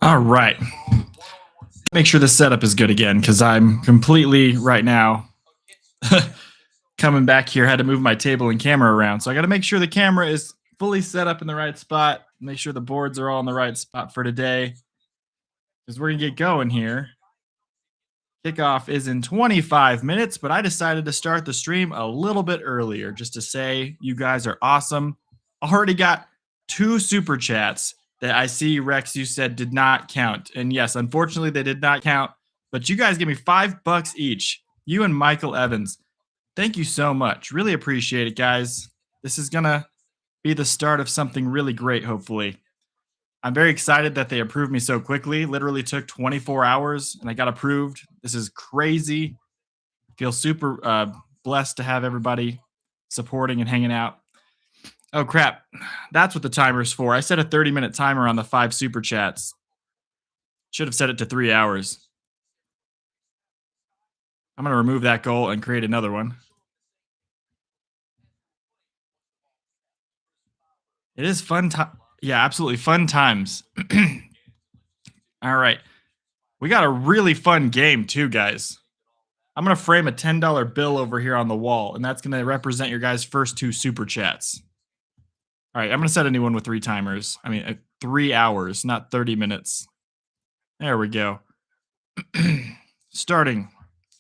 All right. Make sure the setup is good again because I'm completely right now coming back here. Had to move my table and camera around. So I got to make sure the camera is fully set up in the right spot. Make sure the boards are all in the right spot for today because we're going to get going here. Kickoff is in 25 minutes, but I decided to start the stream a little bit earlier just to say you guys are awesome. Already got 2 super chats that I see, Rex, you said did not count. And yes, unfortunately, they did not count, but you guys give me $5 each. You and Michael Evans. Thank you so much. Really appreciate it, guys. This is going to be the start of something really great, hopefully. I'm very excited that they approved me so quickly. Literally took 24 hours and I got approved. This is crazy. Feel super blessed to have everybody supporting and hanging out. Oh, crap. That's what the timer's for. I set a 30-minute timer on the 5 super chats. Should have set it to 3 hours. I'm going to remove that goal and create another one. It is fun time. Yeah, absolutely fun times. All right. We got a really fun game too, guys. I'm going to frame a $10 bill over here on the wall, and that's going to represent your guys' first 2 super chats. All right, I'm going to set a new one with 3 timers. 3 hours, not 30 minutes. There we go. Starting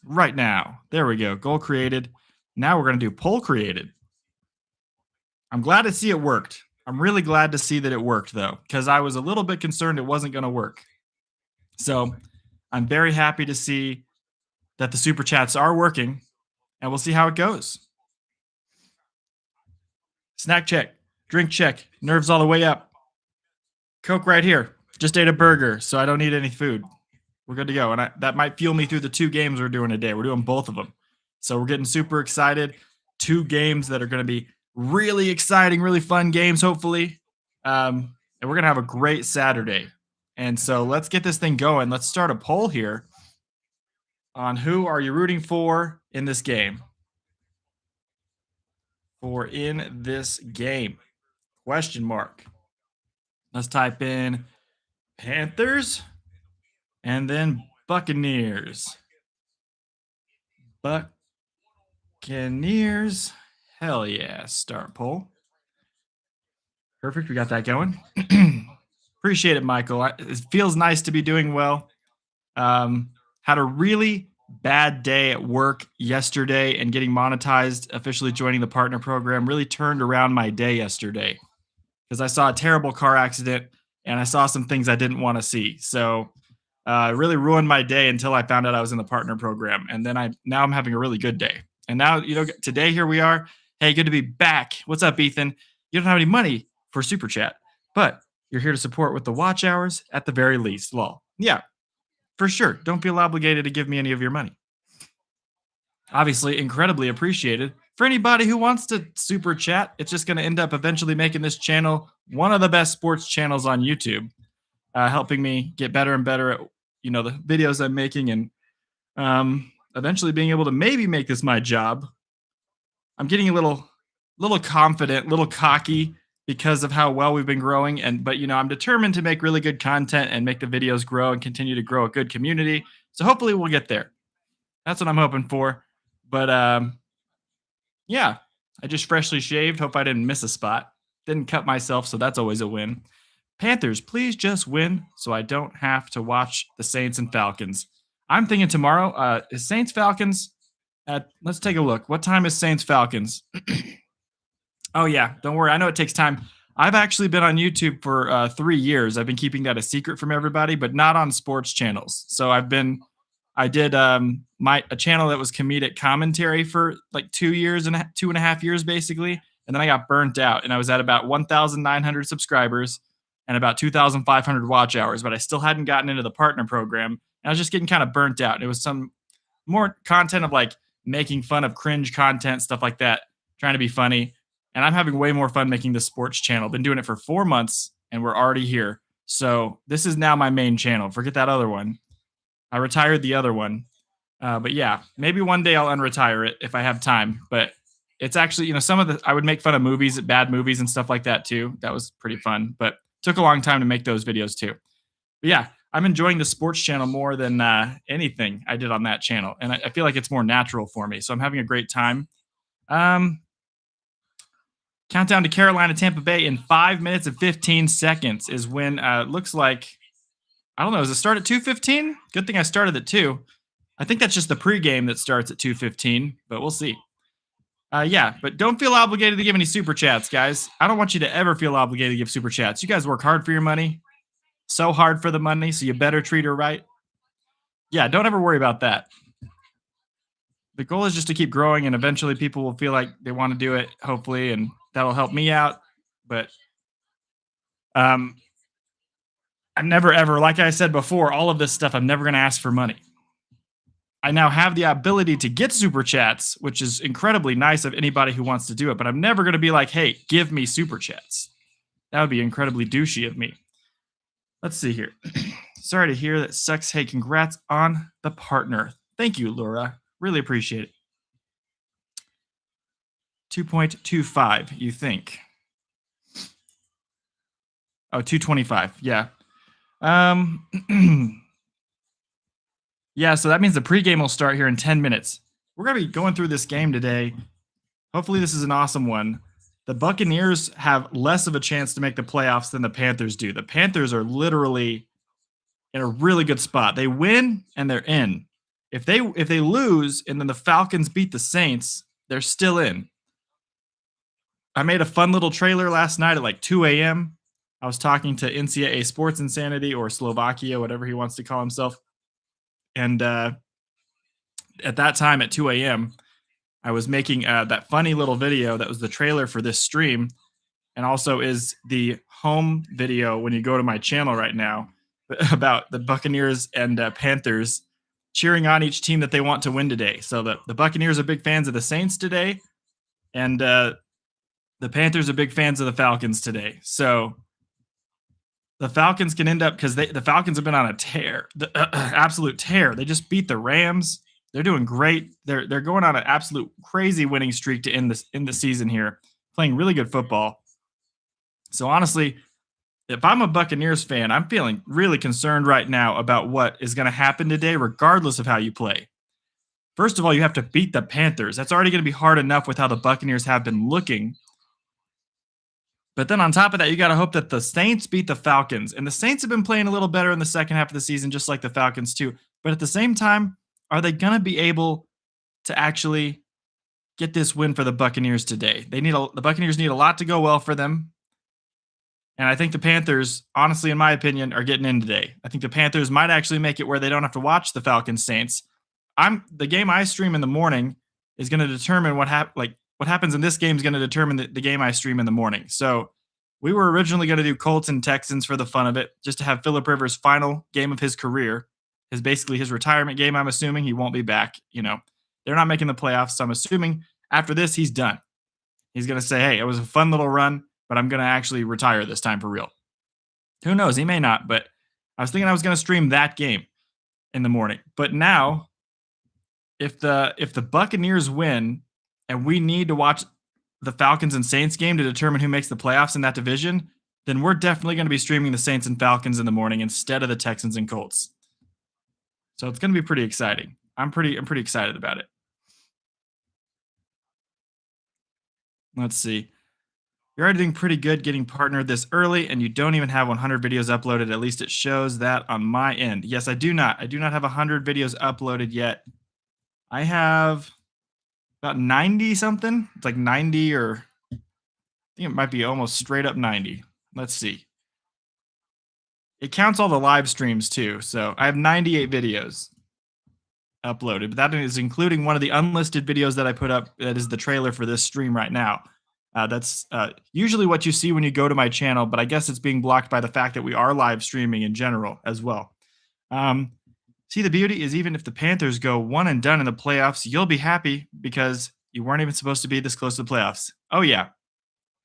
right now. There we go. Goal created. Now we're going to do poll created. I'm glad to see it worked. I'm really glad to see that it worked, though, because I was a little bit concerned it wasn't going to work. So I'm very happy to see that the super chats are working, and we'll see how it goes. Snack check, drink check, nerves all the way up. Coke right here. Just ate a burger, so I don't need any food. We're good to go, and that might fuel me through the 2 games we're doing today. We're doing both of them. So we're getting super excited. 2 games that are going to be really exciting, really fun games, hopefully. And we're going to have a great Saturday. And so let's get this thing going. Let's start a poll here on who are you rooting for in this game. Question mark. Let's type in Panthers and then Buccaneers. Buccaneers. Hell yeah. Start poll. Perfect. We got that going. Appreciate it, Michael. It feels nice to be doing well. Had a really bad day at work yesterday, and getting monetized, officially joining the partner program, really turned around my day yesterday because I saw a terrible car accident and I saw some things I didn't want to see. So it really ruined my day until I found out I was in the partner program. And then now I'm having a really good day. And now, today here we are. Hey, good to be back. What's up, Ethan? You don't have any money for Super Chat, but you're here to support with the watch hours at the very least. Lol. Yeah, for sure. Don't feel obligated to give me any of your money. Obviously, incredibly appreciated. For anybody who wants to Super Chat, it's just going to end up eventually making this channel one of the best sports channels on YouTube, helping me get better and better at, the videos I'm making, and eventually being able to maybe make this my job. I'm getting a little confident, little cocky because of how well we've been growing. But I'm determined to make really good content and make the videos grow and continue to grow a good community. So hopefully we'll get there. That's what I'm hoping for. But yeah, I just freshly shaved. Hope I didn't miss a spot. Didn't cut myself, so that's always a win. Panthers, please just win so I don't have to watch the Saints and Falcons. I'm thinking tomorrow, is Saints Falcons let's take a look. What time is Saints Falcons? Oh yeah, don't worry. I know it takes time. I've actually been on YouTube for 3 years. I've been keeping that a secret from everybody, but not on sports channels. So I did a channel that was comedic commentary for like 2 years and 2.5 years basically, and then I got burnt out, and I was at about 1,900 subscribers and about 2,500 watch hours, but I still hadn't gotten into the partner program, and I was just getting kind of burnt out. It was some more content of like making fun of cringe content, stuff like that, trying to be funny. And I'm having way more fun making this sports channel. Been doing it for 4 months, and we're already here. So this is now my main channel. Forget that other one. I retired the other one. But yeah, maybe one day I'll unretire it if I have time. But it's actually, some of the I would make fun of movies, bad movies and stuff like that too. That was pretty fun, but took a long time to make those videos too. But yeah, I'm enjoying the sports channel more than anything I did on that channel, and I feel like it's more natural for me. So I'm having a great time. Um, Countdown to Carolina, Tampa Bay in 5 minutes and 15 seconds is when looks like, I don't know. Does it start at 2:15? Good thing I started at 2. I think that's just the pregame that starts at 2:15, but we'll see. Yeah, but don't feel obligated to give any super chats, guys. I don't want you to ever feel obligated to give super chats. You guys work hard for your money, so hard for the money, so you better treat her right. Yeah, don't ever worry about that. The goal is just to keep growing, and eventually people will feel like they want to do it, hopefully, and that'll help me out. But um, I'm never ever, like I said before, all of this stuff, I'm never going to ask for money. I now have the ability to get super chats, which is incredibly nice of anybody who wants to do it, but I'm never going to be like, hey, give me super chats. That would be incredibly douchey of me. Let's see here. Sorry to hear that sucks. Hey, congrats on the partner. Thank you, Laura. Really appreciate it. 2.25, you think? Oh, 225. Yeah. Yeah, so that means the pregame will start here in 10 minutes. We're going to be going through this game today. Hopefully, this is an awesome one. The Buccaneers have less of a chance to make the playoffs than the Panthers do. The Panthers are literally in a really good spot. They win and they're in. If they lose and then the Falcons beat the Saints, they're still in. I made a fun little trailer last night at like 2 a.m. I was talking to NCAA Sports Insanity, or Slovakia, whatever he wants to call himself. And at that time at 2 a.m., I was making that funny little video that was the trailer for this stream, and also is the home video when you go to my channel right now about the Buccaneers and Panthers cheering on each team that they want to win today. So the Buccaneers are big fans of the Saints today, and the Panthers are big fans of the Falcons today. So the Falcons can end up, because the Falcons have been on a tear, the absolute tear. They just beat the Rams. They're doing great. They're going on an absolute crazy winning streak to end the season here, playing really good football. So honestly, if I'm a Buccaneers fan, I'm feeling really concerned right now about what is going to happen today, regardless of how you play. First of all, you have to beat the Panthers. That's already going to be hard enough with how the Buccaneers have been looking. But then on top of that, you got to hope that the Saints beat the Falcons. And the Saints have been playing a little better in the second half of the season, just like the Falcons too. But at the same time, are they going to be able to actually get this win for the Buccaneers today? The Buccaneers need a lot to go well for them. And I think the Panthers, honestly, in my opinion, are getting in today. I think the Panthers might actually make it where they don't have to watch the Falcons Saints. The game I stream in the morning is going to determine what happens in this game is going to determine the game I stream in the morning. So we were originally going to do Colts and Texans for the fun of it, just to have Phillip Rivers' final game of his career, basically his retirement game. I'm assuming he won't be back. They're not making the playoffs, so I'm assuming after this he's done. He's going to say, hey, it was a fun little run, but I'm going to actually retire this time for real. Who knows? He may not, but I was thinking I was going to stream that game in the morning. But now, if the Buccaneers win and we need to watch the Falcons and Saints game to determine who makes the playoffs in that division, then we're definitely going to be streaming the Saints and Falcons in the morning instead of the Texans and Colts. So it's going to be pretty exciting. I'm pretty excited about it. Let's see. You're already doing pretty good getting partnered this early, and you don't even have 100 videos uploaded. At least it shows that on my end. Yes, I do not. I do not have 100 videos uploaded yet. I have about 90 something. It's like 90, or I think it might be almost straight up 90. Let's see. It counts all the live streams too. So I have 98 videos uploaded, but that is including one of the unlisted videos that I put up. That is the trailer for this stream right now. That's usually what you see when you go to my channel, but I guess it's being blocked by the fact that we are live streaming in general as well. See, the beauty is, even if the Panthers go one and done in the playoffs, you'll be happy because you weren't even supposed to be this close to the playoffs. Oh, yeah.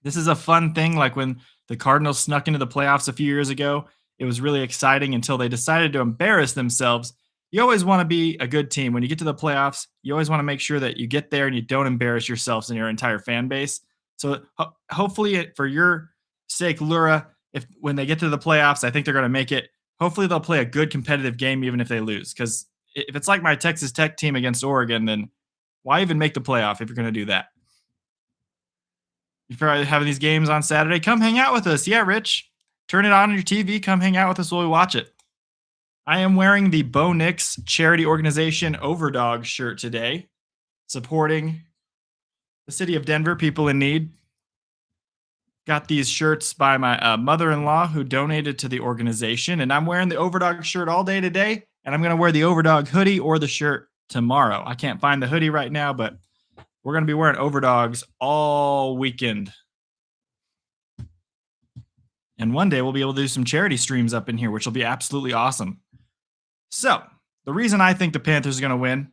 This is a fun thing. Like when the Cardinals snuck into the playoffs a few years ago, it was really exciting until they decided to embarrass themselves you always want to be a good team. When you get to the playoffs, you always want to make sure that you get there and you don't embarrass yourselves and your entire fan base. So hopefully, for your sake, Lura, if when they get to the playoffs, I think they're going to make it. Hopefully, they'll play a good competitive game, even if they lose. Because if it's like my Texas Tech team against Oregon, then why even make the playoff if you're going to do that? If you're having these games on Saturday, come hang out with us. Yeah, Rich, turn it on your TV. Come hang out with us while we watch it. I am wearing the Bo Nix charity organization Overdog shirt today, supporting the city of Denver, people in need. Got these shirts by my mother-in-law who donated to the organization, and I'm wearing the Overdog shirt all day today, and I'm going to wear the Overdog hoodie or the shirt tomorrow. I can't find the hoodie right now, but we're going to be wearing Overdogs all weekend. And one day we'll be able to do some charity streams up in here, which will be absolutely awesome. So, the reason I think the Panthers are going to win,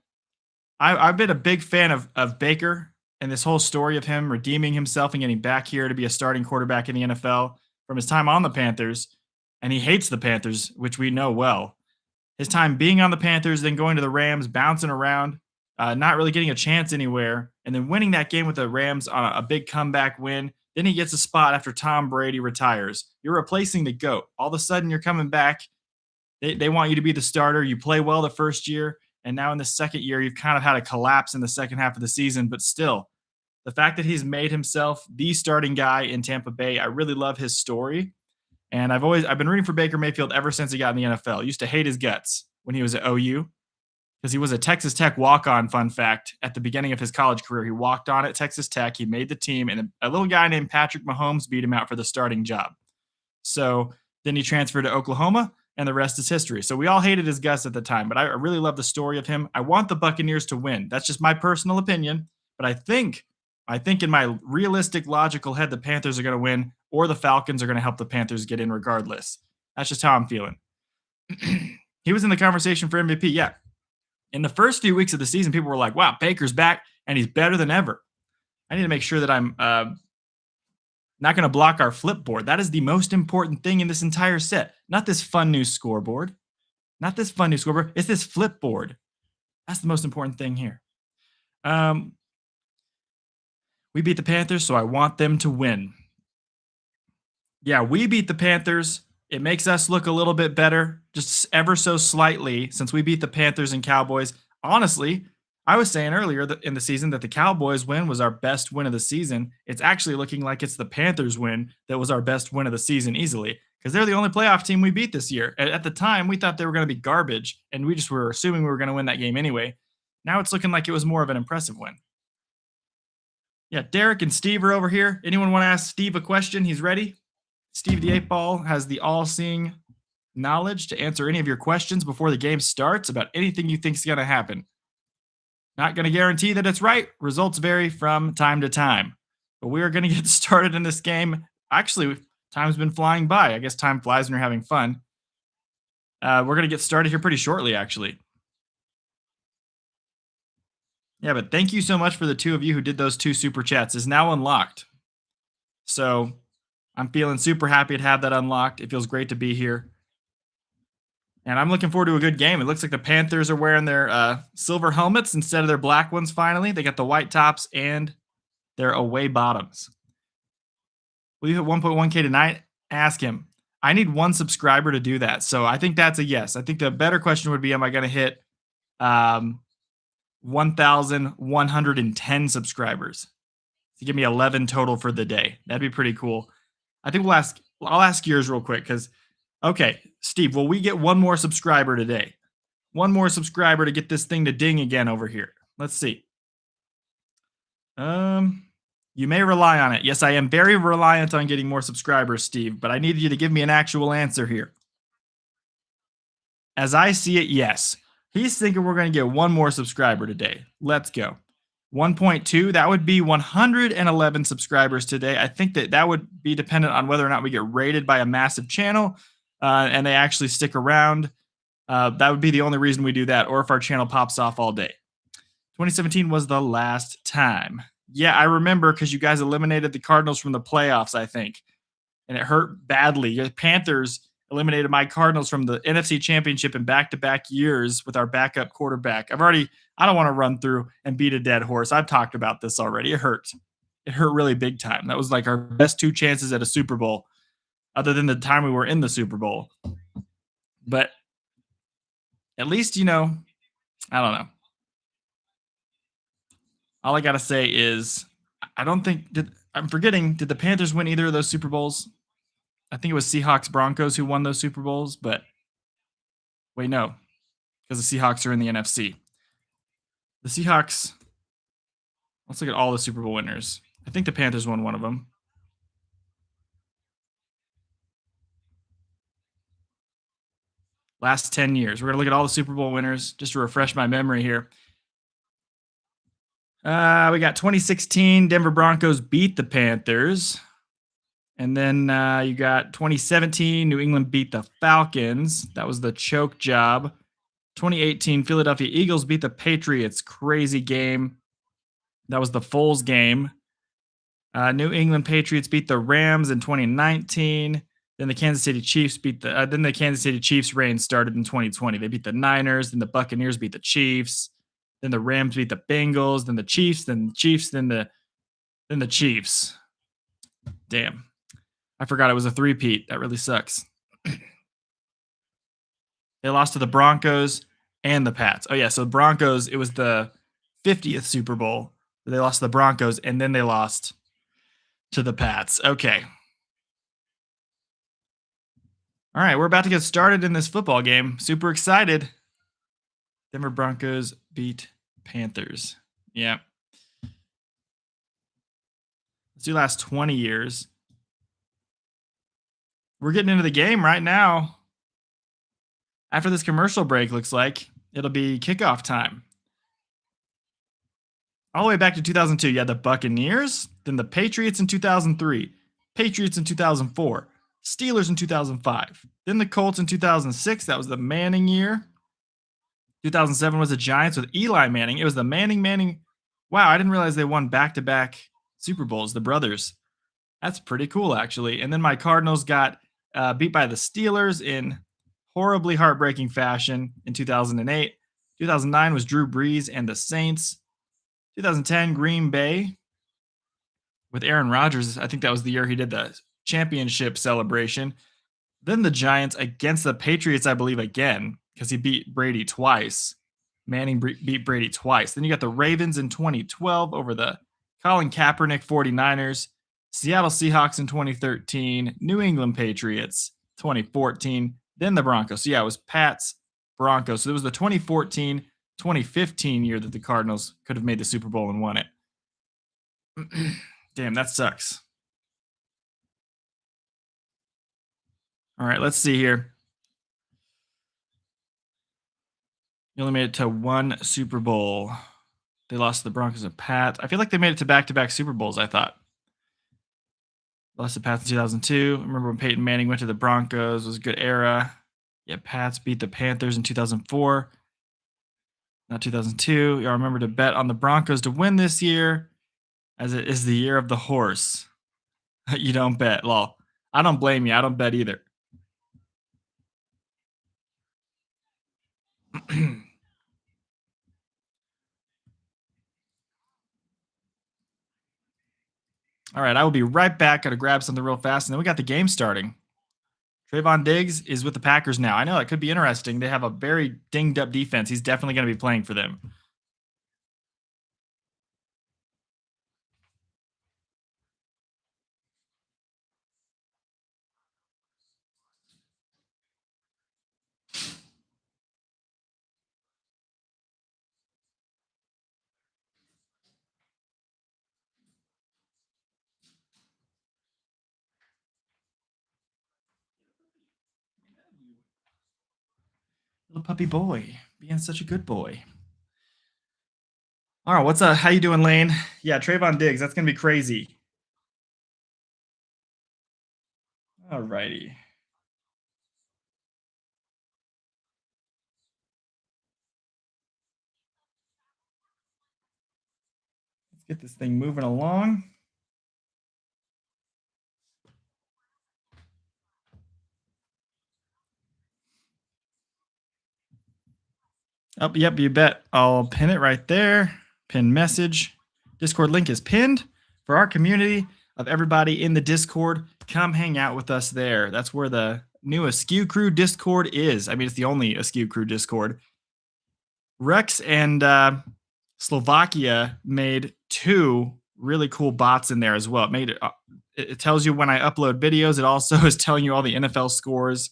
I've been a big fan of Baker and this whole story of him redeeming himself and getting back here to be a starting quarterback in the NFL from his time on the Panthers. And he hates the Panthers, which we know well. His time being on the Panthers, then going to the Rams, bouncing around, not really getting a chance anywhere, and then winning that game with the Rams on a big comeback win. Then he gets a spot after Tom Brady retires. You're replacing the GOAT. All of a sudden, you're coming back. They want you to be the starter. You play well the first year, and now in the second year, you've kind of had a collapse in the second half of the season. But still, the fact that he's made himself the starting guy in Tampa Bay, I really love his story. And I've been rooting for Baker Mayfield ever since he got in the NFL. I used to hate his guts when he was at OU because he was a Texas Tech walk-on, fun fact, at the beginning of his college career. He walked on at Texas Tech. He made the team, and a little guy named Patrick Mahomes beat him out for the starting job. So then he transferred to Oklahoma, and the rest is history. So we all hated his guts at the time, but I really love the story of him. I want the Buccaneers to win. That's just my personal opinion, but I think in my realistic, logical head, the Panthers are going to win, or the Falcons are going to help the Panthers get in regardless. That's just how I'm feeling. He was in the conversation for MVP. Yeah. In the first few weeks of the season, people were like, wow, Baker's back, and he's better than ever. I need to make sure that I'm not going to block our flipboard. That is the most important thing in this entire set. Not this fun new scoreboard. Not this fun new scoreboard. It's this flipboard. That's the most important thing here. We beat the Panthers, so I want them to win. Yeah, we beat the Panthers. It makes us look a little bit better, just ever so slightly, since we beat the Panthers and Cowboys. Honestly, I was saying earlier in the season that the Cowboys win was our best win of the season. It's actually looking like it's the Panthers win that was our best win of the season easily, because they're the only playoff team we beat this year. At the time, we thought they were going to be garbage, and we just were assuming we were going to win that game anyway. Now it's looking like it was more of an impressive win. Yeah, Derek and Steve are over here. Anyone want to ask Steve a question? He's ready. Steve the 8-Ball has the all-seeing knowledge to answer any of your questions before the game starts about anything you think is going to happen. Not going to guarantee that it's right. Results vary from time to time. But we are going to get started in this game. Actually, time's been flying by. I guess time flies when you're having fun. We're going to get started here pretty shortly, actually. Yeah, but thank you so much for the two of you who did those 2 super chats. It's now unlocked. So I'm feeling super happy to have that unlocked. It feels great to be here. And I'm looking forward to a good game. It looks like the Panthers are wearing their silver helmets instead of their black ones finally. They got the white tops and their away bottoms. Will you hit 1.1K tonight? Ask him. I need 1 subscriber to do that. So I think that's a yes. I think the better question would be, am I going to hit 1,110 subscribers to give me 11 total for the day? That'd be pretty cool. I think I'll ask yours real quick because, okay, Steve, will we get 1 more subscriber today? 1 more subscriber to get this thing to ding again over here. Let's see. You may rely on it. Yes, I am very reliant on getting more subscribers, Steve, but I need you to give me an actual answer here. As I see it, yes. He's thinking we're going to get 1 more subscriber today. Let's go. 1.2, that would be 111 subscribers today. I think that would be dependent on whether or not we get rated by a massive channel and they actually stick around. That would be the only reason we do that, or if our channel pops off all day. 2017 was the last time. Yeah, I remember because you guys eliminated the Cardinals from the playoffs, I think. And it hurt badly. Your Panthers eliminated my Cardinals from the NFC Championship in back-to-back years with our backup quarterback. I don't want to run through and beat a dead horse. I've talked about this already. It hurt. It hurt really big time. That was like our best two chances at a Super Bowl, other than the time we were in the Super Bowl. But at least, I don't know. All I got to say is I don't think I'm forgetting, did the Panthers win either of those Super Bowls? I think it was Seahawks Broncos who won those Super Bowls, but wait, no, because the Seahawks are in the NFC. The Seahawks, let's look at all the Super Bowl winners. I think the Panthers won one of them. Last 10 years. We're going to look at all the Super Bowl winners just to refresh my memory here. We got 2016, Denver Broncos beat the Panthers. And then you got 2017, New England beat the Falcons. That was the choke job. 2018, Philadelphia Eagles beat the Patriots. Crazy game. That was the Foles game. New England Patriots beat the Rams in 2019. Then the Kansas City Chiefs then the Kansas City Chiefs reign started in 2020. They beat the Niners. Then the Buccaneers beat the Chiefs. Then the Rams beat the Bengals. Then the Chiefs. Then the Chiefs. Then the Chiefs. Damn. I forgot it was a three-peat. That really sucks. They lost to the Broncos and the Pats. Oh, yeah. So the Broncos, it was the 50th Super Bowl. They lost to the Broncos, and then they lost to the Pats. Okay. All right. We're about to get started in this football game. Super excited. Denver Broncos beat Panthers. Yeah. Let's do last 20 years. We're getting into the game right now. After this commercial break, looks like it'll be kickoff time. All the way back to 2002, you had the Buccaneers, then the Patriots in 2003, Patriots in 2004, Steelers in 2005, then the Colts in 2006. That was the Manning year. 2007 was the Giants with Eli Manning. It was the Manning. Wow, I didn't realize they won back-to-back Super Bowls, the brothers. That's pretty cool, actually. And then my Cardinals got beat by the Steelers in horribly heartbreaking fashion in 2008. 2009 was Drew Brees and the Saints. 2010, Green Bay with Aaron Rodgers. I think that was the year he did the championship celebration. Then the Giants against the Patriots, I believe, again, because he beat Brady twice. Manning beat Brady twice. Then you got the Ravens in 2012 over the Colin Kaepernick 49ers. Seattle Seahawks in 2013. New England Patriots 2014. Then the Broncos. So yeah, it was Pats, Broncos. So it was the 2014, 2015 year that the Cardinals could have made the Super Bowl and won it. Damn, that sucks. All right, let's see here. You only made it to one Super Bowl. They lost to the Broncos and Pats. I feel like they made it to back-to-back Super Bowls, I thought. Lost to Pats in 2002. Remember when Peyton Manning went to the Broncos? It was a good era. Yeah, Pats beat the Panthers in 2004. Not 2002. Y'all remember to bet on the Broncos to win this year, as it is the year of the horse. You don't bet. Lol. I don't blame you. I don't bet either. All right, I will be right back. Got to grab something real fast, and then we got the game starting. Trayvon Diggs is with the Packers now. I know that could be interesting. They have a very dinged up defense. He's definitely going to be playing for them. Little puppy boy, being such a good boy. All right, what's up? How you doing, Lane? Yeah, Trayvon Diggs. That's gonna be crazy. All righty. Let's get this thing moving along. Oh, yep, you bet. I'll pin it right there. Pin message. Discord link is pinned for our community of everybody in the Discord. Come hang out with us there. That's where the new Askew Crew Discord is. I mean, it's the only Askew Crew Discord. Rex and Slovakia made two really cool bots in there as well. It made it. It tells you when I upload videos. It also is telling you all the NFL scores.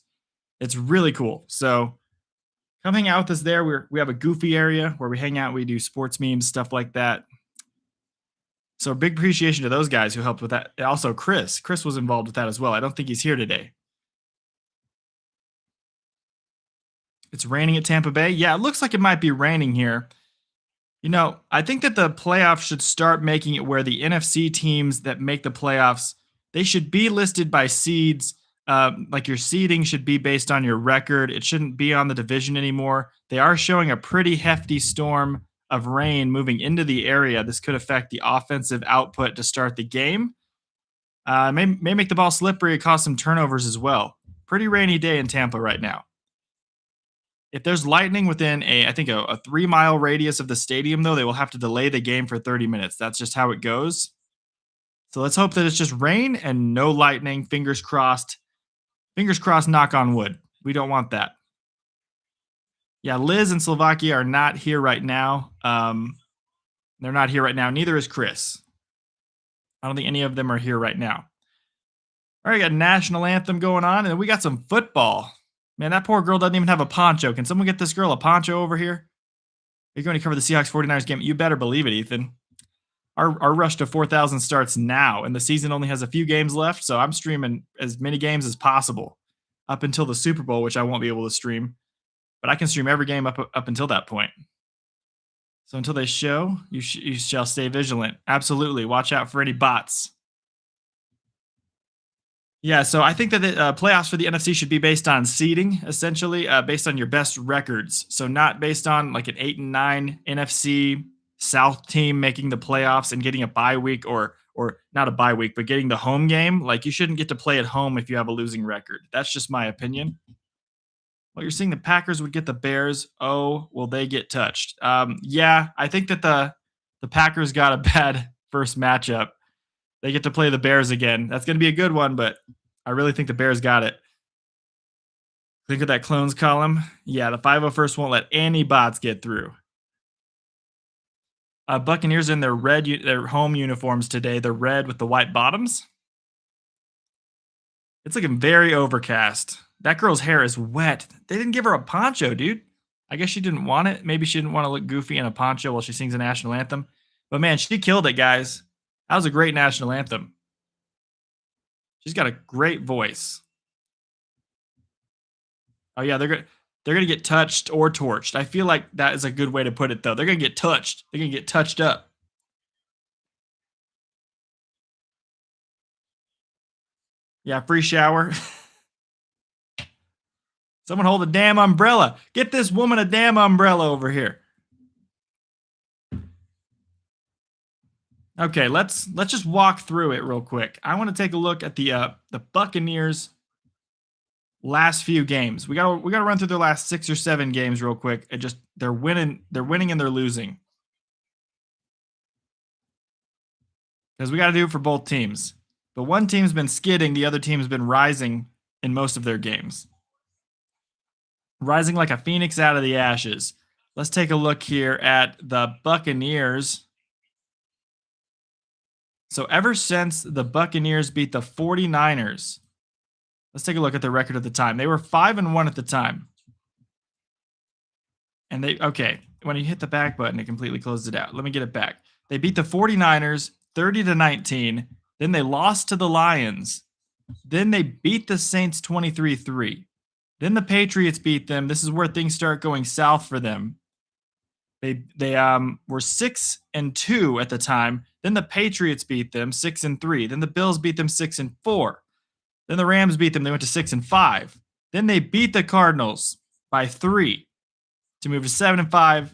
It's really cool. So come hang out with us there. We have a goofy area where we hang out. We do sports memes, stuff like that. So big appreciation to those guys who helped with that. Also, Chris. Chris was involved with that as well. I don't think he's here today. It's raining at Tampa Bay. Yeah, it looks like it might be raining here. I think that the playoffs should start making it where the NFC teams that make the playoffs, they should be listed by seeds. Like your seeding should be based on your record. It shouldn't be on the division anymore. They are showing a pretty hefty storm of rain moving into the area. This could affect the offensive output to start the game. May make the ball slippery and cause some turnovers as well. Pretty rainy day in Tampa right now. If there's lightning within I think a 3-mile radius of the stadium, though, they will have to delay the game for 30 minutes. That's just how it goes. So let's hope that it's just rain and no lightning. Fingers crossed. Fingers crossed, knock on wood. We don't want that. Yeah, Liz and Slovakia are not here right now. They're not here right now. Neither is Chris. I don't think any of them are here right now. All right, got national anthem going on, and then we got some football. Man, that poor girl doesn't even have a poncho. Can someone get this girl a poncho over here? Are you going to cover the Seahawks 49ers game? You better believe it, Ethan. Our rush to 4,000 starts now, and the season only has a few games left, so I'm streaming as many games as possible up until the Super Bowl, which I won't be able to stream. But I can stream every game up until that point. So until they show, you shall stay vigilant. Absolutely. Watch out for any bots. Yeah, so I think that the playoffs for the NFC should be based on seeding, essentially, based on your best records. So not based on like an 8-9 NFC South team making the playoffs and getting a bye week, or not a bye week, but getting the home game. Like, you shouldn't get to play at home if you have a losing record. That's just my opinion. Well, you're seeing the Packers would get the Bears. Oh, will they get touched? Yeah, I think that the Packers got a bad first matchup. They get to play the Bears again. That's going to be a good one, but I really think the Bears got it. Think of that clones column. Yeah, the 501st won't let any bots get through. Buccaneers in their their home uniforms today. They're red with the white bottoms. It's looking very overcast. That girl's hair is wet. They didn't give her a poncho, dude. I guess she didn't want it. Maybe she didn't want to look goofy in a poncho while she sings a national anthem. But man, she killed it, guys. That was a great national anthem. She's got a great voice. Oh yeah, they're gonna get touched or torched. I feel like that is a good way to put it, though. They're gonna get touched. They're gonna get touched up. Yeah, free shower. Someone hold a damn umbrella. Get this woman a damn umbrella over here. Okay, let's just walk through it real quick. I want to take a look at the Buccaneers last few games. We gotta run through their last 6 or 7 games real quick. They're winning and they're losing. Because we got to do it for both teams. But one team's been skidding, the other team's been rising in most of their games. Rising like a phoenix out of the ashes. Let's take a look here at the Buccaneers. So ever since the Buccaneers beat the 49ers, let's take a look at the record at the time. They were 5-1 at the time. And when you hit the back button, it completely closed it out. Let me get it back. They beat the 49ers 30-19. Then they lost to the Lions. Then they beat the Saints 23-3. Then the Patriots beat them. This is where things start going south for them. They were 6-2 at the time. Then the Patriots beat them 6-3. Then the Bills beat them 6-4. Then the Rams beat them. They went to 6-5. Then they beat the Cardinals by 3 to move to 7-5.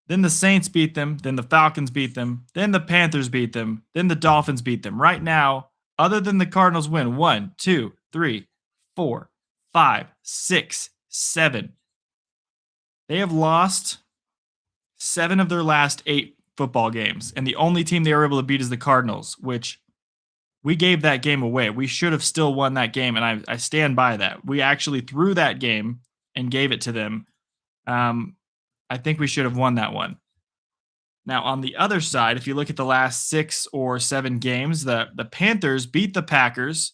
Then the Saints beat them. Then the Falcons beat them. Then the Panthers beat them. Then the Dolphins beat them. Right now, other than the Cardinals win 1, 2, 3, 4, 5, 6, 7. They have lost 7 of their last 8 football games, and the only team they were able to beat is the Cardinals, which we gave that game away. We should have still won that game, and I stand by that. We actually threw that game and gave it to them. Um, I think we should have won that one. Now, on the other side, if you look at the last 6 or 7 games, the Panthers beat the Packers,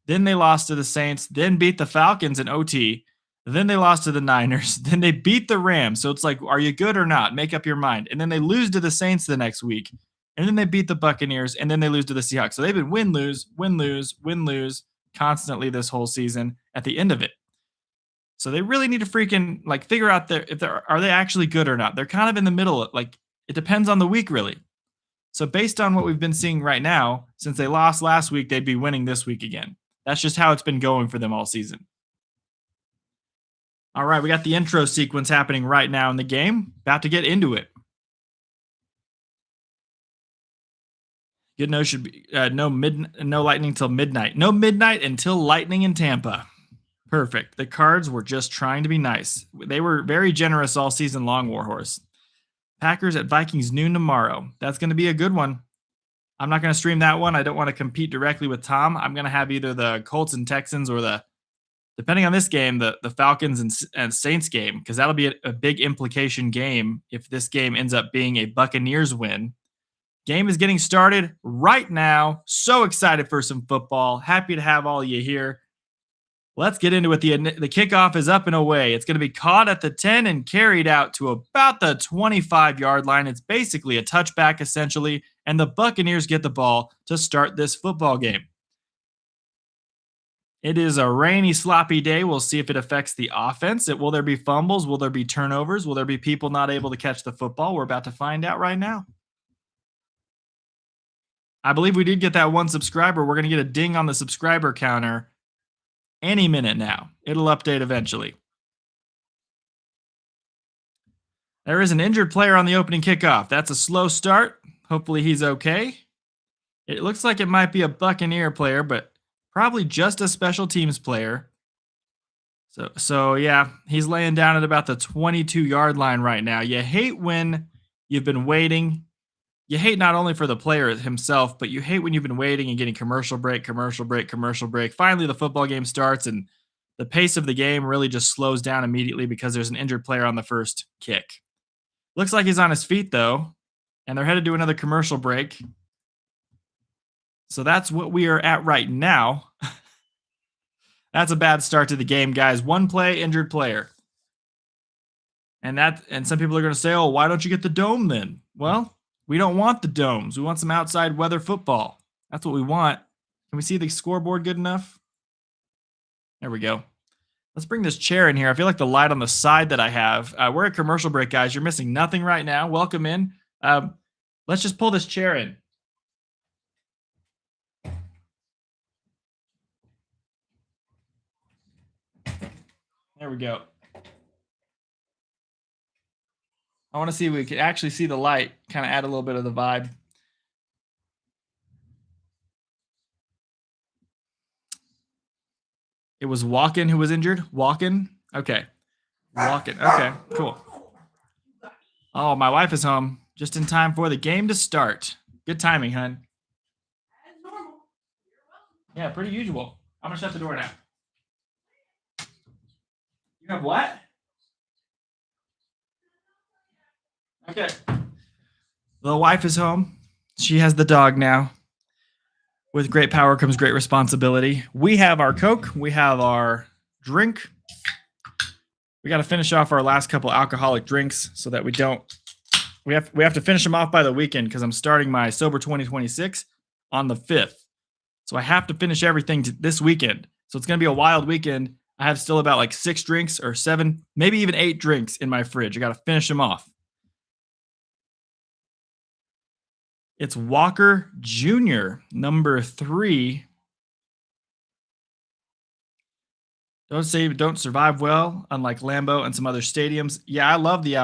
then they lost to the Saints, then beat the Falcons in OT, then they lost to the Niners, then they beat the Rams. So it's like, are you good or not? Make up your mind. And then they lose to the Saints the next week, and then they beat the Buccaneers, and then they lose to the Seahawks. So they've been win, lose, win, lose, win, lose constantly this whole season at the end of it. So they really need to freaking like figure out if they're are they actually good or not. They're kind of in the middle. Like it depends on the week, really. So based on what we've been seeing right now, since they lost last week, they'd be winning this week again. That's just how it's been going for them all season. All right, we got the intro sequence happening right now in the game. About to get into it. Good news should be no lightning till midnight. No midnight until lightning in Tampa. Perfect. The Cards were just trying to be nice. They were very generous all season long, Warhorse. Packers at Vikings noon tomorrow. That's going to be a good one. I'm not going to stream that one. I don't want to compete directly with Tom. I'm going to have either the Colts and Texans or depending on this game, the Falcons and Saints game, because that'll be a big implication game if this game ends up being a Buccaneers win. Game is getting started right now. So excited for some football. Happy to have all you here. Let's get into it. The kickoff is up and away. It's going to be caught at the 10 and carried out to about the 25-yard line. It's basically a touchback, essentially, and the Buccaneers get the ball to start this football game. It is a rainy, sloppy day. We'll see if it affects the offense. Will there be fumbles? Will there be turnovers? Will there be people not able to catch the football? We're about to find out right now. I believe we did get that one subscriber. We're going to get a ding on the subscriber counter any minute now. It'll update eventually. There is an injured player on the opening kickoff. That's a slow start. Hopefully he's okay. It looks like it might be a Buccaneer player, but probably just a special teams player. So yeah, he's laying down at about the 22-yard line right now. You hate when you've been waiting. You hate not only for the player himself, but you hate when you've been waiting and getting commercial break, commercial break, commercial break. Finally, the football game starts, and the pace of the game really just slows down immediately because there's an injured player on the first kick. Looks like he's on his feet, though, and they're headed to another commercial break. So that's what we are at right now. That's a bad start to the game, guys. One play, injured player. And some people are going to say, oh, why don't you get the dome then? Well, we don't want the domes. We want some outside weather football. That's what we want. Can we see the scoreboard good enough? There we go. Let's bring this chair in here. I feel like the light on the side that I have. We're at commercial break, guys. You're missing nothing right now. Welcome in. Let's just pull this chair in. There we go. I want to see if we can actually see the light, kind of add a little bit of the vibe. It was Walken who was injured? Walken? Okay. Walken. Okay, cool. Oh, my wife is home just in time for the game to start. Good timing, hun. As normal. Yeah, pretty usual. I'm going to shut the door now. You have what? Okay. The wife is home. She has the dog now. With great power comes great responsibility. We have our Coke. We have our drink. We got to finish off our last couple alcoholic drinks so that we don't. We have to finish them off by the weekend because I'm starting my Sober 2026 on the 5th. So I have to finish everything this weekend. So it's going to be a wild weekend. I have still about like 6 drinks or 7, maybe even 8 drinks in my fridge. I got to finish them off. It's Walker Jr., number 3. Don't survive well, unlike Lambeau and some other stadiums. Yeah, I love the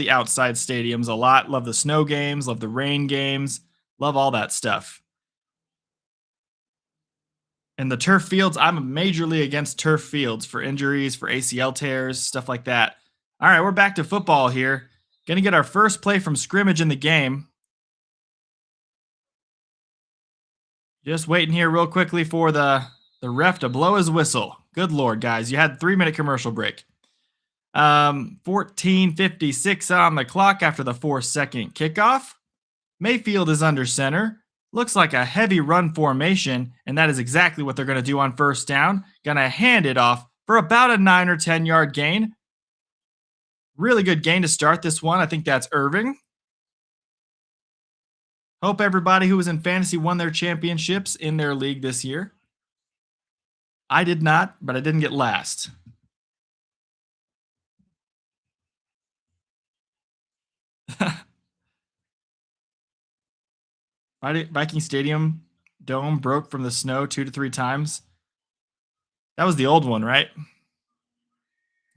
outside stadiums a lot. Love the snow games, love the rain games, love all that stuff. And the turf fields, I'm majorly against turf fields for injuries, for ACL tears, stuff like that. All right, we're back to football here. Going to get our first play from scrimmage in the game. Just waiting here real quickly for the ref to blow his whistle. Good Lord, guys. You had 3-minute commercial break. 14:56 on the clock after the 4-second kickoff. Mayfield is under center. Looks like a heavy run formation, and that is exactly what they're going to do on first down. Going to hand it off for about a 9 or 10 yard gain. Really good gain to start this one. I think that's Irving. Hope everybody who was in fantasy won their championships in their league this year. I did not, but I didn't get last. Viking Stadium dome broke from the snow 2 to 3 times. That was the old one, right? I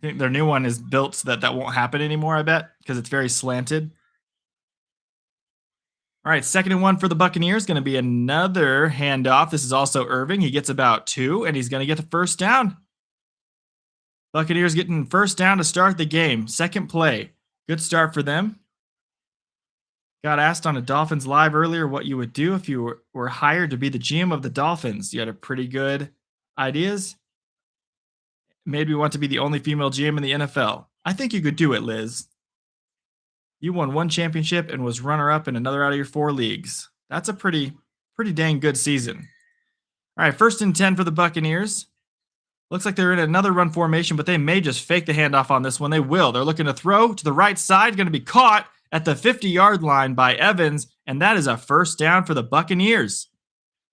think their new one is built so that won't happen anymore, I bet, because it's very slanted. All right, 2nd and 1 for the Buccaneers. Going to be another handoff. This is also Irving. He gets about 2, and he's going to get the first down. Buccaneers getting first down to start the game. Second play. Good start for them. Got asked on a Dolphins Live earlier what you would do if you were hired to be the GM of the Dolphins. You had a pretty good ideas. Made me want to be the only female GM in the NFL. I think you could do it, Liz. You won 1 championship and was runner-up in another out of your 4 leagues. That's a pretty dang good season. All right, 1st and 10 for the Buccaneers. Looks like they're in another run formation, but they may just fake the handoff on this one. They will. They're looking to throw to the right side. Going to be caught at the 50-yard line by Evans, and that is a first down for the Buccaneers.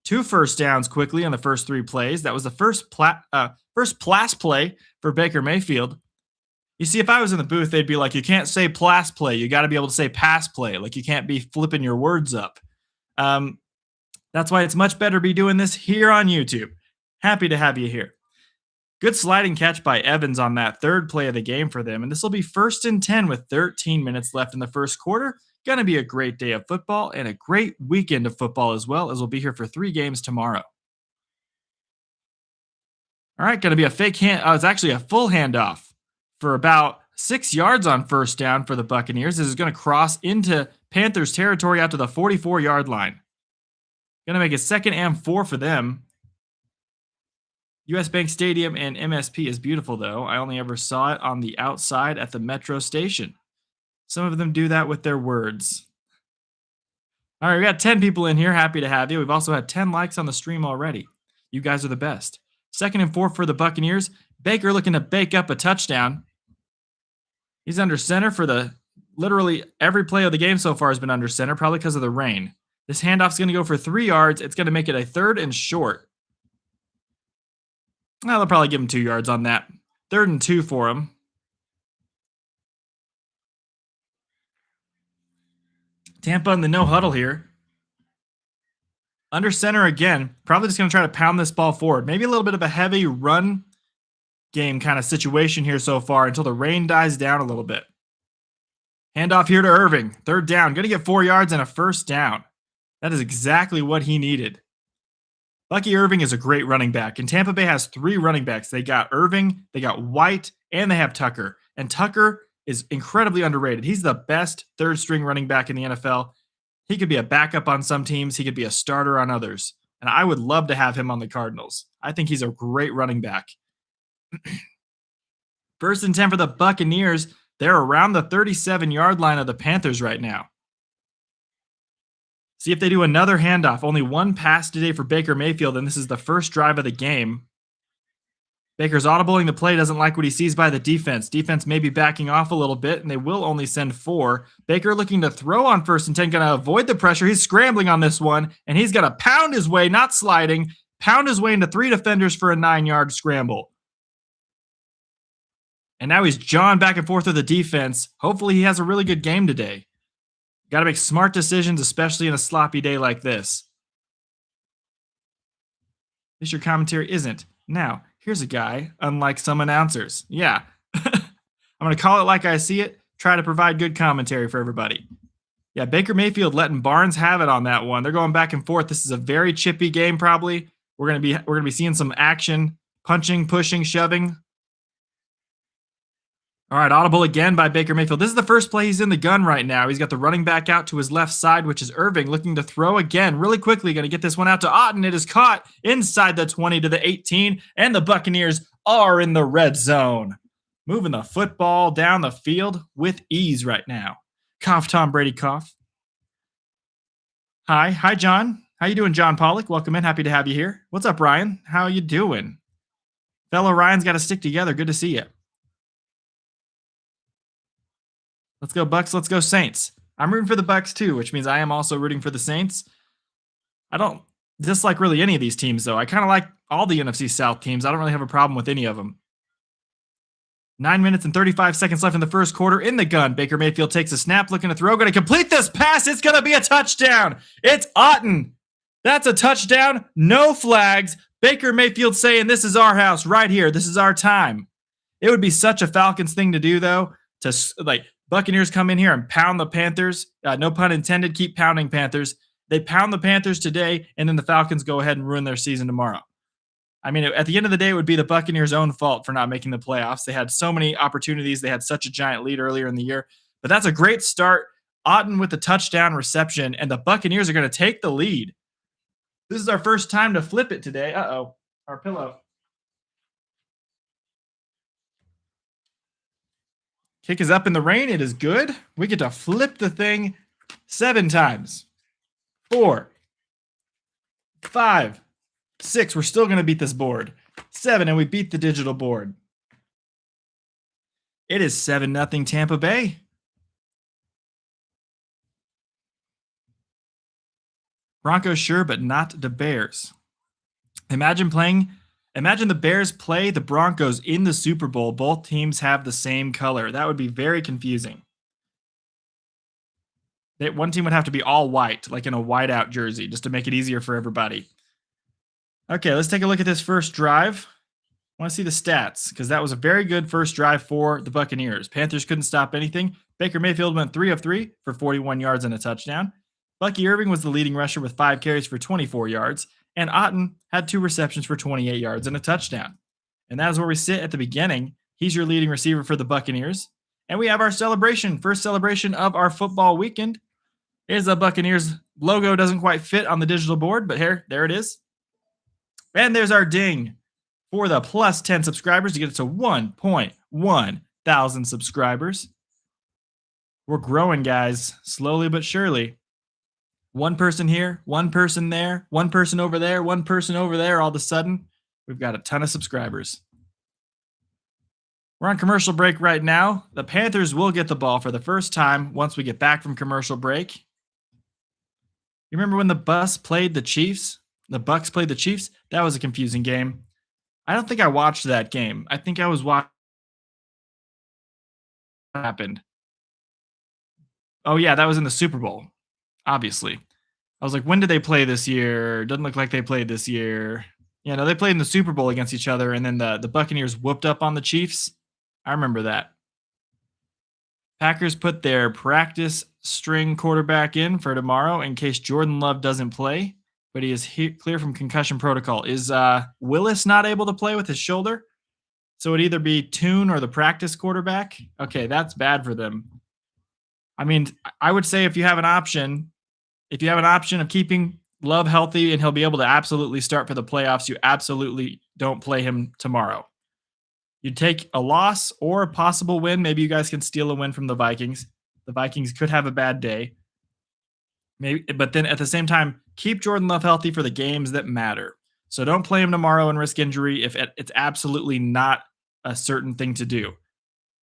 2 first downs quickly on the first 3 plays. That was the first pass play for Baker Mayfield. You see, if I was in the booth, they'd be like, you can't say pass play. You got to be able to say pass play. Like, you can't be flipping your words up. That's why it's much better to be doing this here on YouTube. Happy to have you here. Good sliding catch by Evans on that 3rd play of the game for them. And this will be 1st and 10 with 13 minutes left in the first quarter. Going to be a great day of football and a great weekend of football as well, as we'll be here for 3 games tomorrow. All right, going to be a fake hand. It's actually a full handoff for about 6 yards on first down for the Buccaneers. This is going to cross into Panthers territory out to the 44-yard line. Going to make it 2nd and 4 for them. US Bank Stadium and MSP is beautiful, though. I only ever saw it on the outside at the metro station. Some of them do that with their words. All right, we got 10 people in here. Happy to have you. We've also had 10 likes on the stream already. You guys are the best. 2nd and 4 for the Buccaneers. Baker looking to bake up a touchdown. He's under center for literally every play of the game so far has been under center, probably because of the rain. This handoff's going to go for 3 yards. It's going to make it a 3rd and short. Well, they'll probably give him 2 yards on that. 3rd and 2 for him. Tampa in the no huddle here. Under center again. Probably just going to try to pound this ball forward. Maybe a little bit of a heavy run game kind of situation here so far until the rain dies down a little bit. Handoff here to Irving. 3rd down. Going to get 4 yards and a first down. That is exactly what he needed. Bucky Irving is a great running back, and Tampa Bay has 3 running backs. They got Irving, they got White, and they have Tucker. And Tucker is incredibly underrated. He's the best 3rd-string running back in the NFL. He could be a backup on some teams. He could be a starter on others. And I would love to have him on the Cardinals. I think he's a great running back. 1st and 10 for the Buccaneers. They're around the 37-yard line of the Panthers right now. See if they do another handoff. Only 1 pass today for Baker Mayfield, and this is the first drive of the game. Baker's audibling the play, doesn't like what he sees by the defense. Defense may be backing off a little bit, and they will only send 4. Baker looking to throw on 1st and 10, going to avoid the pressure. He's scrambling on this one, and he's going to pound his way, not sliding, pound his way into 3 defenders for a 9-yard scramble. And now he's jawing back and forth with the defense. Hopefully he has a really good game today. Got to make smart decisions, especially in a sloppy day like this. This your commentary isn't. Now, here's a guy, unlike some announcers. Yeah. I'm going to call it like I see it, try to provide good commentary for everybody. Yeah, Baker Mayfield letting Barnes have it on that one. They're going back and forth. This is a very chippy game probably. We're going to be seeing some action, punching, pushing, shoving. All right, audible again by Baker Mayfield. This is the first play he's in the gun right now. He's got the running back out to his left side, which is Irving, looking to throw again really quickly. Going to get this one out to Otten. It is caught inside the 20 to the 18, and the Buccaneers are in the red zone. Moving the football down the field with ease right now. Cough, Tom Brady, cough. Hi, John. How you doing, John Pollock? Welcome in. Happy to have you here. What's up, Ryan? How you doing? Fellow Ryan's got to stick together. Good to see you. Let's go Bucks. Let's go Saints. I'm rooting for the Bucks too, which means I am also rooting for the Saints. I don't dislike really any of these teams, though. I kind of like all the NFC South teams. I don't really have a problem with any of them. 9 minutes and 35 seconds left in the first quarter. In the gun, Baker Mayfield takes a snap, looking to throw. Going to complete this pass. It's going to be a touchdown. It's Otten. That's a touchdown. No flags. Baker Mayfield saying, this is our house right here. This is our time. It would be such a Falcons thing to do, though, to like Buccaneers come in here and pound the Panthers. No pun intended. Keep pounding Panthers. They pound the Panthers today, and then the Falcons go ahead and ruin their season tomorrow. I mean, at the end of the day, it would be the Buccaneers' own fault for not making the playoffs. They had so many opportunities. They had such a giant lead earlier in the year. But that's a great start. Otten with the touchdown reception, and the Buccaneers are going to take the lead. This is our first time to flip it today. Uh-oh, our pillow. Kick is up in the rain. It is good. We get to flip the thing 7 times. 4, 5, 6. We're still going to beat this board. 7, and we beat the digital board. It is 7-0 Tampa Bay. Broncos, sure, but not the Bears. Imagine the Bears play the Broncos in the Super Bowl. Both teams have the same color. That would be very confusing. One team would have to be all white, like in a whiteout jersey, just to make it easier for everybody. Okay, let's take a look at this first drive. I want to see the stats, because that was a very good first drive for the Buccaneers. Panthers couldn't stop anything. Baker Mayfield went 3 of 3 for 41 yards and a touchdown. Bucky Irving was the leading rusher with 5 carries for 24 yards, and Otten had 2 receptions for 28 yards and a touchdown. And that is where we sit at the beginning. He's your leading receiver for the Buccaneers. And we have our celebration, first celebration of our football weekend. Here's the Buccaneers logo. Doesn't quite fit on the digital board, but there it is. And there's our ding for the plus 10 subscribers to get it to 1.1 thousand subscribers. We're growing, guys, slowly but surely. One person here, one person there, one person over there, one person over there. All of a sudden, we've got a ton of subscribers. We're on commercial break right now. The Panthers will get the ball for the first time once we get back from commercial break. You remember when the Bucks played the Chiefs? The Bucks played the Chiefs? That was a confusing game. I don't think I watched that game. I think I was watching what happened. Oh, yeah, that was in the Super Bowl. Obviously. I was like, when did they play this year? Doesn't look like they played this year. Yeah, no, they played in the Super Bowl against each other, and then the Buccaneers whooped up on the Chiefs. I remember that. Packers put their practice string quarterback in for tomorrow in case Jordan Love doesn't play, but he is clear from concussion protocol. Is Willis not able to play with his shoulder? So it'd either be Tune or the practice quarterback. Okay, that's bad for them. I mean, I would say if you have an option of keeping Love healthy and he'll be able to absolutely start for the playoffs, you absolutely don't play him tomorrow. You'd take a loss or a possible win. Maybe you guys can steal a win from the Vikings. The Vikings could have a bad day. Maybe, but then at the same time, keep Jordan Love healthy for the games that matter. So don't play him tomorrow and risk injury if it's absolutely not a certain thing to do.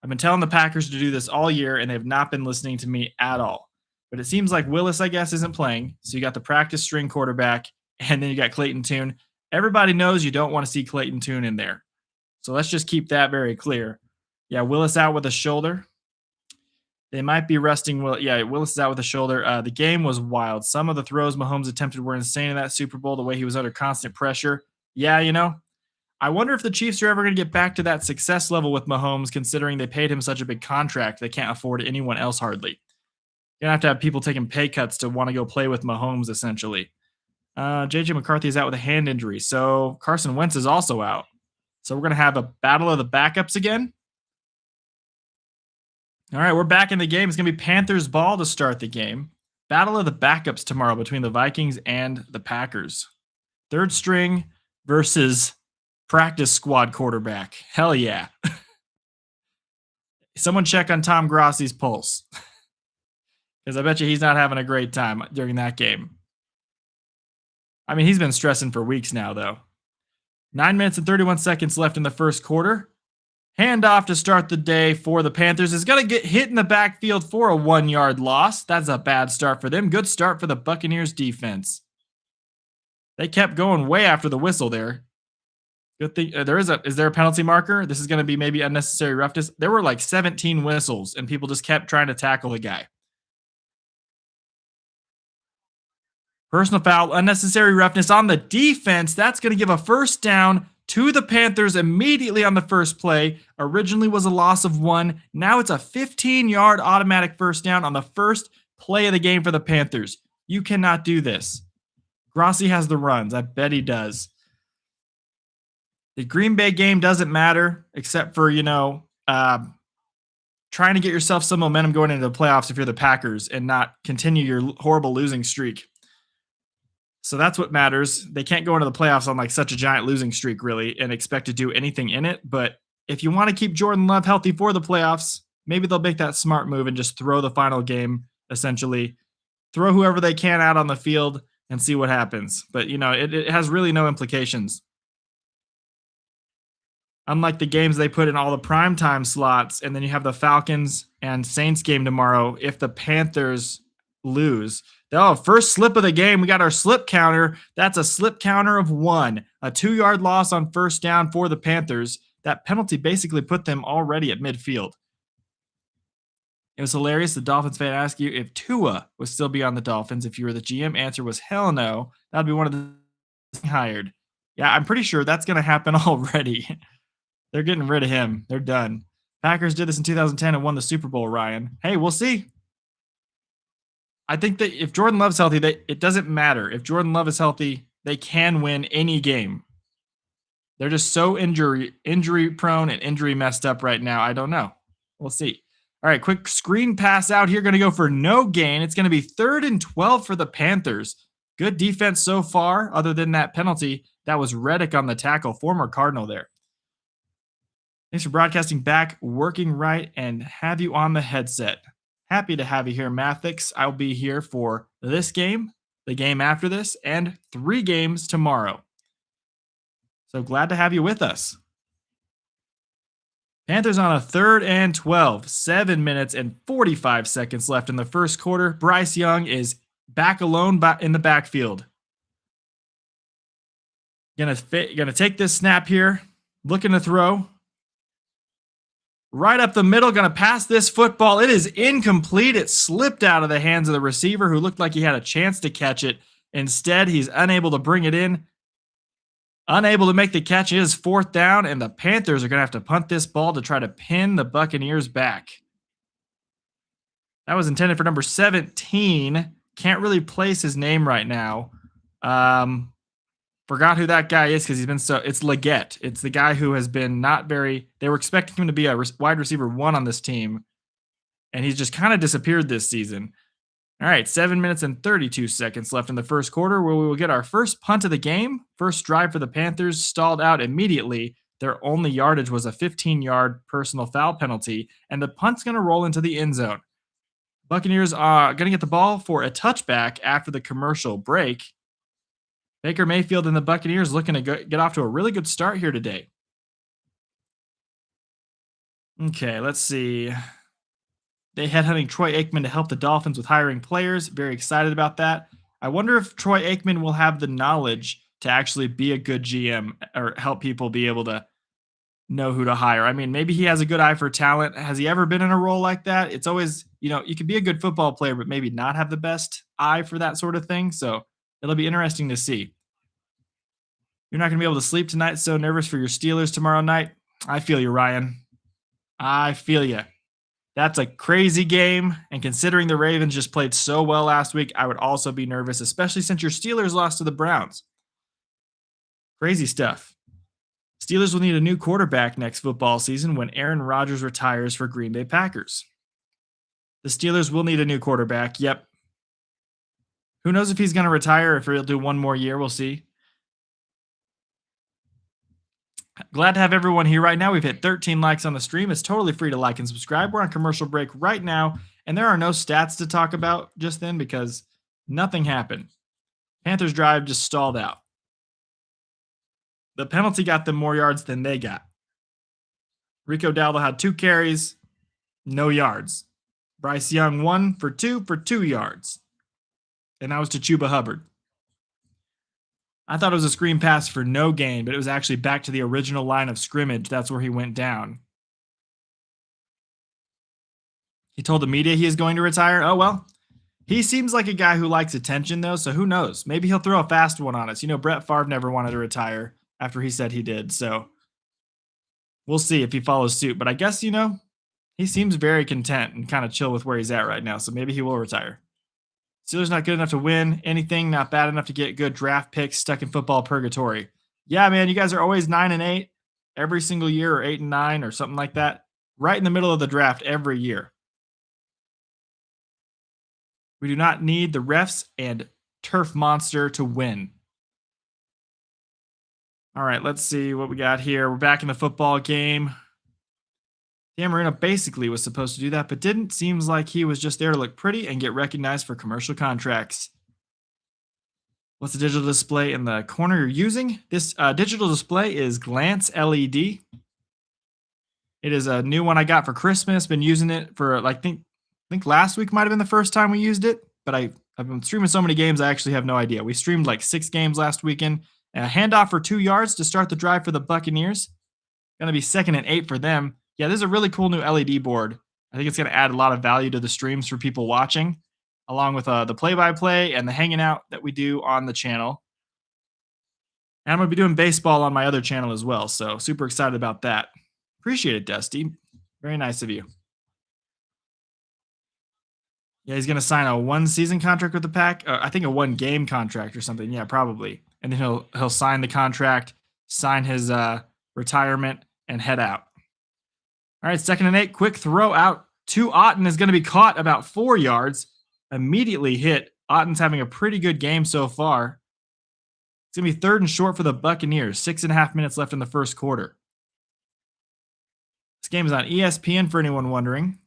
I've been telling the Packers to do this all year, and they've not been listening to me at all. But it seems like Willis, I guess, isn't playing. So you got the practice string quarterback, and then you got Clayton Tune. Everybody knows you don't want to see Clayton Tune in there. So let's just keep that very clear. Yeah, Willis out with a shoulder. They might be resting. Willis is out with a shoulder. The game was wild. Some of the throws Mahomes attempted were insane in that Super Bowl, the way he was under constant pressure. Yeah, I wonder if the Chiefs are ever going to get back to that success level with Mahomes, considering they paid him such a big contract they can't afford anyone else hardly. You're going to have people taking pay cuts to want to go play with Mahomes, essentially. J.J. McCarthy is out with a hand injury, so Carson Wentz is also out. So we're going to have a battle of the backups again. All right, we're back in the game. It's going to be Panthers ball to start the game. Battle of the backups tomorrow between the Vikings and the Packers. Third string versus practice squad quarterback. Hell yeah. Someone check on Tom Grossi's pulse because I bet you he's not having a great time during that game. I mean, he's been stressing for weeks now, though. 9 minutes and 31 seconds left in the first quarter. Handoff to start the day for the Panthers is going to get hit in the backfield for a 1 yard loss. That's a bad start for them. Good start for the Buccaneers defense. They kept going way after the whistle there. Good thing is there a penalty marker? This is going to be maybe unnecessary roughness. There were like 17 whistles and people just kept trying to tackle the guy. Personal foul, unnecessary roughness on the defense. That's going to give a first down to the Panthers immediately on the first play. Originally was a loss of 1. Now it's a 15-yard automatic first down on the first play of the game for the Panthers. You cannot do this. Grossi has the runs. I bet he does. The Green Bay game doesn't matter except for, trying to get yourself some momentum going into the playoffs if you're the Packers and not continue your horrible losing streak. So that's what matters. They can't go into the playoffs on like such a giant losing streak, really, and expect to do anything in it. But if you want to keep Jordan Love healthy for the playoffs, maybe they'll make that smart move and just throw the final game, essentially. Throw whoever they can out on the field and see what happens. But, it has really no implications. Unlike the games they put in all the primetime slots, and then you have the Falcons and Saints game tomorrow. If the Panthers lose, first slip of the game, we got our slip counter. That's a slip counter of 1. A 2-yard loss on first down for the Panthers. That penalty basically put them already at midfield. It was hilarious. The Dolphins fan asked you if Tua would still be on the Dolphins if you were the GM. Answer was hell no. That would be one of the hired. Yeah, I'm pretty sure that's going to happen already. They're getting rid of him. They're done. Packers did this in 2010 and won the Super Bowl, Ryan. Hey, we'll see. I think that if Jordan Love's healthy, it doesn't matter. If Jordan Love is healthy, they can win any game. They're just so injury prone and injury messed up right now. I don't know. We'll see. All right, quick screen pass out here. Going to go for no gain. It's going to be 3rd and 12 for the Panthers. Good defense so far, other than that penalty. That was Reddick on the tackle, former Cardinal there. Thanks for broadcasting back, working right, and have you on the headset. Happy to have you here, Mathix. I'll be here for this game, the game after this, and 3 games tomorrow. So glad to have you with us. Panthers on a 3rd and 12. 7 minutes and 45 seconds left in the first quarter. Bryce Young is back alone in the backfield. Gonna take this snap here. Looking to throw. Right up the middle, going to pass this football. It is incomplete. It slipped out of the hands of the receiver who looked like he had a chance to catch it. Instead, he's unable to bring it in. Unable to make the catch. It is 4th down, and the Panthers are going to have to punt this ball to try to pin the Buccaneers back. That was intended for number 17. Can't really place his name right now. Forgot who that guy is because he's been it's Leggett. It's the guy who has been they were expecting him to be a wide receiver 1 on this team, and he's just kind of disappeared this season. All right, 7 minutes and 32 seconds left in the first quarter where we will get our first punt of the game. First drive for the Panthers stalled out immediately. Their only yardage was a 15-yard personal foul penalty, and the punt's going to roll into the end zone. Buccaneers are going to get the ball for a touchback after the commercial break. Baker Mayfield and the Buccaneers looking to get off to a really good start here today. Okay, let's see. They headhunting Troy Aikman to help the Dolphins with hiring players. Very excited about that. I wonder if Troy Aikman will have the knowledge to actually be a good GM or help people be able to know who to hire. I mean, maybe he has a good eye for talent. Has he ever been in a role like that? It's always, you could be a good football player, but maybe not have the best eye for that sort of thing. So it'll be interesting to see. You're not going to be able to sleep tonight. So nervous for your Steelers tomorrow night. I feel you, Ryan. I feel you. That's a crazy game. And considering the Ravens just played so well last week, I would also be nervous, especially since your Steelers lost to the Browns. Crazy stuff. Steelers will need a new quarterback next football season when Aaron Rodgers retires for Green Bay Packers. The Steelers will need a new quarterback. Yep. Who knows if he's going to retire or if he'll do one more year? We'll see. Glad to have everyone here right now. We've hit 13 likes on the stream. It's totally free to like and subscribe. We're on commercial break right now, and there are no stats to talk about just then because nothing happened. Panthers drive just stalled out. The penalty got them more yards than they got. Rico Dowdle had 2 carries, no yards. Bryce Young 1 for 2 yards. And that was to Chuba Hubbard. I thought it was a screen pass for no gain, but it was actually back to the original line of scrimmage. That's where he went down. He told the media he is going to retire. Oh, well. He seems like a guy who likes attention, though, so who knows? Maybe he'll throw a fast one on us. You know, Brett Favre never wanted to retire after he said he did, so we'll see if he follows suit. But I guess, you know, he seems very content and kind of chill with where he's at right now, so maybe he will retire. Steelers not good enough to win anything, not bad enough to get good draft picks, stuck in football purgatory. Yeah, man, you guys are always 9-8 every single year, or 8-9 or something like that, right in the middle of the draft every year. We do not need the refs and turf monster to win. All right, let's see what we got here. We're back in the football game. Dan Marino basically was supposed to do that, but didn't. Seems like he was just there to look pretty and get recognized for commercial contracts. What's the digital display in the corner you're using? This digital display is Glance LED. It is a new one I got for Christmas. Been using it for, like, I think last week might have been the first time we used it, but I've been streaming so many games, I actually have no idea. We streamed like 6 games last weekend. A handoff for 2 yards to start the drive for the Buccaneers. Going to be 2nd and 8 for them. Yeah, this is a really cool new LED board. I think it's going to add a lot of value to the streams for people watching, along with the play-by-play and the hanging out that we do on the channel. And I'm going to be doing baseball on my other channel as well, so super excited about that. Appreciate it, Dusty. Very nice of you. Yeah, he's going to sign a 1-season contract with the Pack. I think a 1-game contract or something. Yeah, probably. And then he'll sign the contract, sign his retirement, and head out. All right, 2nd and 8. Quick throw out to Otten is going to be caught about 4 yards. Immediately hit. Otten's having a pretty good game so far. It's going to be 3rd and short for the Buccaneers. 6.5 minutes left in the first quarter. This game is on ESPN for anyone wondering.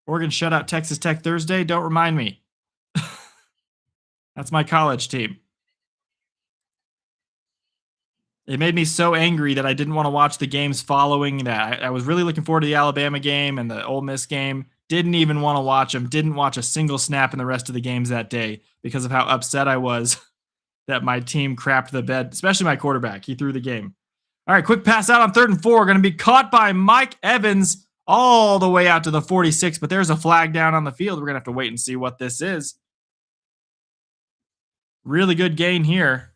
Oregon shut out Texas Tech Thursday. Don't remind me. That's my college team. It made me so angry that I didn't want to watch the games following that. I was really looking forward to the Alabama game and the Ole Miss game. Didn't even want to watch them. Didn't watch a single snap in the rest of the games that day because of how upset I was that my team crapped the bed, especially my quarterback. He threw the game. All right, quick pass out on 3rd and 4. Going to be caught by Mike Evans all the way out to the 46, but there's a flag down on the field. We're going to have to wait and see what this is. Really good gain here.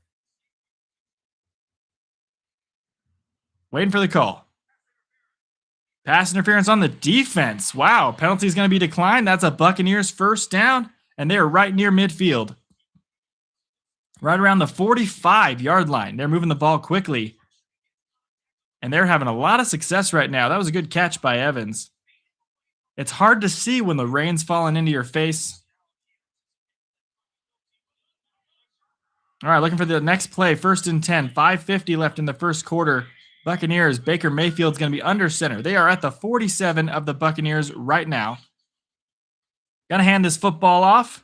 Waiting for the call. Pass interference on the defense. Wow, penalty is going to be declined. That's a Buccaneers 1st down, and they are right near midfield. Right around the 45-yard line. They're moving the ball quickly, and they're having a lot of success right now. That was a good catch by Evans. It's hard to see when the rain's falling into your face. All right, looking for the next play. 1st and 10. 5:50 left in the first quarter. Buccaneers, Baker Mayfield's going to be under center. They are at the 47 of the Buccaneers right now. Going to hand this football off.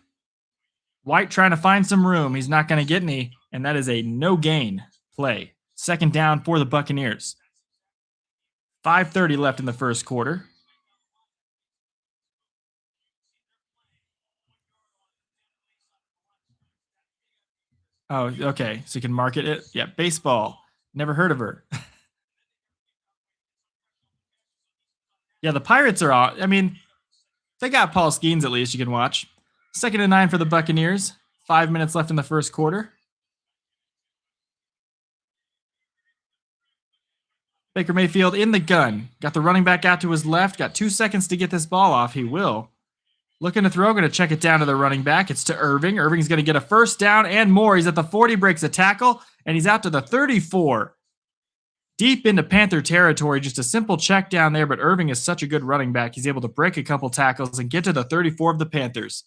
White trying to find some room. He's not going to get any, and that is a no-gain play. 2nd down for the Buccaneers. 5:30 left in the first quarter. Oh, okay. So you can market it? Yeah, baseball. Never heard of her. Yeah, the Pirates are on. I mean, they got Paul Skeens at least you can watch. 2nd and 9 for the Buccaneers. 5 minutes left in the first quarter. Baker Mayfield in the gun. Got the running back out to his left. Got 2 seconds to get this ball off. He will. Looking to throw. Going to check it down to the running back. It's to Irving. Irving's going to get a 1st down and more. He's at the 40, breaks a tackle, and he's out to the 34. deep into Panther territory. Just a simple check down there, but Irving is such a good running back. He's able to break a couple tackles and get to the 34 of the Panthers.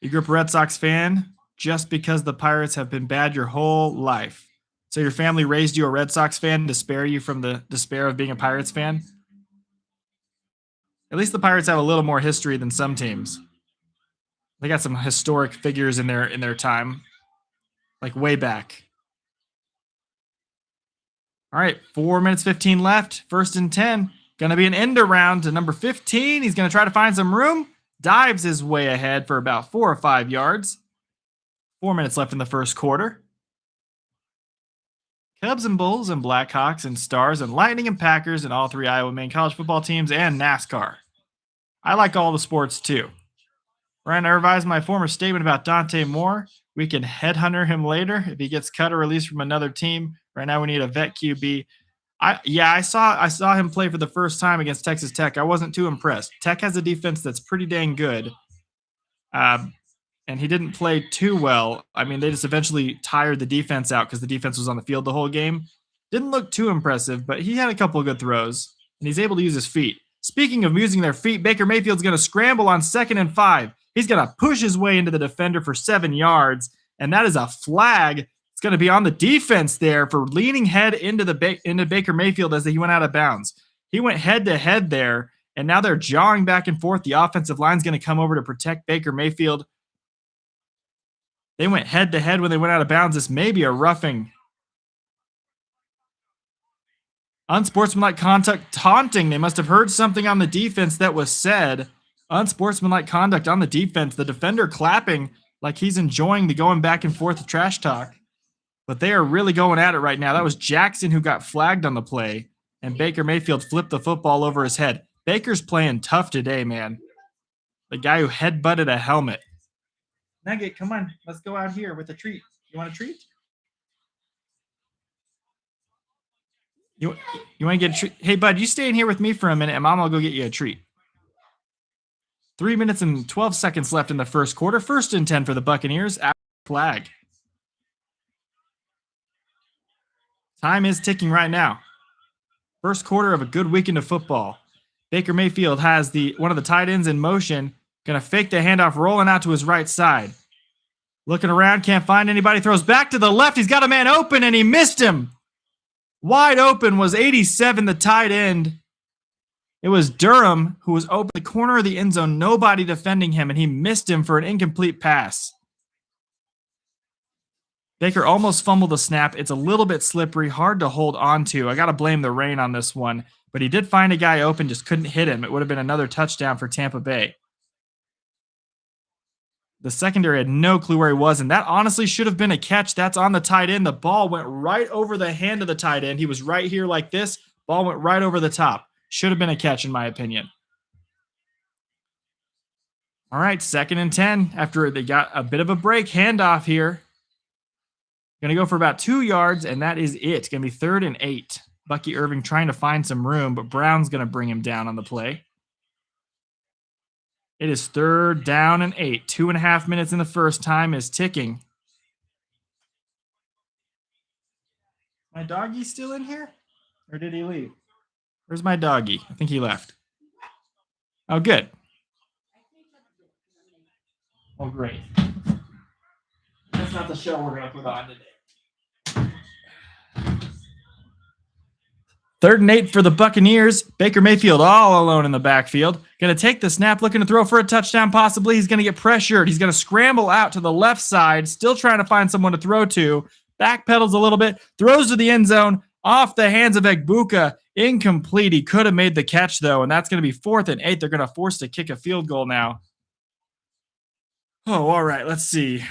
You grew up a Red Sox fan just because the Pirates have been bad your whole life. So your family raised you a Red Sox fan to spare you from the despair of being a Pirates fan? At least the Pirates have a little more history than some teams. They got some historic figures in their time, like way back. All right, 4 minutes 15 left. 1st and 10. Going to be an end around to number 15. He's going to try to find some room. Dives his way ahead for about 4 or 5 yards. 4 minutes left in the first quarter. Cubs and Bulls and Blackhawks and Stars and Lightning and Packers and all 3 Iowa main college football teams and NASCAR. I like all the sports too. Ryan, I revised my former statement about Dante Moore. We can headhunter him later if he gets cut or released from another team. Right now we need a vet QB. I saw him play for the first time against Texas Tech. I wasn't too impressed. Tech has a defense that's pretty dang good. And he didn't play too well. I mean, they just eventually tired the defense out because the defense was on the field the whole game. Didn't look too impressive, but he had a couple of good throws, and he's able to use his feet. Speaking of using their feet, Baker Mayfield's going to scramble on 2nd and 5. He's going to push his way into the defender for 7 yards, and that is a flag. It's going to be on the defense there for leaning head into Baker Mayfield as he went out of bounds. He went head-to-head there, and now they're jawing back and forth. The offensive line's going to come over to protect Baker Mayfield. They went head-to-head when they went out of bounds. This may be a roughing. Unsportsmanlike conduct, taunting. They must have heard something on the defense that was said. Unsportsmanlike conduct on the defense. The defender clapping like he's enjoying the going back and forth trash talk. But they are really going at it right now. That was Jackson who got flagged on the play, and Baker Mayfield flipped the football over his head. Baker's playing tough today, man. The guy who headbutted a helmet. Nugget, come on. Let's go out here with a treat. You want a treat? You want to get a treat? Hey, bud, you stay in here with me for a minute, and Mom will go get you a treat. 3 minutes and 12 seconds left in the first quarter. 1st and 10 for the Buccaneers. After flag. Time is ticking right now. First quarter of a good weekend of football. Baker Mayfield has one of the tight ends in motion. Going to fake the handoff, rolling out to his right side. Looking around, can't find anybody. Throws back to the left. He's got a man open, and he missed him. Wide open was 87, the tight end. It was Durham who was open the corner of the end zone. Nobody defending him, and he missed him for an incomplete pass. Baker almost fumbled the snap. It's a little bit slippery, hard to hold on to. I got to blame the rain on this one. But he did find a guy open, just couldn't hit him. It would have been another touchdown for Tampa Bay. The secondary had no clue where he was, and that honestly should have been a catch. That's on the tight end. The ball went right over the hand of the tight end. He was right here like this. Ball went right over the top. Should have been a catch, in my opinion. All right, 2nd and 10 after they got a bit of a break. Handoff here. Going to go for about 2 yards, and that is it. Going to be 3rd and 8. Bucky Irving trying to find some room, but Brown's going to bring him down on the play. It is 3rd down and 8. 2.5 minutes in the first. Time is ticking. My doggy still in here? Or did he leave? Where's my doggy? I think he left. Oh, good. Oh, great. That's not the show we're going to put on today. 3rd and 8 for the Buccaneers. Baker Mayfield all alone in the backfield. Going to take the snap, looking to throw for a touchdown possibly. He's going to get pressured. He's going to scramble out to the left side, still trying to find someone to throw to. Backpedals a little bit, throws to the end zone, off the hands of Egbuka. Incomplete. He could have made the catch, though, and that's going to be 4th and 8. They're going to force to kick a field goal now. Oh, all right. Let's see.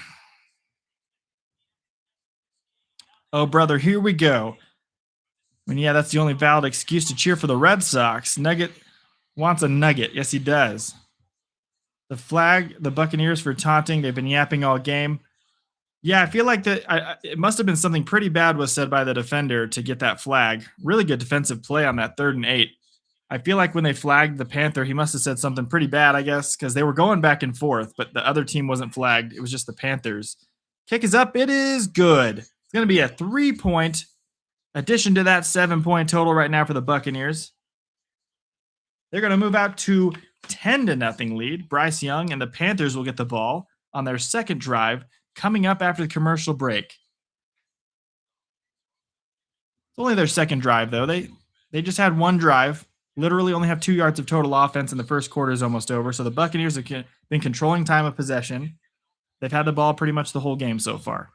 Oh, brother, here we go. I mean, yeah, that's the only valid excuse to cheer for the Red Sox. Nugget wants a nugget. Yes, he does. The flag, the Buccaneers for taunting. They've been yapping all game. Yeah, I feel like it must have been something pretty bad was said by the defender to get that flag. Really good defensive play on that 3rd and 8. I feel like when they flagged the Panther, he must have said something pretty bad, I guess, because they were going back and forth, but the other team wasn't flagged. It was just the Panthers. Kick is up. It is good. It's going to be a 3-point addition to that 7-point total right now for the Buccaneers. They're going to move out to 10-0 lead. Bryce Young and the Panthers will get the ball on their second drive coming up after the commercial break. It's only their second drive, though. They just had one drive. Literally only have 2 yards of total offense, and the first quarter is almost over. So the Buccaneers have been controlling time of possession. They've had the ball pretty much the whole game so far.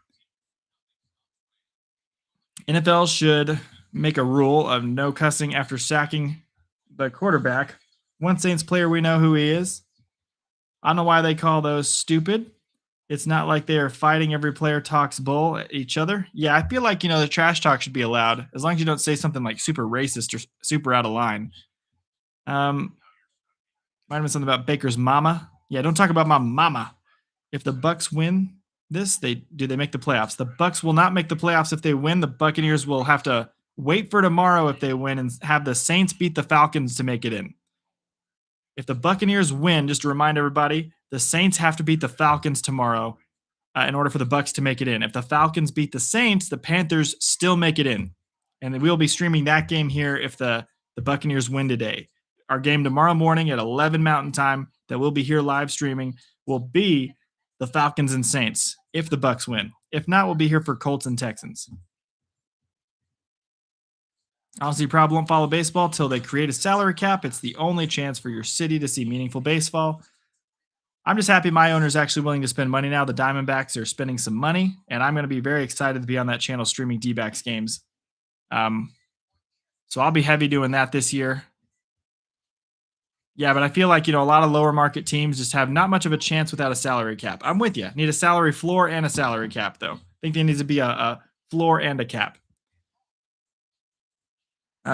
NFL should make a rule of no cussing after sacking the quarterback. One Saints player, we know who he is. I don't know why they call those stupid. It's not like they are fighting every player talks bull at each other. Yeah, I feel like, the trash talk should be allowed as long as you don't say something like super racist or super out of line. Might have been something about Baker's mama. Yeah, don't talk about my mama. If the Bucs win this, they make the playoffs. The Bucs will not make the playoffs if they win. The Buccaneers will have to wait for tomorrow if they win and have the Saints beat the Falcons to make it in. If the Buccaneers win, just to remind everybody, the Saints have to beat the Falcons tomorrow in order for the Bucs to make it in. If the Falcons beat the Saints, the Panthers still make it in. And we'll be streaming that game here if the Buccaneers win today. Our game tomorrow morning at 11 Mountain Time that we'll be here live streaming will be the Falcons and Saints if the Bucs win. If not, we'll be here for Colts and Texans. Honestly, you probably won't follow baseball till they create a salary cap. It's the only chance for your city to see meaningful baseball. I'm just happy my owner's actually willing to spend money now. The Diamondbacks are spending some money, and I'm going to be very excited to be on that channel streaming D-backs games. So I'll be heavy doing that this year. Yeah, but I feel like, a lot of lower market teams just have not much of a chance without a salary cap. I'm with you. Need a salary floor and a salary cap, though. I think there needs to be a floor and a cap.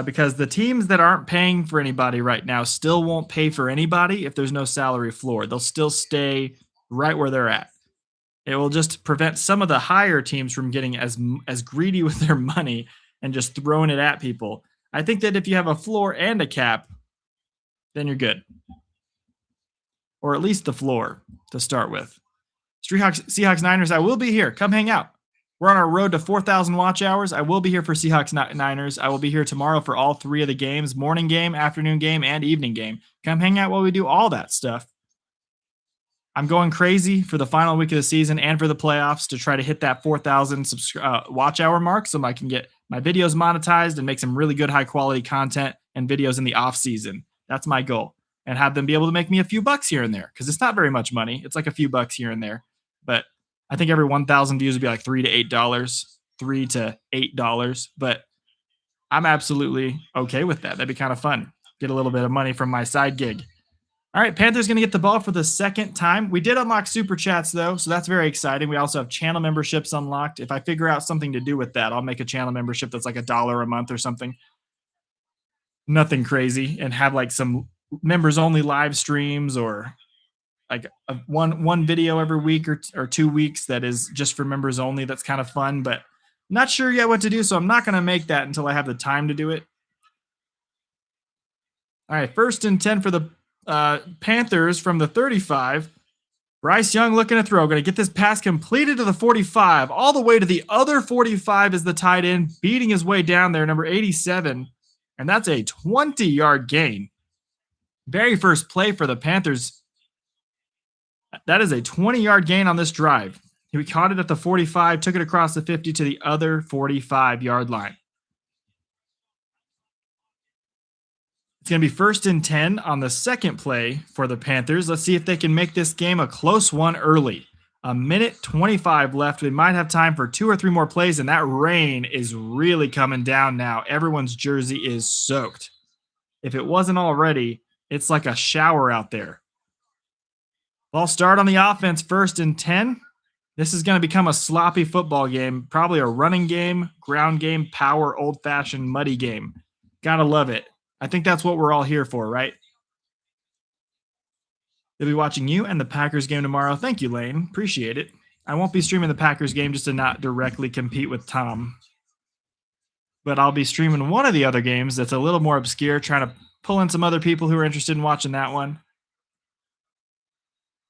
Because the teams that aren't paying for anybody right now still won't pay for anybody if there's no salary floor. They'll still stay right where they're at. It will just prevent some of the higher teams from getting as greedy with their money and just throwing it at people. I think that if you have a floor and a cap, then you're good. Or at least the floor to start with. Seahawks Niners, I will be here. Come hang out. We're on our road to 4,000 watch hours. I will be here for Seahawks Niners. I will be here tomorrow for all 3 of the games, morning game, afternoon game, and evening game. Come hang out while we do all that stuff. I'm going crazy for the final week of the season and for the playoffs to try to hit that 4,000 watch hour mark so I can get my videos monetized and make some really good high-quality content and videos in the off-season. That's my goal. And have them be able to make me a few bucks here and there because it's not very much money. It's like a few bucks here and there. But I think every 1,000 views would be like $3 to $8, $3 to $8. But I'm absolutely okay with that. That'd be kind of fun. Get a little bit of money from my side gig. All right, Panthers going to get the ball for the second time. We did unlock Super Chats, though, so that's very exciting. We also have channel memberships unlocked. If I figure out something to do with that, I'll make a channel membership that's like $1 a month or something. Nothing crazy. And have like some members-only live streams or like one video every week or 2 weeks that is just for members only. That's kind of fun, but I'm not sure yet what to do, so I'm not going to make that until I have the time to do it. All right, 1st and 10 for the Panthers from the 35. Bryce Young looking to throw. Going to get this pass completed to the 45. All the way to the other 45 is the tight end, beating his way down there, number 87. And that's a 20-yard gain. Very first play for the Panthers. That is a 20-yard gain on this drive. He caught it at the 45, took it across the 50 to the other 45-yard line. It's going to be 1st and 10 on the second play for the Panthers. Let's see if they can make this game a close one early. 1:25 left. We might have time for 2 or 3 more plays, and that rain is really coming down now. Everyone's jersey is soaked. If it wasn't already, it's like a shower out there. Ball start on the offense, 1st and 10. This is going to become a sloppy football game, probably a running game, ground game, power, old-fashioned, muddy game. Gotta love it. I think that's what we're all here for, right? They'll be watching you and the Packers game tomorrow. Thank you, Lane. Appreciate it. I won't be streaming the Packers game just to not directly compete with Tom. But I'll be streaming one of the other games that's a little more obscure, trying to pull in some other people who are interested in watching that one.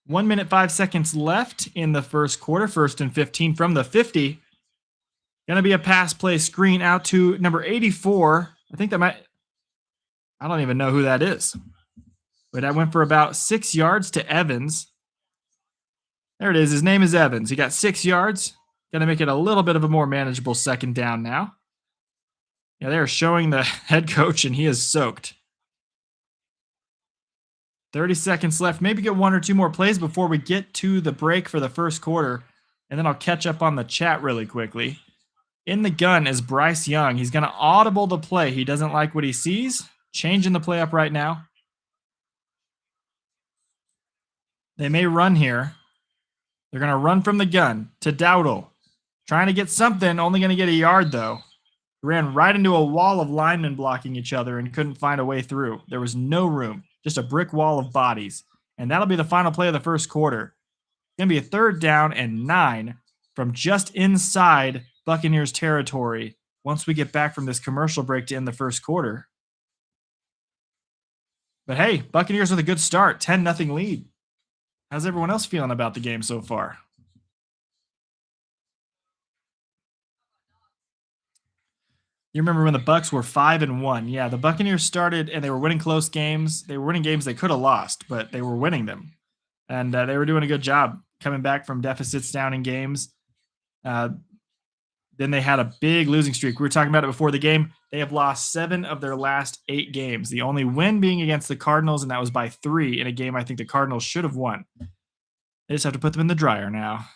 1 minute, 5 seconds left in the first quarter. First and 15 from the 50. Going to be a pass play screen out to number 84. I think that might, I don't even know who that is. But I went for about 6 yards to Evans. There it is. His name is Evans. He got 6 yards. Going to make it a little bit of a more manageable second down now. Yeah, they are showing the head coach, and he is soaked. 30 seconds left. Maybe get one or two more plays before we get to the break for the first quarter. And then I'll catch up on the chat really quickly. In the gun is Bryce Young. He's going to audible the play. He doesn't like what he sees. Changing the play up right now. They may run here. They're going to run from the gun to Dowdle. Trying to get something. Only going to get a yard, though. Ran right into a wall of linemen blocking each other and couldn't find a way through. There was no room. Just a brick wall of bodies. And that'll be the final play of the first quarter. It's going to be a 3rd down and 9 from just inside Buccaneers territory once we get back from this commercial break to end the first quarter. But hey, Buccaneers with a good start. 10-0 lead. How's everyone else feeling about the game so far? You remember when the Bucs were 5-1? Yeah, the Buccaneers started and they were winning close games. They were winning games they could have lost, but they were winning them, and they were doing a good job coming back from deficits down in games. Then they had a big losing streak. We were talking about it before the game. They have lost 7 of their last 8 games. The only win being against the Cardinals, and that was by 3 in a game I think the Cardinals should have won. They just have to put them in the dryer now.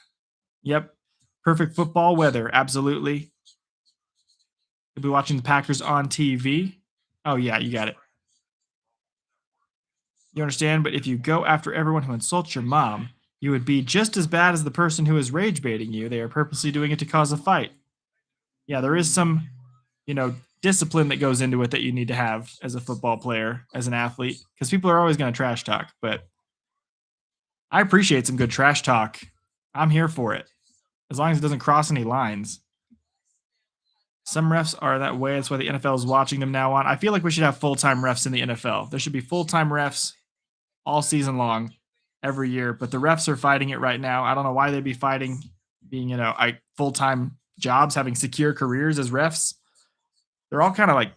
Yep, perfect football weather, absolutely. You'll be watching the Packers on TV. Oh, yeah, you got it. You understand? But if you go after everyone who insults your mom, you would be just as bad as the person who is rage baiting you. They are purposely doing it to cause a fight. Yeah, there is some, discipline that goes into it that you need to have as a football player, as an athlete, because people are always going to trash talk. But I appreciate some good trash talk. I'm here for it, as long as it doesn't cross any lines. Some refs are that way. That's why the NFL is watching them now on. I feel like we should have full-time refs in the NFL. There should be full-time refs all season long, every year. But the refs are fighting it right now. I don't know why they'd be fighting being, full-time jobs, having secure careers as refs. They're all kind of like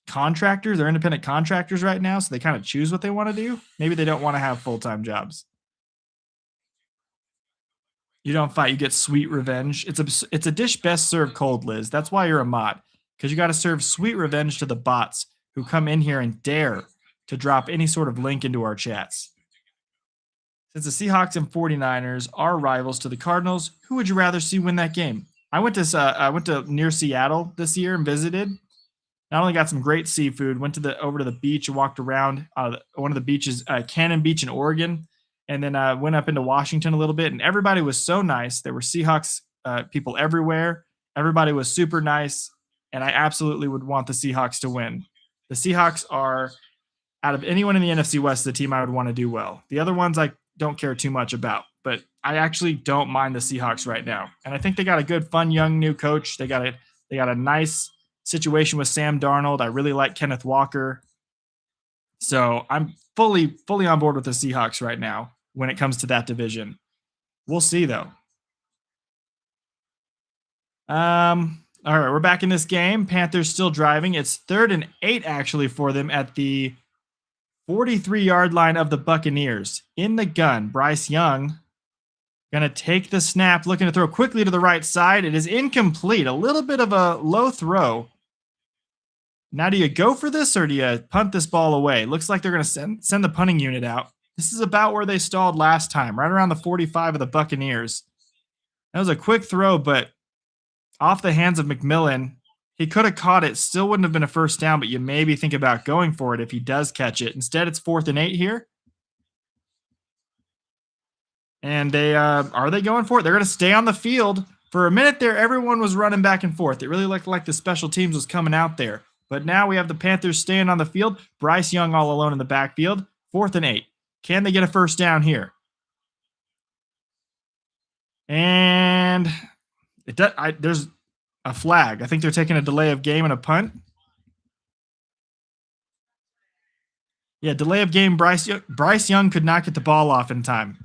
contractors. They're independent contractors right now, so they kind of choose what they want to do. Maybe they don't want to have full-time jobs. You don't fight. You get sweet revenge. It's a dish best served cold, Liz. That's why you're a mod, because you got to serve sweet revenge to the bots who come in here and dare to drop any sort of link into our chats. Since the Seahawks and 49ers are rivals to the Cardinals, who would you rather see win that game? I went to near Seattle this year and visited. Not only got some great seafood, went over to the beach and walked around one of the beaches, Cannon Beach in Oregon. And then went up into Washington a little bit, and everybody was so nice. There were Seahawks people everywhere. Everybody was super nice, and I absolutely would want the Seahawks to win. The Seahawks are, out of anyone in the NFC West, the team I would want to do well. The other ones I don't care too much about, but I actually don't mind the Seahawks right now. And I think they got a good, fun, young new coach. They got a nice situation with Sam Darnold. I really like Kenneth Walker. So I'm fully on board with the Seahawks right now when it comes to that division. We'll see, though. All right, we're back in this game. Panthers still driving. It's 3rd and 8, actually, for them at the 43-yard line of the Buccaneers. In the gun, Bryce Young going to take the snap, looking to throw quickly to the right side. It is incomplete. A little bit of a low throw. Now, do you go for this or do you punt this ball away? Looks like they're going to send the punting unit out. This is about where they stalled last time, right around the 45 of the Buccaneers. That was a quick throw, but off the hands of McMillan. He could have caught it. Still wouldn't have been a first down, but you maybe think about going for it if he does catch it. Instead, it's 4th and 8 here. And are they going for it? They're going to stay on the field. For a minute there, everyone was running back and forth. It really looked like the special teams was coming out there. But now we have the Panthers staying on the field. Bryce Young all alone in the backfield. 4th and 8. Can they get a first down here? And there's a flag. I think they're taking a delay of game and a punt. Yeah, delay of game. Bryce Young could not get the ball off in time.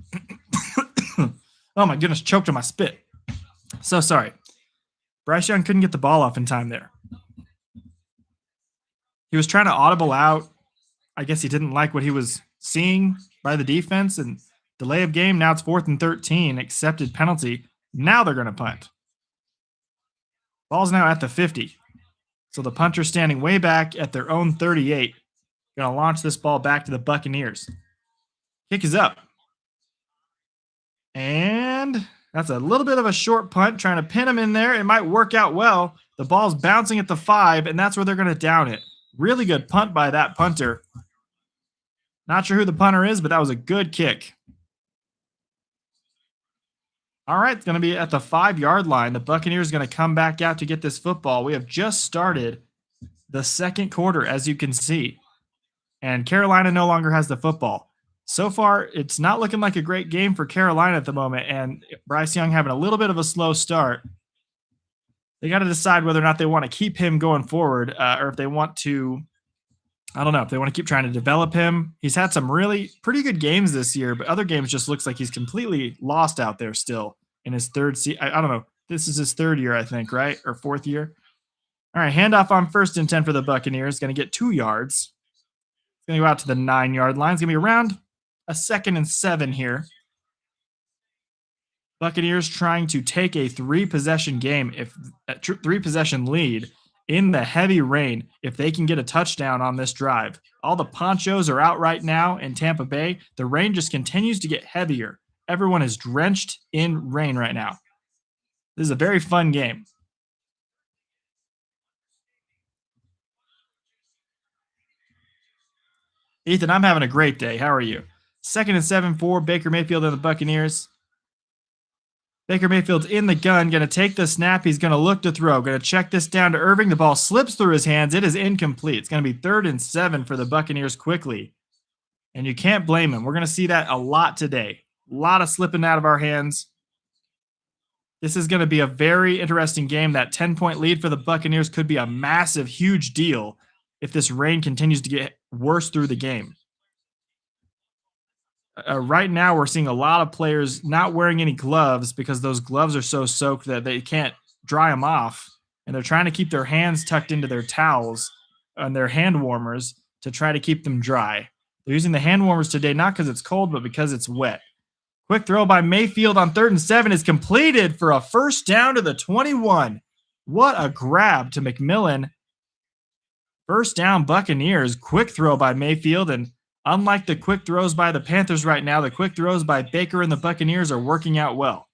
Oh my goodness, choked on my spit. So sorry. Bryce Young couldn't get the ball off in time there. He was trying to audible out. I guess he didn't like what he was seeing by the defense and delay of game. Now it's 4th and 13. Accepted penalty. Now they're going to punt. Ball's now at the 50. So the punter's standing way back at their own 38. Going to launch this ball back to the Buccaneers. Kick is up. And that's a little bit of a short punt, trying to pin him in there. It might work out well. The ball's bouncing at the 5, and that's where they're going to down it. Really good punt by that punter. Not sure who the punter is, but that was a good kick. All right, it's going to be at the 5-yard line. The Buccaneers are going to come back out to get this football. We have just started the second quarter, as you can see. And Carolina no longer has the football. So far, it's not looking like a great game for Carolina at the moment, and Bryce Young having a little bit of a slow start. They got to decide whether or not they want to keep him going forward, or if they want to, I don't know, if they want to keep trying to develop him. He's had some really pretty good games this year, but other games just looks like he's completely lost out there still in his third season. I don't know. This is his 3rd year, I think, right? Or 4th year. All right, handoff on 1st and 10 for the Buccaneers. Going to get 2 yards. It's going to go out to the 9-yard line. It's going to be around a 2nd and 7 here. Buccaneers trying to take a 3-possession game, if a 3-possession lead in the heavy rain, if they can get a touchdown on this drive. All the ponchos are out right now in Tampa Bay. The rain just continues to get heavier. Everyone is drenched in rain right now. This is a very fun game. Ethan, I'm having a great day. How are you? 2nd and 7 for Baker Mayfield and the Buccaneers. Baker Mayfield's in the gun, going to take the snap. He's going to look to throw. Going to check this down to Irving. The ball slips through his hands. It is incomplete. It's going to be 3rd and 7 for the Buccaneers quickly. And you can't blame him. We're going to see that a lot today. A lot of slipping out of our hands. This is going to be a very interesting game. That 10-point lead for the Buccaneers could be a massive, huge deal if this rain continues to get worse through the game. Right now, we're seeing a lot of players not wearing any gloves because those gloves are so soaked that they can't dry them off. And they're trying to keep their hands tucked into their towels and their hand warmers to try to keep them dry. They're using the hand warmers today, not because it's cold, but because it's wet. Quick throw by Mayfield on 3rd and 7 is completed for a 1st down to the 21. What a grab to McMillan. 1st down Buccaneers. Quick throw by Mayfield, and unlike the quick throws by the Panthers right now, the quick throws by Baker and the Buccaneers are working out well.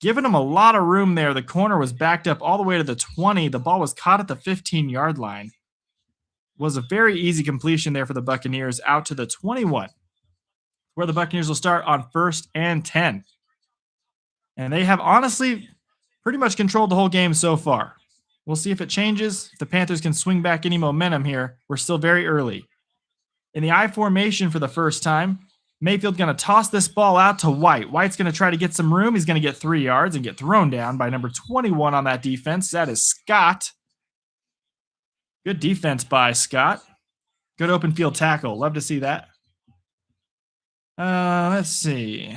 Giving them a lot of room there. The corner was backed up all the way to the 20. The ball was caught at the 15-yard line. Was a very easy completion there for the Buccaneers out to the 21, where the Buccaneers will start on 1st and 10. And they have honestly pretty much controlled the whole game so far. We'll see if it changes. If the Panthers can swing back any momentum here, we're still very early. In the I formation for the first time, Mayfield going to toss this ball out to White. White's going to try to get some room. He's going to get 3 yards and get thrown down by number 21 on that defense. That is Scott. Good defense by Scott. Good open field tackle. Love to see that. Let's see.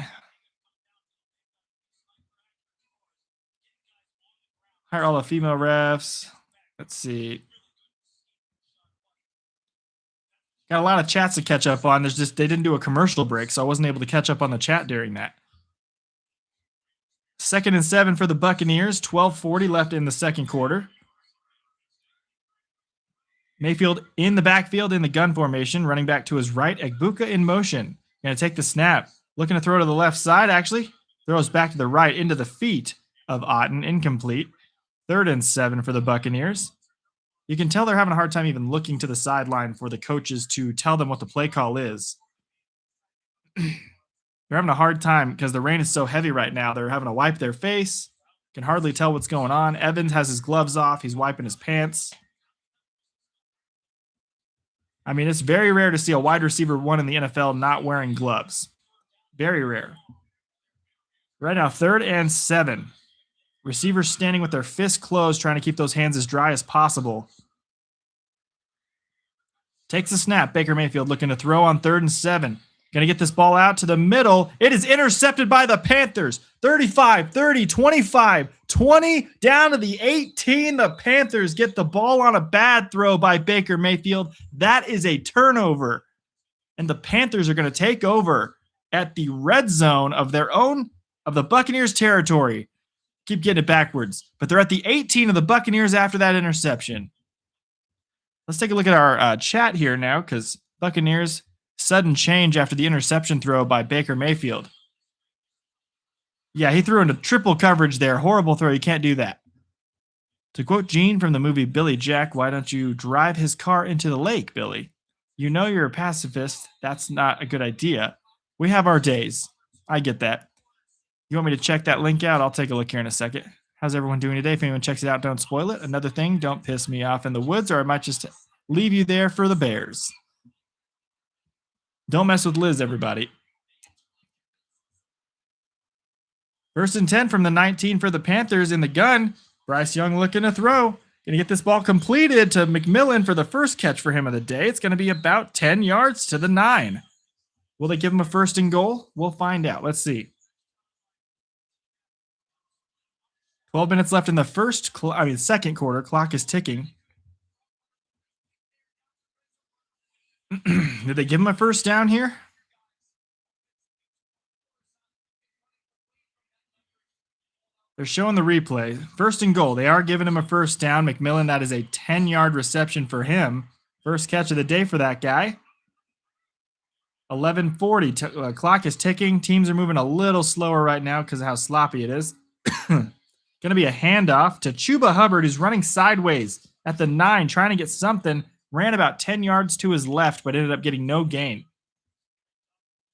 Hire all the female refs. Let's see. Got a lot of chats to catch up on. They didn't do a commercial break, so I wasn't able to catch up on the chat during that. 2nd and 7 for the Buccaneers. 12:40 left in the second quarter. Mayfield in the backfield in the gun formation, running back to his right. Egbuka in motion. Going to take the snap. Looking to throw to the left side, actually. Throws back to the right into the feet of Otten. Incomplete. 3rd and 7 for the Buccaneers. You can tell they're having a hard time even looking to the sideline for the coaches to tell them what the play call is. They're having a hard time because the rain is so heavy right now. They're having to wipe their face. Can hardly tell what's going on. Evans has his gloves off. He's wiping his pants. I mean, it's very rare to see a wide receiver 1 in the NFL not wearing gloves. Very rare. Right now, 3rd and 7. Receivers standing with their fists closed, trying to keep those hands as dry as possible. Takes a snap. Baker Mayfield looking to throw on 3rd and 7. Going to get this ball out to the middle. It is intercepted by the Panthers. 35, 30, 25, 20, down to the 18. The Panthers get the ball on a bad throw by Baker Mayfield. That is a turnover. And the Panthers are going to take over at the red zone of their own, of the Buccaneers territory. Keep getting it backwards. But they're at the 18 of the Buccaneers after that interception. Let's take a look at our chat here now, because Buccaneers, sudden change after the interception throw by Baker Mayfield. Yeah, he threw into triple coverage there. Horrible throw. You can't do that. To quote Gene from the movie Billy Jack, why don't you drive his car into the lake, Billy? You know you're a pacifist. That's not a good idea. We have our days. I get that. You want me to check that link out? I'll take a look here in a second. How's everyone doing today? If anyone checks it out, don't spoil it. Another thing, don't piss me off in the woods, or I might just leave you there for the Bears. Don't mess with Liz, everybody. 1st and 10 from the 19 for the Panthers in the gun. Bryce Young looking to throw. Going to get this ball completed to McMillan for the first catch for him of the day. It's going to be about 10 yards to the 9. Will they give him a 1st and goal? We'll find out. Let's see. 12 minutes left in the second quarter. Clock is ticking. Did they give him a 1st down here? They're showing the replay. 1st and goal. They are giving him a 1st down. McMillan, that is a 10-yard reception for him. First catch of the day for that guy. 11:40. Clock is ticking. Teams are moving a little slower right now because of how sloppy it is. Going to be a handoff to Chuba Hubbard, who's running sideways at the 9, trying to get something. Ran about 10 yards to his left, but ended up getting no gain.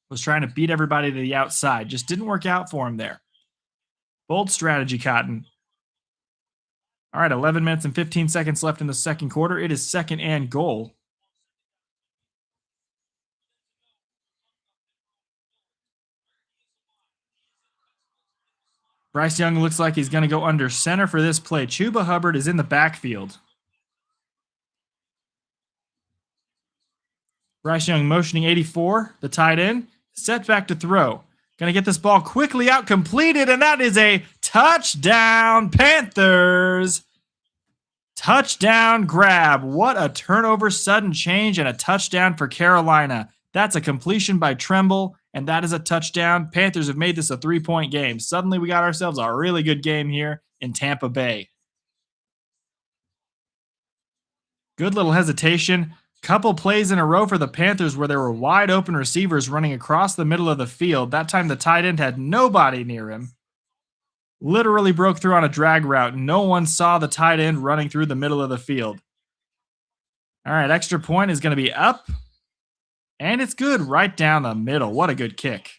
Was trying to beat everybody to the outside. Just didn't work out for him there. Bold strategy, Cotton. All right, 11 minutes and 15 seconds left in the second quarter. It is 2nd and goal. Bryce Young looks like he's going to go under center for this play. Chuba Hubbard is in the backfield. Bryce Young motioning 84, the tight end. Set back to throw. Going to get this ball quickly out, completed, and that is a touchdown, Panthers. Touchdown grab. What a turnover, sudden change, and a touchdown for Carolina. That's a completion by Tremble, and that is a touchdown. Panthers have made this a 3-point game. Suddenly we got ourselves a really good game here in Tampa Bay. Good little hesitation. Couple plays in a row for the Panthers where there were wide open receivers running across the middle of the field. That time the tight end had nobody near him. Literally broke through on a drag route. No one saw the tight end running through the middle of the field. All right, extra point is going to be up. And it's good right down the middle. What a good kick.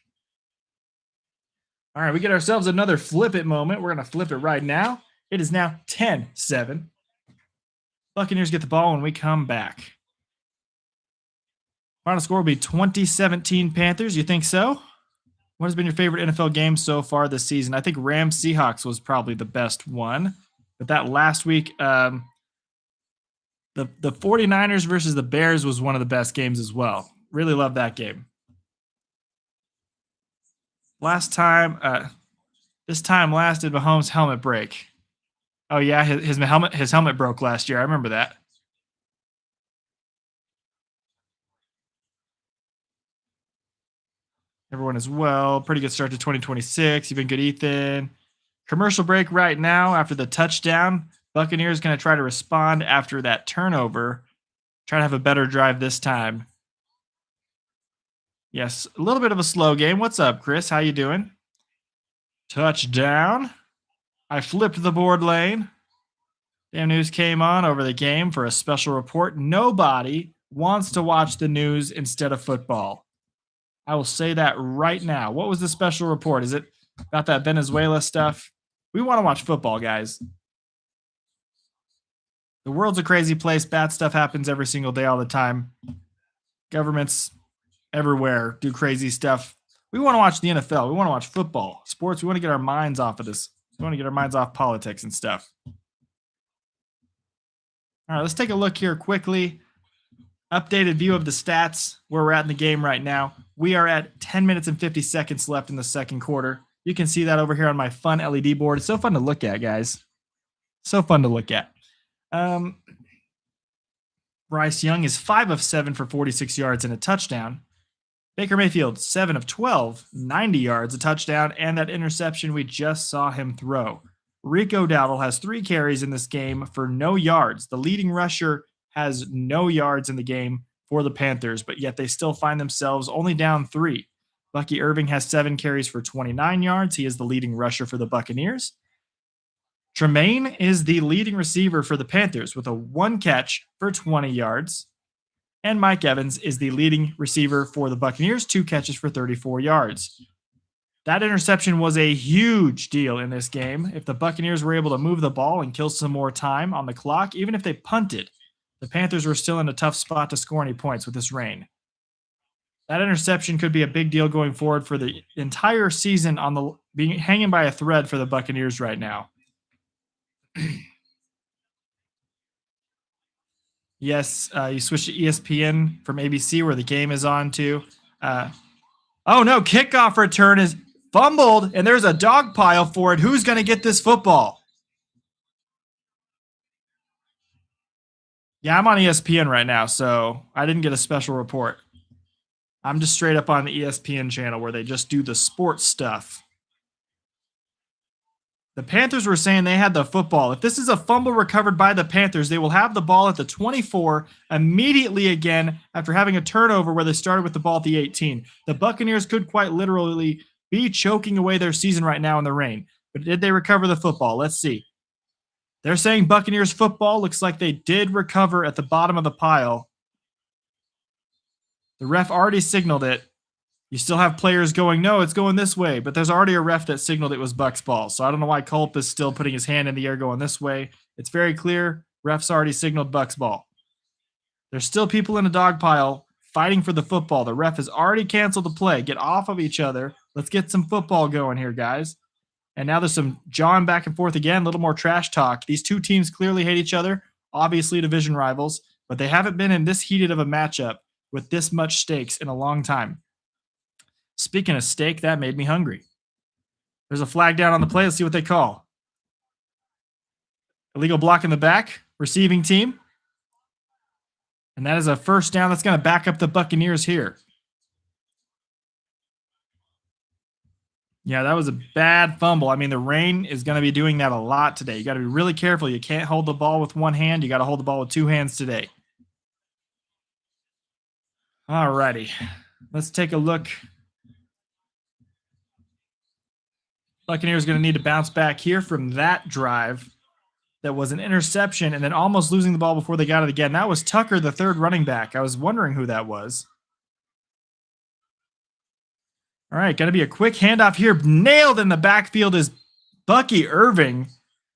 All right, we get ourselves another flip it moment. We're going to flip it right now. It is now 10-7. Buccaneers get the ball when we come back. Final score will be 2017 Panthers. You think so? What has been your favorite NFL game so far this season? I think Rams-Seahawks was probably the best one. But that last week, the 49ers versus the Bears was one of the best games as well. Really love that game. Last time, this time last did Mahomes' helmet break? Oh yeah, his helmet broke last year. I remember that. Everyone as well. Pretty good start to 2026. You've been good, Ethan. Commercial break right now after the touchdown. Buccaneers going to try to respond after that turnover. Try to have a better drive this time. Yes, a little bit of a slow game. What's up, Chris? How you doing? Touchdown. I flipped the board lane. Damn News came on over the game for a special report. Nobody wants to watch the news instead of football. I will say that right now. What was the special report? Is it about that Venezuela stuff? We want to watch football, guys. The world's a crazy place. Bad stuff happens every single day, all the time. Governments everywhere do crazy stuff. We want to watch the NFL. We want to watch football, sports. We want to get our minds off of this. We want to get our minds off politics and stuff. All right, let's take a look here quickly. Updated view of the stats where we're at in the game right now. We are at 10 minutes and 50 seconds left in the second quarter. You can see that over here on my fun LED board. It's so fun to look at, guys. So fun to look at. Bryce Young is 5 of 7 for 46 yards and a touchdown. Baker Mayfield, 7 of 12, 90 yards, a touchdown, and that interception we just saw him throw. Rico Dowdle has 3 carries in this game for no yards. The leading rusher has no yards in the game for the Panthers, but yet they still find themselves only down 3. Bucky Irving has 7 carries for 29 yards. He is the leading rusher for the Buccaneers. Tremaine is the leading receiver for the Panthers with a 1 catch for 20 yards. And Mike Evans is the leading receiver for the Buccaneers, 2 catches for 34 yards. That interception was a huge deal in this game. If the Buccaneers were able to move the ball and kill some more time on the clock, even if they punted, the Panthers were still in a tough spot to score any points with this rain. That interception could be a big deal going forward for the entire season on the being hanging by a thread for the Buccaneers right now. Yes, you switch to ESPN from ABC where the game is on too. Oh no, kickoff return is fumbled and there's a dog pile for it. Who's going to get this football? Yeah, I'm on ESPN right now, so I didn't get a special report. I'm just straight up on the ESPN channel where they just do the sports stuff. The Panthers were saying they had the football. If this is a fumble recovered by the Panthers, they will have the ball at the 24 immediately again after having a turnover where they started with the ball at the 18. The Buccaneers could quite literally be choking away their season right now in the rain. But did they recover the football? Let's see. They're saying Buccaneers football. Looks like they did recover at the bottom of the pile. The ref already signaled it. You still have players going, no, it's going this way. But there's already a ref that signaled it was Bucks ball. So I don't know why Culp is still putting his hand in the air going this way. It's very clear. Ref's already signaled Bucks ball. There's still people in a dog pile fighting for the football. The ref has already canceled the play. Get off of each other. Let's get some football going here, guys. And now there's some jawing back and forth again, a little more trash talk. These two teams clearly hate each other, obviously division rivals, but they haven't been in this heated of a matchup with this much stakes in a long time. Speaking of steak, that made me hungry. There's a flag down on the play. Let's see what they call. Illegal block in the back, receiving team. And that is a first down that's going to back up the Buccaneers here. Yeah, that was a bad fumble. I mean, the rain is going to be doing that a lot today. You got to be really careful. You can't hold the ball with one hand. You got to hold the ball with 2 hands today. All righty. Let's take a look. Buccaneers going to need to bounce back here from that drive. That was an interception and then almost losing the ball before they got it again. That was Tucker, the third running back. I was wondering who that was. All right, got to be a quick handoff here. Nailed in the backfield is Bucky Irving.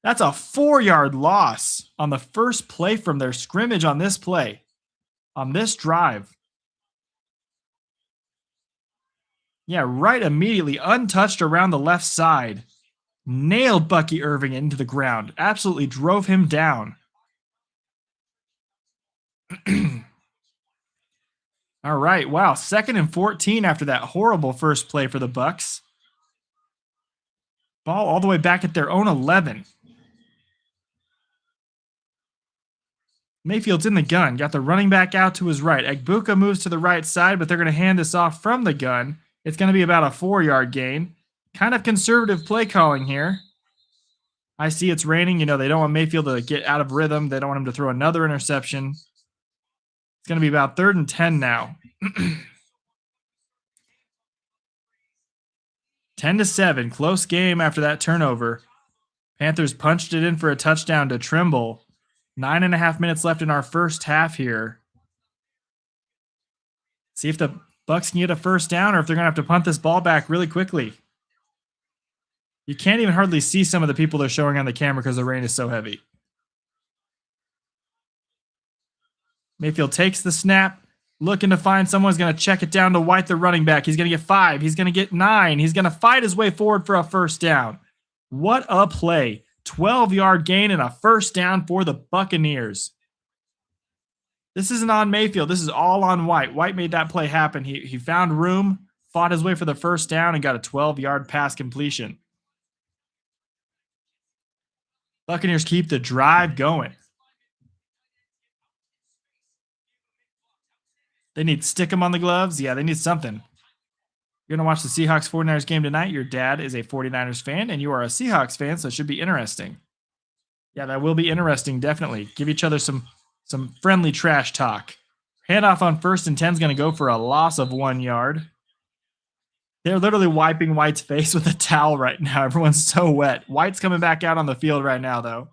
That's a 4-yard loss on the first play from their scrimmage on this play, on this drive. Yeah, right immediately, untouched around the left side. Nailed Bucky Irving into the ground. Absolutely drove him down. All right, wow, 2nd and 14 after that horrible first play for the Bucks. Ball all the way back at their own 11. Mayfield's in the gun. Got the running back out to his right. Egbuka moves to the right side, but they're going to hand this off from the gun. It's going to be about a 4-yard gain. Kind of conservative play calling here. I see it's raining. You know, they don't want Mayfield to get out of rhythm. They don't want him to throw another interception. It's going to be about 3rd and 10 now. 10-7. Close game after that turnover. Panthers punched it in for a touchdown to Trimble. 9.5 minutes left in our first half here. See if the Bucks can get a first down or if they're going to have to punt this ball back really quickly. You can't even hardly see some of the people they're showing on the camera because the rain is so heavy. Mayfield takes the snap, looking to find someone's going to check it down to White, the running back. He's going to get 5. He's going to get 9. He's going to fight his way forward for a first down. What a play. 12-yard gain and a first down for the Buccaneers. This isn't on Mayfield. This is all on White. White made that play happen. He found room, fought his way for the first down, and got a 12-yard pass completion. Buccaneers keep the drive going. They need stick 'em on the gloves. Yeah, they need something. You're going to watch the Seahawks 49ers game tonight. Your dad is a 49ers fan, and you are a Seahawks fan, so it should be interesting. Yeah, that will be interesting, definitely. Give each other some friendly trash talk. Handoff on 1st and 10 is going to go for a loss of 1 yard. They're literally wiping White's face with a towel right now. Everyone's so wet. White's coming back out on the field right now, though.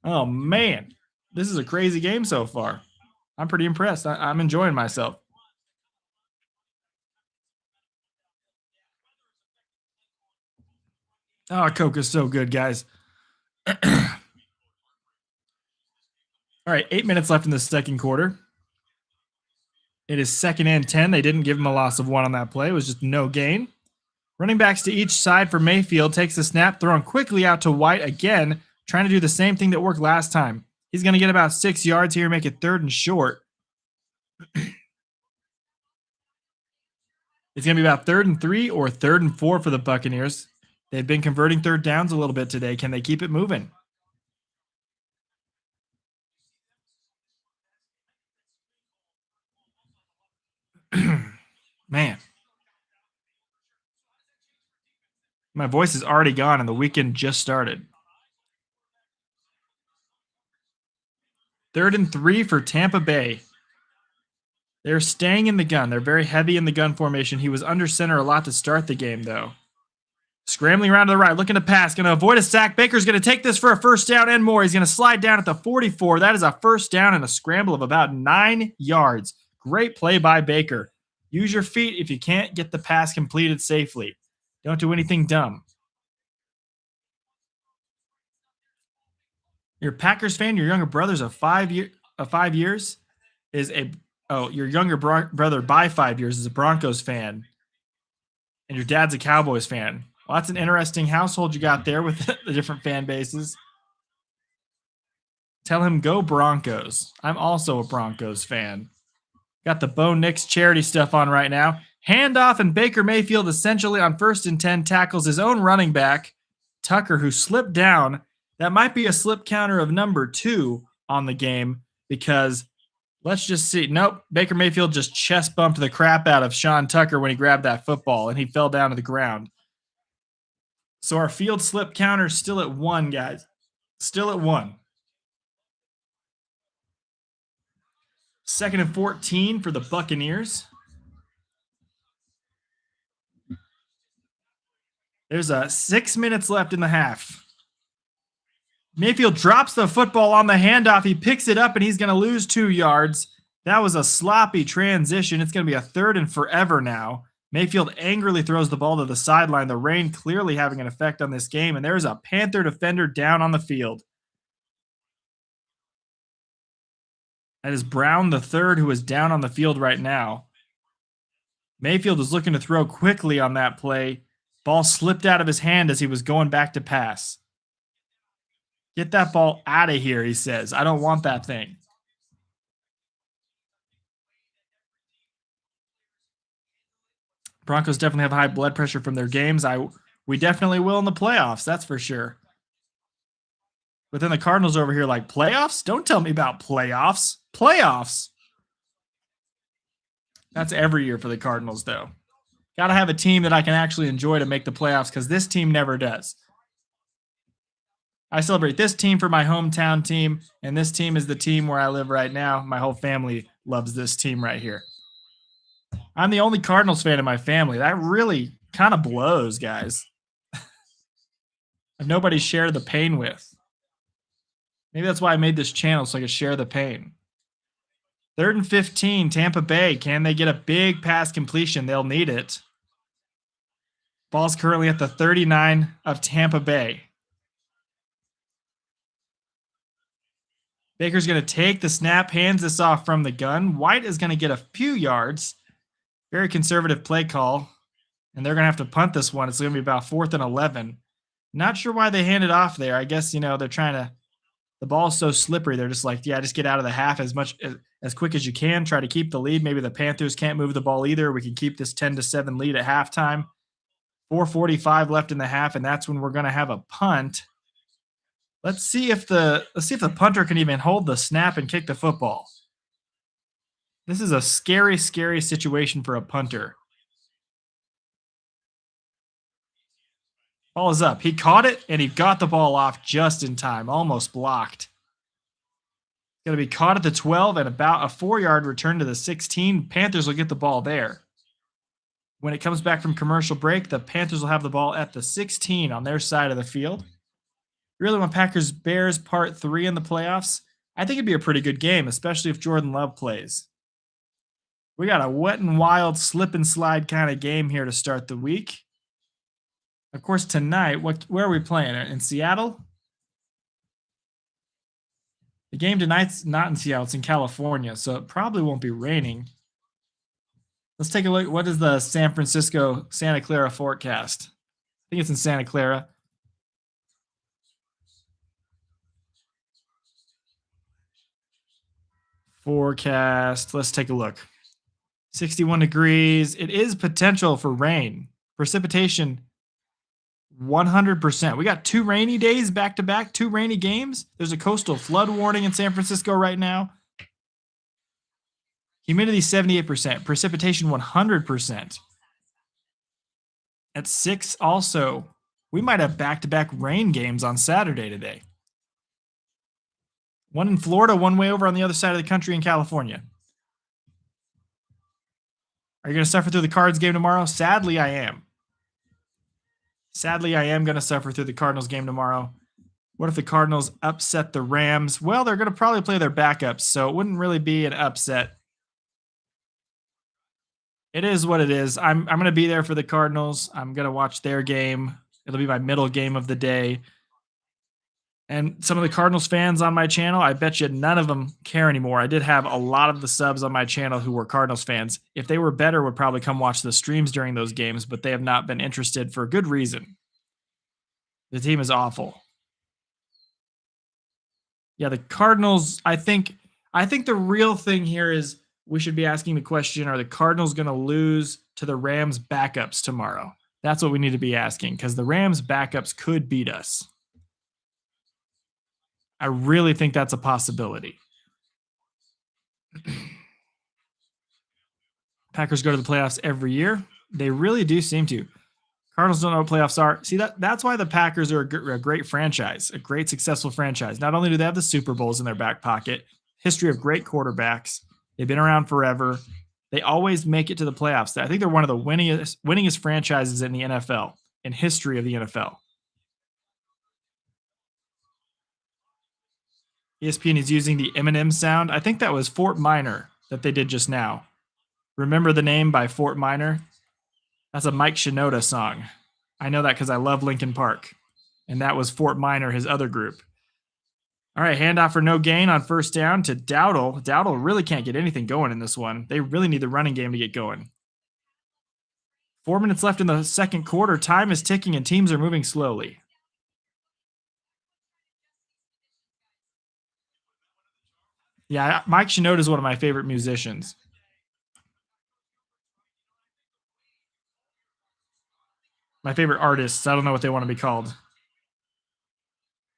Oh, man. This is a crazy game so far. I'm pretty impressed. I'm enjoying myself. Oh, Coke is so good, guys. All right, 8 minutes left in the second quarter. It is 2nd and 10. They didn't give him a loss of 1 on that play. It was just no gain. Running backs to each side for Mayfield. Takes the snap, throwing quickly out to White again, trying to do the same thing that worked last time. He's going to get about 6 yards here, make it 3rd and short. It's going to be about 3rd and 3 or 3rd and 4 for the Buccaneers. They've been converting 3rd downs a little bit today. Can they keep it moving? Man. My voice is already gone and the weekend just started. 3rd and 3 for Tampa Bay. They're staying in the gun. They're very heavy in the gun formation. He was under center a lot to start the game, though. Scrambling around to the right, looking to pass. Going to avoid a sack. Baker's going to take this for a first down and more. He's going to slide down at the 44. That is a first down and a scramble of about 9 yards. Great play by Baker. Use your feet if you can't get the pass completed safely. Don't do anything dumb. You're a Packers fan. Your younger brother's a 5 years is a your younger brother by 5 years is a Broncos fan, and your dad's a Cowboys fan. Well, that's an interesting household you got there with the different fan bases. Tell him go Broncos. I'm also a Broncos fan. Got the Bo Nix charity stuff on right now. Handoff, and Baker Mayfield essentially on 1st and 10 tackles his own running back, Tucker, who slipped down. That might be a slip counter of number 2 on the game because let's just see. Nope. Baker Mayfield just chest bumped the crap out of Sean Tucker when he grabbed that football and he fell down to the ground. So our field slip counter is still at 1, guys. Still at 1. 2nd and 14 for the Buccaneers. There's 6 minutes left in the half. Mayfield drops the football on the handoff. He picks it up, and he's going to lose 2 yards. That was a sloppy transition. It's going to be a 3rd and forever now. Mayfield angrily throws the ball to the sideline. The rain clearly having an effect on this game, and there's a Panther defender down on the field. That is Brown the third, who is down on the field right now. Mayfield was looking to throw quickly on that play. Ball slipped out of his hand as he was going back to pass. Get that ball out of here, he says. I don't want that thing. Broncos definitely have high blood pressure from their games. We definitely will in the playoffs, that's for sure. But then the Cardinals over here like, playoffs? Don't tell me about playoffs. Playoffs. That's every year for the Cardinals, though. Got to have a team that I can actually enjoy to make the playoffs because this team never does. I celebrate this team for my hometown team, and this team is the team where I live right now. My whole family loves this team right here. I'm the only Cardinals fan in my family. That really kind of blows, guys. I've nobody to share the pain with. Maybe that's why I made this channel, so I could share the pain. 3rd and 15, Tampa Bay. Can they get a big pass completion? They'll need it. Ball's currently at the 39 of Tampa Bay. Baker's going to take the snap, hands this off from the gun. White is going to get a few yards. Very conservative play call. And they're going to have to punt this one. It's going to be about 4th and 11. Not sure why they handed off there. I guess, they're trying to The ball is so slippery. They're just like, yeah, just get out of the half as quick as you can. Try to keep the lead. Maybe the Panthers can't move the ball either. We can keep this 10-7 lead at halftime. 4:45 left in the half, and that's when we're going to have a punt. Let's see if the punter can even hold the snap and kick the football. This is a scary, scary situation for a punter. Ball is up. He caught it, and he got the ball off just in time. Almost blocked. Going to be caught at the 12 and about a 4-yard return to the 16. Panthers will get the ball there. When it comes back from commercial break, the Panthers will have the ball at the 16 on their side of the field. Really want Packers-Bears Part 3 in the playoffs? I think it'd be a pretty good game, especially if Jordan Love plays. We got a wet and wild slip and slide kind of game here to start the week. Of course, tonight, where are we playing? In Seattle? The game tonight's not in Seattle. It's in California, so it probably won't be raining. Let's take a look. What is the San Francisco, Santa Clara forecast? I think it's in Santa Clara. Forecast. Let's take a look. 61 degrees. It is potential for rain. Precipitation, 100%. We got 2 rainy days back to back, 2 rainy games. There's a coastal flood warning in San Francisco right now. Humidity 78%, precipitation 100%. At 6 also, we might have back-to-back rain games on Saturday today. One in Florida, one way over on the other side of the country in California. Are you going to suffer through the Cards game tomorrow? Sadly, I am. Sadly, I am going to suffer through the Cardinals game tomorrow. What if the Cardinals upset the Rams? Well, they're going to probably play their backups, so it wouldn't really be an upset. It is what it is. I'm going to be there for the Cardinals. I'm going to watch their game. It'll be my middle game of the day. And some of the Cardinals fans on my channel, I bet you none of them care anymore. I did have a lot of the subs on my channel who were Cardinals fans. If they were better, would probably come watch the streams during those games, but they have not been interested for a good reason. The team is awful. Yeah, the Cardinals, I think the real thing here is we should be asking the question, are the Cardinals going to lose to the Rams backups tomorrow? That's what we need to be asking, because the Rams backups could beat us. I really think that's a possibility. Packers go to the playoffs every year. They really do seem to. Cardinals don't know what playoffs are. See, that's why the Packers are a great franchise, a great successful franchise. Not only do they have the Super Bowls in their back pocket, history of great quarterbacks. They've been around forever. They always make it to the playoffs. I think they're one of the winningest franchises in the NFL, in history of the NFL. ESPN is using the Eminem sound. I think that was Fort Minor that they did just now. Remember the Name by Fort Minor? That's a Mike Shinoda song. I know that because I love Linkin Park. And that was Fort Minor, his other group. All right, handoff for no gain on first down to Dowdle. Dowdle really can't get anything going in this one. They really need the running game to get going. 4 minutes left in the second quarter. Time is ticking and teams are moving slowly. Yeah, Mike Shinoda is one of my favorite musicians. My favorite artists. I don't know what they want to be called.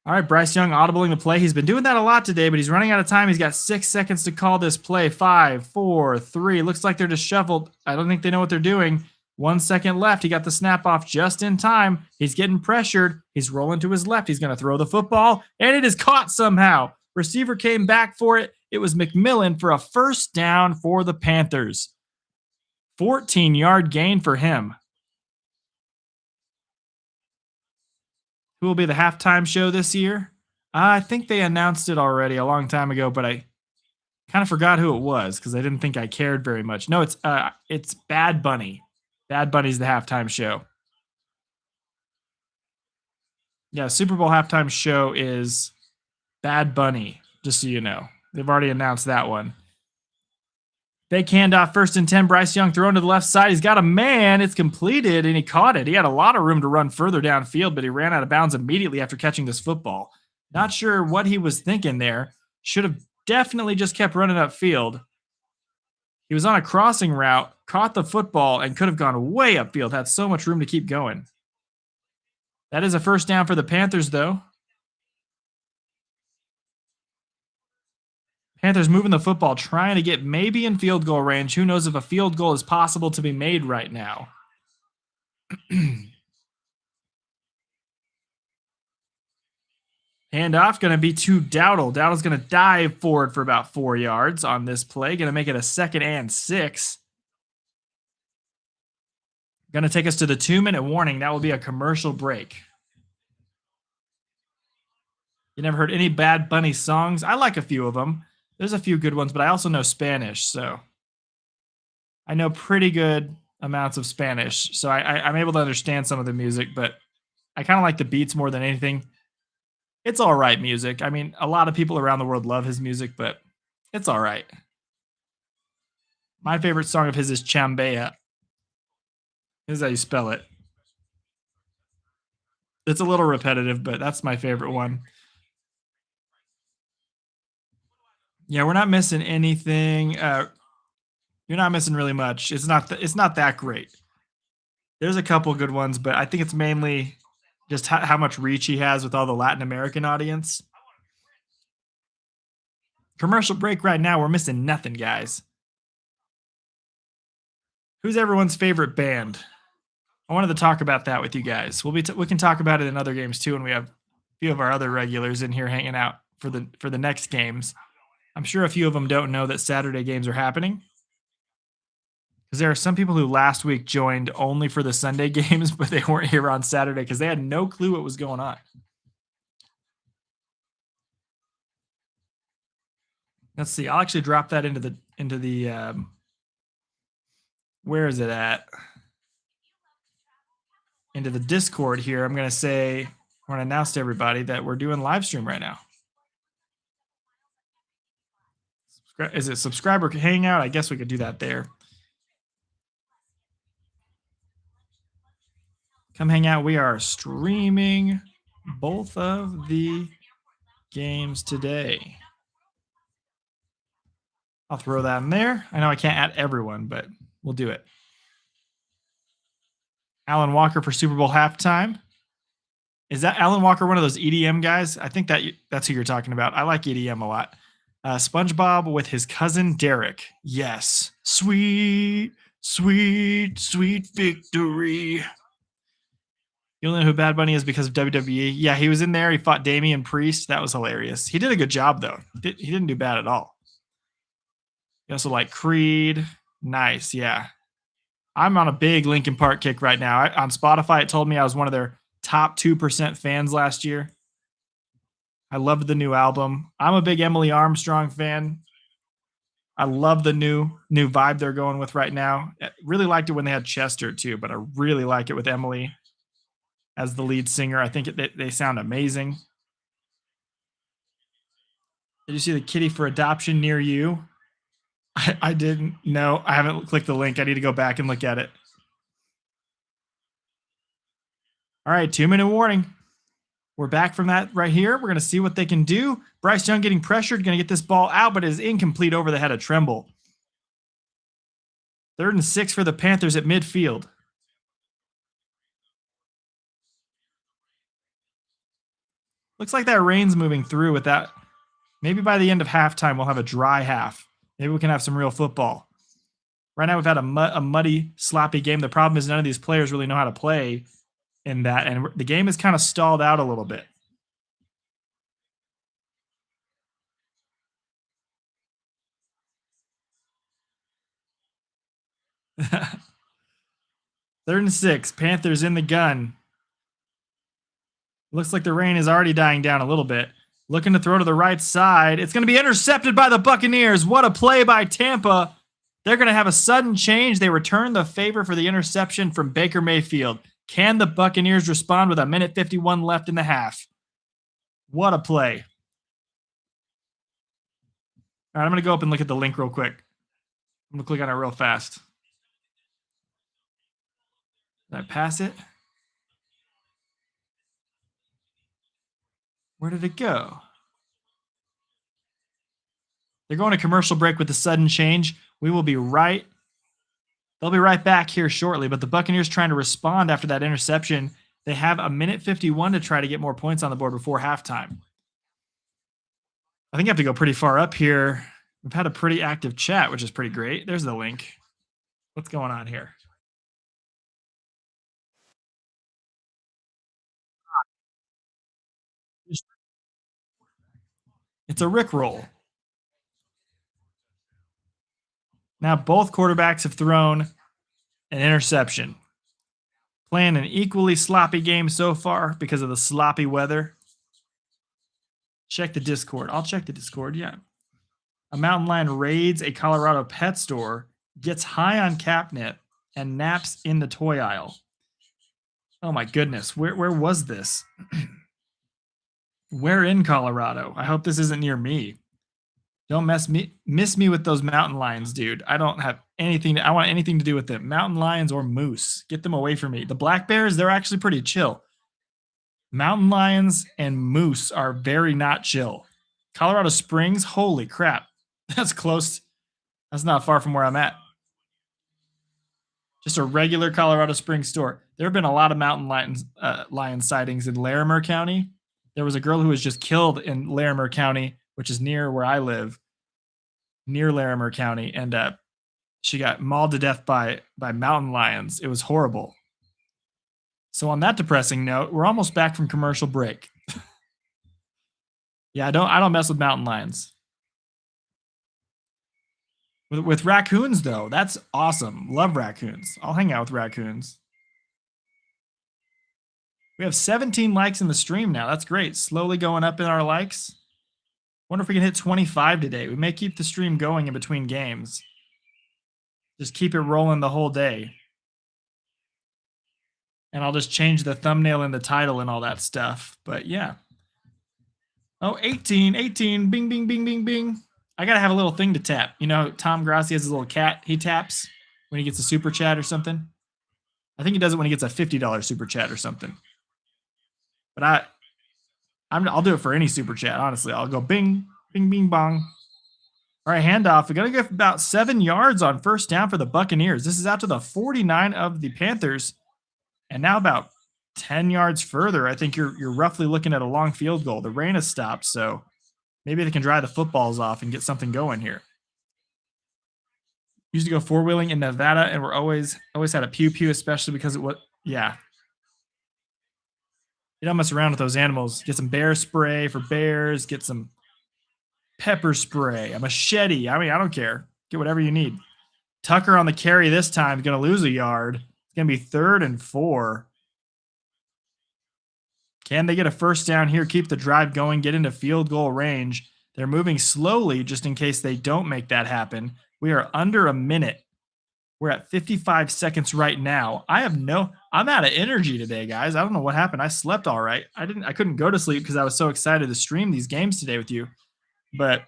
All right, Bryce Young audibling the play. He's been doing that a lot today, but he's running out of time. He's got 6 seconds to call this play. 5, 4, 3. Looks like they're just shuffled. I don't think they know what they're doing. 1 second left. He got the snap off just in time. He's getting pressured. He's rolling to his left. He's going to throw the football, and it is caught somehow. Receiver came back for it. It was McMillan for a first down for the Panthers. 14-yard gain for him. Who will be the halftime show this year? I think they announced it already a long time ago, but I kind of forgot who it was because I didn't think I cared very much. No, it's Bad Bunny. Bad Bunny's the halftime show. Yeah, Super Bowl halftime show is Bad Bunny, just so you know. They've already announced that one. Fake handoff, 1st and 10. Bryce Young thrown to the left side. He's got a man. It's completed, and he caught it. He had a lot of room to run further downfield, but he ran out of bounds immediately after catching this football. Not sure what he was thinking there. Should have definitely just kept running upfield. He was on a crossing route, caught the football, and could have gone way upfield. Had so much room to keep going. That is a first down for the Panthers, though. Panthers moving the football, trying to get maybe in field goal range. Who knows if a field goal is possible to be made right now? Handoff going to be to Dowdle. Dowdle's going to dive forward for about 4 yards on this play. Going to make it a 2nd and 6. Going to take us to the 2-minute warning. That will be a commercial break. You never heard any Bad Bunny songs? I like a few of them. There's a few good ones, but I also know Spanish, so I know pretty good amounts of Spanish. So I'm able to understand some of the music, but I kind of like the beats more than anything. It's all right music. I mean, a lot of people around the world love his music, but it's all right. My favorite song of his is Chambea. This is how you spell it. It's a little repetitive, but that's my favorite one. Yeah, we're not missing anything. You're not missing really much. It's not that great. There's a couple good ones, but I think it's mainly just how much reach he has with all the Latin American audience. Commercial break right now. We're missing nothing, guys. Who's everyone's favorite band? I wanted to talk about that with you guys. We can talk about it in other games too, and we have a few of our other regulars in here hanging out for the next games. I'm sure a few of them don't know that Saturday games are happening, because there are some people who last week joined only for the Sunday games, but they weren't here on Saturday because they had no clue what was going on. Let's see. I'll actually drop that into the where is it at? Into the Discord here. I'm going to announce to everybody that we're doing live stream right now. Is it subscriber hangout? I guess we could do that there. Come hang out. We are streaming both of the games today. I'll throw that in there. I know I can't add everyone, but we'll do it. Alan Walker for Super Bowl halftime. Is that Alan Walker one of those EDM guys? I think that's who you're talking about. I like EDM a lot. SpongeBob with his cousin Derek. Yes. Sweet, sweet, sweet victory. You only know who Bad Bunny is because of WWE. Yeah, he was in there. He fought Damian Priest. That was hilarious. He did a good job, though. He didn't do bad at all. You also like Creed. Nice, yeah. I'm on a big Linkin Park kick right now. On Spotify, it told me I was one of their top 2% fans last year. I loved the new album. I'm a big Emily Armstrong fan. I love the new vibe they're going with right now. I really liked it when they had Chester too, but I really like it with Emily as the lead singer. I think they sound amazing. Did you see the kitty for adoption near you? I didn't know. I haven't clicked the link. I need to go back and look at it. All right, 2-minute warning. We're back from that right here. We're going to see what they can do. Bryce Young getting pressured, going to get this ball out, but it is incomplete over the head of Tremble. 3rd and 6 for the Panthers at midfield. Looks like that rain's moving through with that. Maybe by the end of halftime, we'll have a dry half. Maybe we can have some real football. Right now, we've had a muddy, sloppy game. The problem is none of these players really know how to play in that, and the game is kind of stalled out a little bit. Third and 6, Panthers in the gun. Looks like the rain is already dying down a little bit. Looking to throw to the right side. It's going to be intercepted by the Buccaneers. What a play by Tampa. They're going to have a sudden change. They return the favor for the interception from Baker Mayfield. Can the Buccaneers respond with 1:51 left in the half? What a play. All right, I'm going to go up and look at the link real quick. I'm going to click on it real fast. Did I pass it? Where did it go? They're going to commercial break with the sudden change. We will be right. They'll be right back here shortly. But the Buccaneers trying to respond after that interception. They have a minute 51 to try to get more points on the board before halftime. I think I have to go pretty far up here. We've had a pretty active chat, which is pretty great. There's the link. What's going on here? It's a Rickroll. Now both quarterbacks have thrown an interception. Playing an equally sloppy game so far because of the sloppy weather. Check the Discord. I'll check the Discord, yeah. A mountain lion raids a Colorado pet store, gets high on catnip, and naps in the toy aisle. Oh my goodness. Where was this? Where in Colorado? I hope this isn't near me. Don't miss me with those mountain lions, dude. I don't have anything. I want anything to do with them. Mountain lions or moose. Get them away from me. The black bears, they're actually pretty chill. Mountain lions and moose are very not chill. Colorado Springs, holy crap. That's close. That's not far from where I'm at. Just a regular Colorado Springs store. There have been a lot of mountain lion sightings in Larimer County. There was a girl who was just killed in Larimer County, which is near where I live, near Larimer County, and she got mauled to death by mountain lions. It was horrible. So on that depressing note, we're almost back from commercial break. Yeah, I don't mess with mountain lions. With raccoons, though, that's awesome. Love raccoons. I'll hang out with raccoons. We have 17 likes in the stream now. That's great. Slowly going up in our likes. Wonder if we can hit 25 today. We may keep the stream going in between games. Just keep it rolling the whole day. And I'll just change the thumbnail and the title and all that stuff. But yeah. Oh, 18, bing, bing, bing, bing, bing. I got to have a little thing to tap. You know, Tom Grassi has his little cat he taps when he gets a super chat or something. I think he does it when he gets a $50 super chat or something. But I'll do it for any super chat, honestly. I'll go bing, bing, bing, bong. All right, handoff. We're going to get about 7 yards on first down for the Buccaneers. This is out to the 49 of the Panthers. And now about 10 yards further, I think you're roughly looking at a long field goal. The rain has stopped, so maybe they can dry the footballs off and get something going here. Used to go four-wheeling in Nevada, and we're always had a pew-pew, especially because it was, yeah. You don't mess around with those animals. Get some bear spray for bears. Get some pepper spray, a machete. I mean, I don't care. Get whatever you need. Tucker on the carry this time. Going to lose a yard. It's going to be 3rd and 4. Can they get a first down here? Keep the drive going. Get into field goal range. They're moving slowly just in case they don't make that happen. We are under a minute. We're at 55 seconds right now. I'm out of energy today, guys. I don't know what happened. I slept all right. I couldn't go to sleep because I was so excited to stream these games today with you. But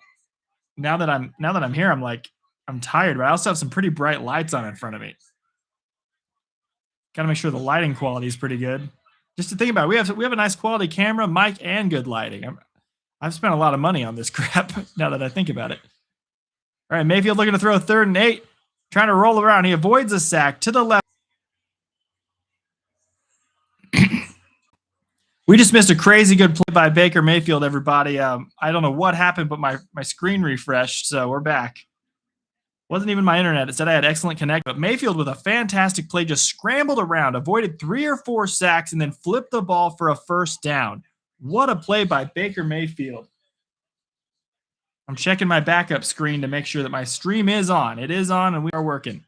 now that I'm here, I'm tired, but I also have some pretty bright lights on in front of me. Got to make sure the lighting quality is pretty good. Just to think about it, we have a nice quality camera, mic, and good lighting. I've spent a lot of money on this crap now that I think about it. All right, Mayfield looking to throw 3rd and 8. Trying to roll around. He avoids a sack to the left. We just missed a crazy good play by Baker Mayfield, everybody. I don't know what happened, but my screen refreshed, so we're back. Wasn't even my internet. It said I had excellent connect, but Mayfield with a fantastic play just scrambled around, avoided 3 or 4 sacks, and then flipped the ball for a first down. What a play by Baker Mayfield. I'm checking my backup screen to make sure that my stream is on. It is on, and we are working.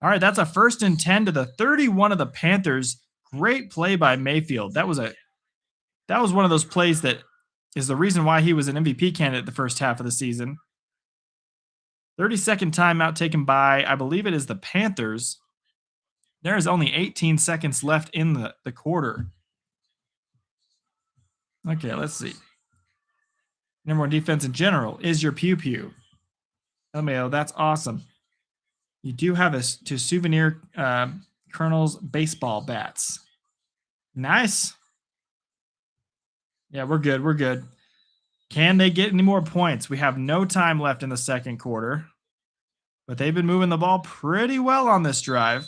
All right, that's a 1st and 10 to the 31 of the Panthers. Great play by Mayfield. That was one of those plays that is the reason why he was an MVP candidate the first half of the season. 30-second timeout taken by, I believe it is the Panthers. There is only 18 seconds left in the quarter. Okay, let's see. Number 1 defense in general is your pew-pew. LMAO, that's awesome. You do have to souvenir Colonel's baseball bats. Nice. Yeah, we're good. We're good. Can they get any more points? We have no time left in the second quarter, but they've been moving the ball pretty well on this drive.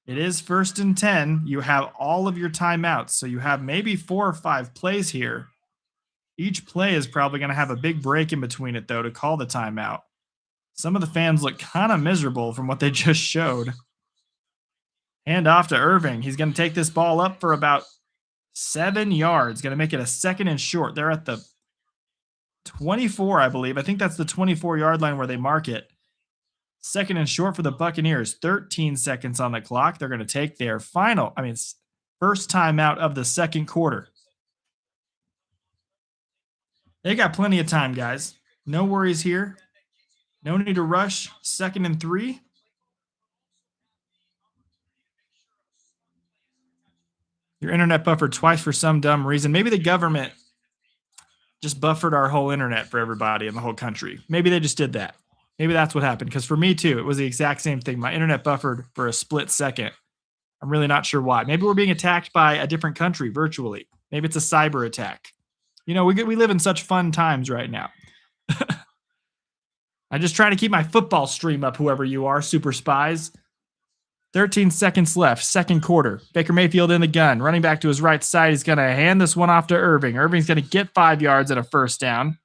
It is 1st and 10. You have all of your timeouts, so you have maybe 4 or 5 plays here. Each play is probably going to have a big break in between it, though, to call the timeout. Some of the fans look kind of miserable from what they just showed. Hand off to Irving. He's going to take this ball up for about 7 yards. Going to make it a 2nd and short. They're at the 24, I believe. I think that's the 24-yard line where they mark it. 2nd and short for the Buccaneers. 13 seconds on the clock. They're going to take their first timeout of the second quarter. They got plenty of time, guys. No worries here. No need to rush. 2nd and 3. Your internet buffered twice for some dumb reason. Maybe the government just buffered our whole internet for everybody in the whole country. Maybe they just did that. Maybe that's what happened. Because for me, too, it was the exact same thing. My internet buffered for a split second. I'm really not sure why. Maybe we're being attacked by a different country virtually. Maybe it's a cyber attack. You know, we live in such fun times right now. I just try to keep my football stream up, whoever you are, super spies. 13 seconds left, second quarter. Baker Mayfield in the gun. Running back to his right side. He's going to hand this one off to Irving. Irving's going to get 5 yards and a first down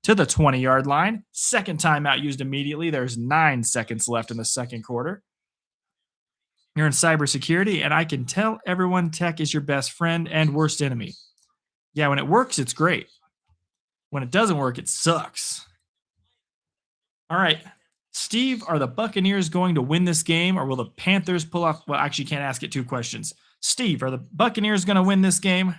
to the 20-yard line. Second timeout used immediately. There's 9 seconds left in the second quarter. You're in cybersecurity, and I can tell everyone tech is your best friend and worst enemy. Yeah, when it works, it's great. When it doesn't work, it sucks. All right. Steve, are the Buccaneers going to win this game, or will the Panthers pull off? Well, actually, you can't ask it 2 questions. Steve, are the Buccaneers going to win this game?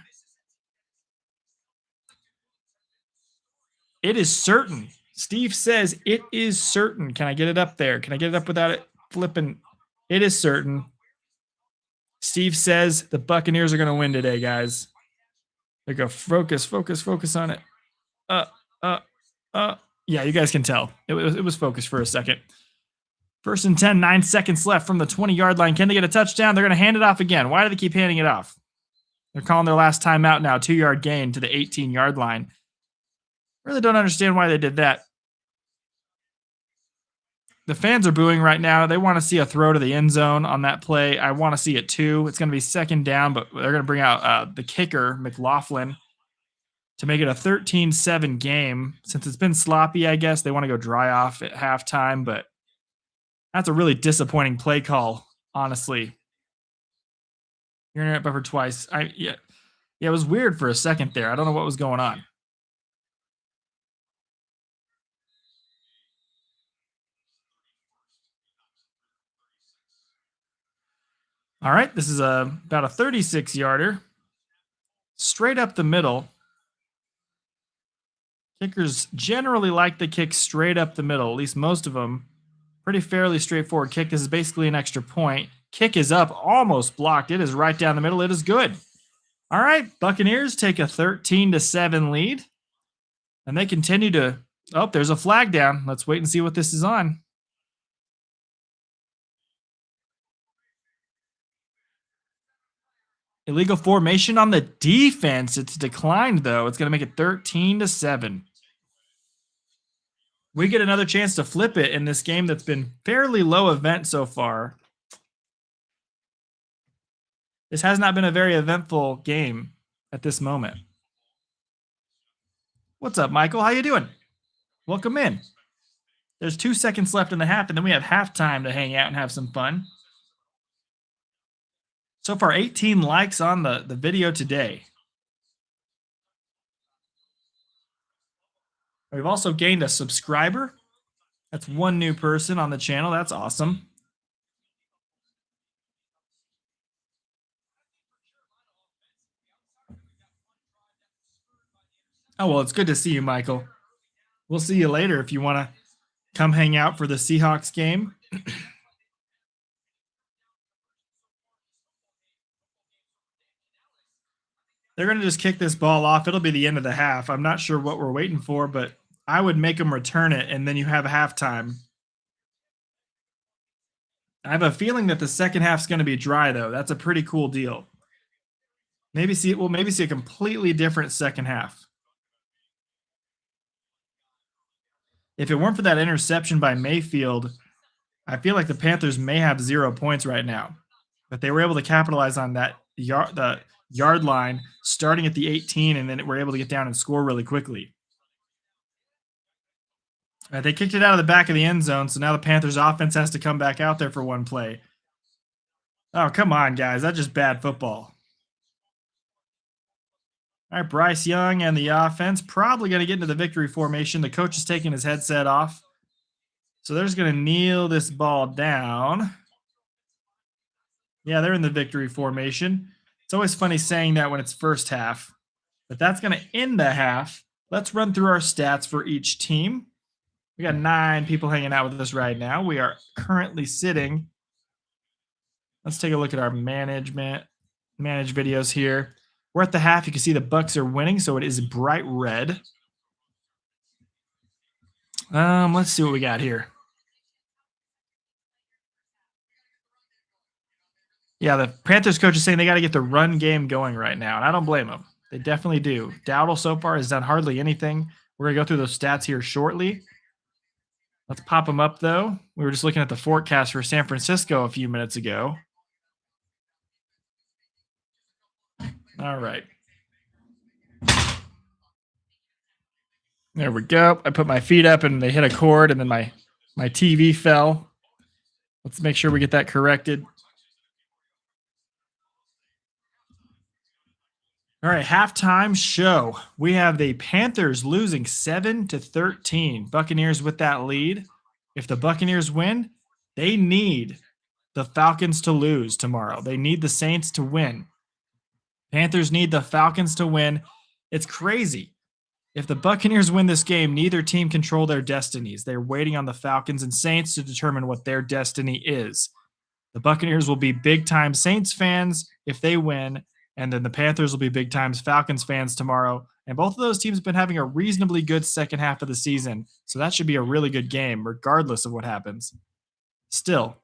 It is certain. Steve says it is certain. Can I get it up there? Can I get it up without it flipping? It is certain. Steve says the Buccaneers are going to win today, guys. There you go. Focus on it. Yeah, you guys can tell. It was focused for a second. 1st and 10, 9 seconds left from the 20-yard line. Can they get a touchdown? They're going to hand it off again. Why do they keep handing it off? They're calling their last timeout now. 2-yard gain to the 18-yard line. Really don't understand why they did that. The fans are booing right now. They want to see a throw to the end zone on that play. I want to see it too. It's going to be 2nd down, but they're going to bring out the kicker, McLaughlin, to make it a 13-7 game. Since it's been sloppy, I guess they want to go dry off at halftime, but that's a really disappointing play call, honestly. Your internet buffered twice. Yeah, it was weird for a second there. I don't know what was going on. All right, this is about a 36-yarder. Straight up the middle. Kickers generally like the kick straight up the middle, at least most of them. Pretty fairly straightforward kick. This is basically an extra point. Kick is up, almost blocked. It is right down the middle. It is good. All right, Buccaneers take a 13-7 lead. And they continue to... Oh, there's a flag down. Let's wait and see what this is on. Illegal formation on the defense. It's declined, though. It's going to make it 13-7. We get another chance to flip it in this game that's been fairly low event so far. This has not been a very eventful game at this moment. What's up, Michael? How you doing? Welcome in. There's 2 seconds left in the half, and then we have halftime to hang out and have some fun. So far, 18 likes on the video today. We've also gained a subscriber. That's 1 new person on the channel. That's awesome. Oh, well, it's good to see you, Michael. We'll see you later if you want to come hang out for the Seahawks game. They're going to just kick this ball off. It'll be the end of the half. I'm not sure what we're waiting for, but I would make them return it, and then you have halftime. I have a feeling that the second half's going to be dry, though. That's a pretty cool deal. Maybe see a completely different second half. If it weren't for that interception by Mayfield, I feel like the Panthers may have 0 points right now. But they were able to capitalize on the yard line starting at the 18, and then were able to get down and score really quickly. They kicked it out of the back of the end zone, so now the Panthers offense has to come back out there for one play. Oh, come on, guys. That's just bad football. All right, Bryce Young and the offense probably going to get into the victory formation. The coach is taking his headset off. So they're just going to kneel this ball down. Yeah, they're in the victory formation. It's always funny saying that when it's first half, but that's going to end the half. Let's run through our stats for each team. We got 9 people hanging out with us right now. We are currently sitting. Let's take a look at our manage videos here. We're at the half. You can see the Bucks are winning, so it is bright red. Let's see what we got here. Yeah, the Panthers coach is saying they got to get the run game going right now, and I don't blame them. They definitely do. Dowdle so far has done hardly anything. We're going to go through those stats here shortly. Let's pop them up, though. We were just looking at the forecast for San Francisco a few minutes ago. All right. There we go. I put my feet up and they hit a cord, and then my TV fell. Let's make sure we get that corrected. All right, halftime show. We have the Panthers losing 7-13. Buccaneers with that lead. If the Buccaneers win, they need the Falcons to lose tomorrow. They need the Saints to win. Panthers need the Falcons to win. It's crazy. If the Buccaneers win this game, neither team control their destinies. They're waiting on the Falcons and Saints to determine what their destiny is. The Buccaneers will be big-time Saints fans if they win, and then the Panthers will be big-time Falcons fans tomorrow. And both of those teams have been having a reasonably good second half of the season, so that should be a really good game, regardless of what happens. Still,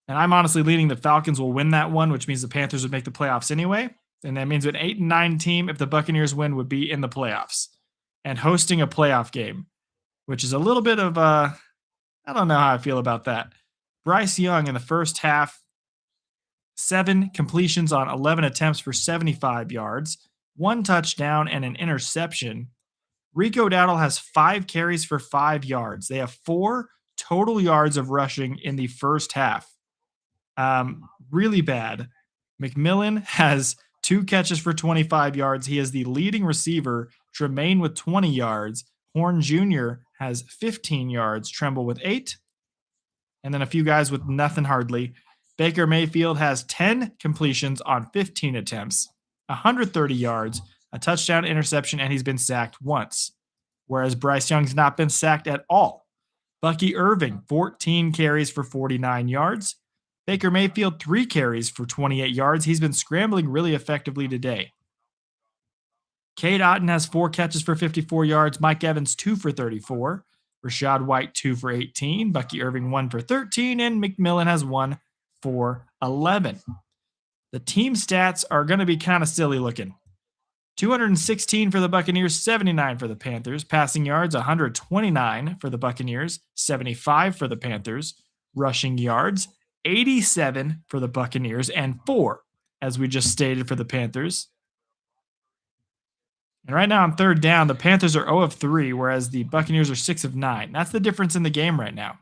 and I'm honestly leaning the Falcons will win that one, which means the Panthers would make the playoffs anyway. And that means an 8-9 team, if the Buccaneers win, would be in the playoffs and hosting a playoff game, which is a little bit of I don't know how I feel about that. Bryce Young in the first half, 7 completions on 11 attempts for 75 yards, 1 touchdown, and an interception. Rico Dowdle has 5 carries for 5 yards. They have 4 total yards of rushing in the first half. Really bad. McMillan has 2 catches for 25 yards. He is the leading receiver. Tremaine with 20 yards. Horn Jr. has 15 yards. Tremble with 8. And then a few guys with nothing hardly. Baker Mayfield has 10 completions on 15 attempts, 130 yards, a touchdown, interception, and he's been sacked once. Whereas Bryce Young's not been sacked at all. Bucky Irving, 14 carries for 49 yards. Baker Mayfield, 3 carries for 28 yards. He's been scrambling really effectively today. Cade Otton has 4 catches for 54 yards. Mike Evans, 2 for 34. Rashad White, 2 for 18. Bucky Irving, 1 for 13. And McMillan has 1 for 11. The team stats are going to be kind of silly looking. 216 for the Buccaneers, 79 for the Panthers. Passing yards, 129 for the Buccaneers, 75 for the Panthers. Rushing yards, 87 for the Buccaneers, and 4, as we just stated, for the Panthers. And right now on third down, the Panthers are 0 of 3, whereas the Buccaneers are 6 of 9. That's the difference in the game right now.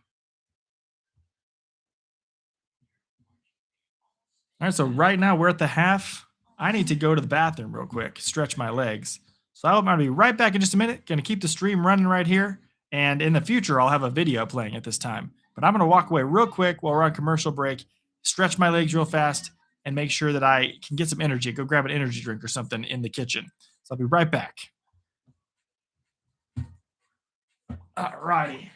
All right, so right now we're at the half. I need to go to the bathroom real quick, stretch my legs. So I'm going to be right back in just a minute. Going to keep the stream running right here. And in the future, I'll have a video playing at this time. But I'm going to walk away real quick while we're on commercial break, stretch my legs real fast, and make sure that I can get some energy. Go grab an energy drink or something in the kitchen. So I'll be right back. All righty.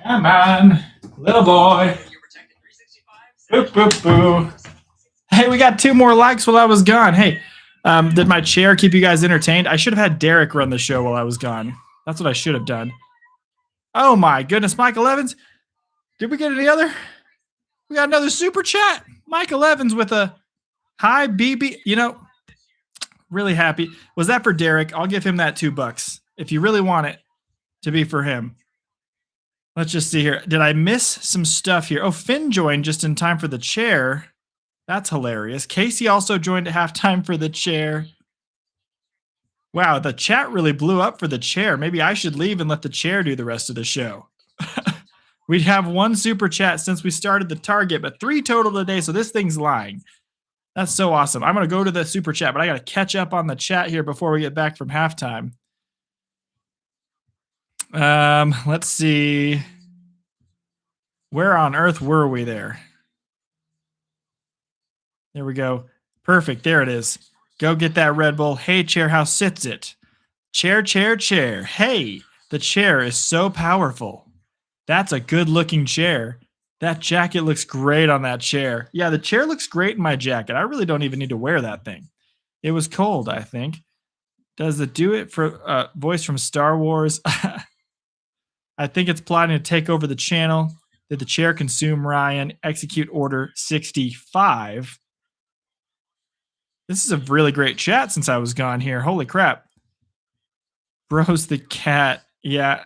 Come on, little boy. Boo, boo, boo. Hey, we got 2 more likes while I was gone. Hey, did my chair keep you guys entertained? I should have had Derek run the show while I was gone. That's what I should have done. Oh my goodness, Michael Evans. Did we get any other? We got another super chat. Michael Evans with a hi, BB. You know, really happy. Was that for Derek? I'll give him that $2 if you really want it to be for him. Let's just see here. Did I miss some stuff here? Oh, Finn joined just in time for the chair. That's hilarious. Casey also joined at halftime for the chair. Wow, the chat really blew up for the chair. Maybe I should leave and let the chair do the rest of the show. We'd have 1 super chat since we started the target, but 3 total today, so this thing's lying. That's so awesome. I'm going to go to the super chat, but I got to catch up on the chat here before we get back from halftime. Let's see. Where on earth were we there? There we go. Perfect. There it is. Go get that Red Bull. Hey, chair, how sits it? Chair, chair, chair. Hey, The chair is so powerful. That's a good looking chair. That jacket looks great on that chair. Yeah, the chair looks great in my jacket. I really don't even need to wear that thing. It was cold, I think. Does it do it for voice from Star Wars? I think it's plotting to take over the channel. Did the chair consume Ryan? Execute order 65. This is a really great chat since I was gone here. Holy crap. Bros the cat. Yeah.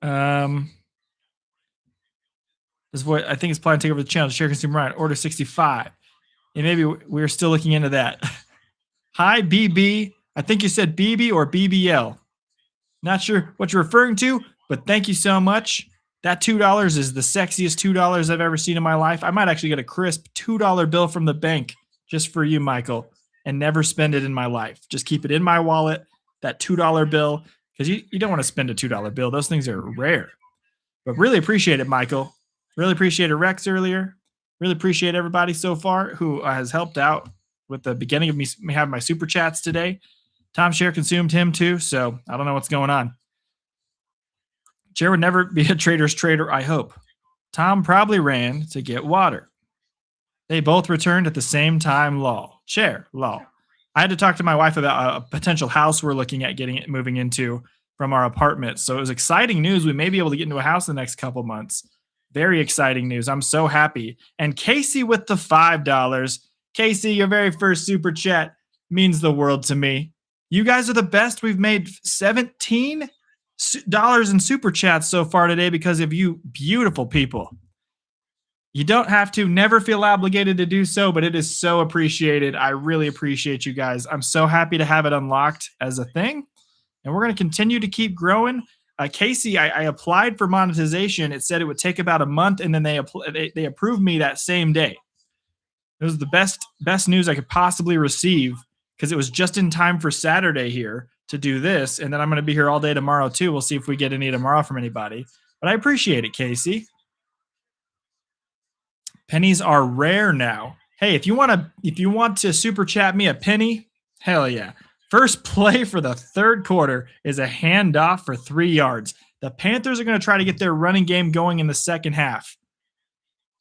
This voice, I think it's plotting to take over the channel. The chair consume Ryan. Order 65. And maybe we're still looking into that. Hi, BB. I think you said BB or BBL. Not sure what you're referring to, but thank you so much. That $2 is the sexiest $2 I've ever seen in my life. I might actually get a crisp $2 bill from the bank just for you, Michael, and never spend it in my life. Just keep it in my wallet, that $2 bill, because you don't want to spend a $2 bill. Those things are rare. But really appreciate it, Michael. Really appreciated Rex earlier. Really appreciate everybody so far who has helped out with the beginning of me having my super chats today. Tom Share consumed him too, so I don't know what's going on. Chair would never be a trader's trader, I hope. Tom probably ran to get water. They both returned at the same time, lol. Chair, lol. I had to talk to my wife about a potential house we're looking at moving into from our apartment. So it was exciting news. We may be able to get into a house in the next couple months. Very exciting news. I'm so happy. And Casey with the $5. Casey, your very first super chat means the world to me. You guys are the best. We've made $17 in super chats so far today because of you beautiful people. You don't have to, never feel obligated to do so, but it is so appreciated. I really appreciate you guys. I'm so happy to have it unlocked as a thing. And we're going to continue to keep growing. Casey, I applied for monetization. It said it would take about a month, and then they approved me that same day. It was the best news I could possibly receive because it was just in time for Saturday here to do this. And then I'm going to be here all day tomorrow too. We'll see if we get any tomorrow from anybody. But I appreciate it, Casey. Pennies are rare now. Hey, if you want to super chat me a penny, hell yeah. First play for the third quarter is a handoff for 3 yards. The Panthers are going to try to get their running game going in the second half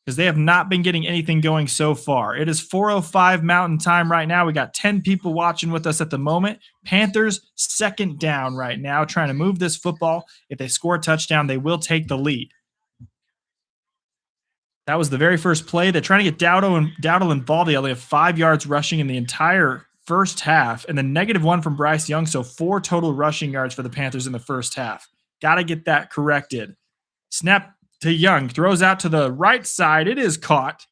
because they have not been getting anything going so far. It is 4:05 Mountain Time right now. We got 10 people watching with us at the moment. Panthers second down right now, trying to move this football. If they score a touchdown, they will take the lead. That was the very first play. They're trying to get Dowdle involved. They only have 5 yards rushing in the entire first half, and then -1 from Bryce Young, so 4 total rushing yards for the Panthers in the first half. Got to get that corrected. Snap to Young, throws out to the right side. It is caught.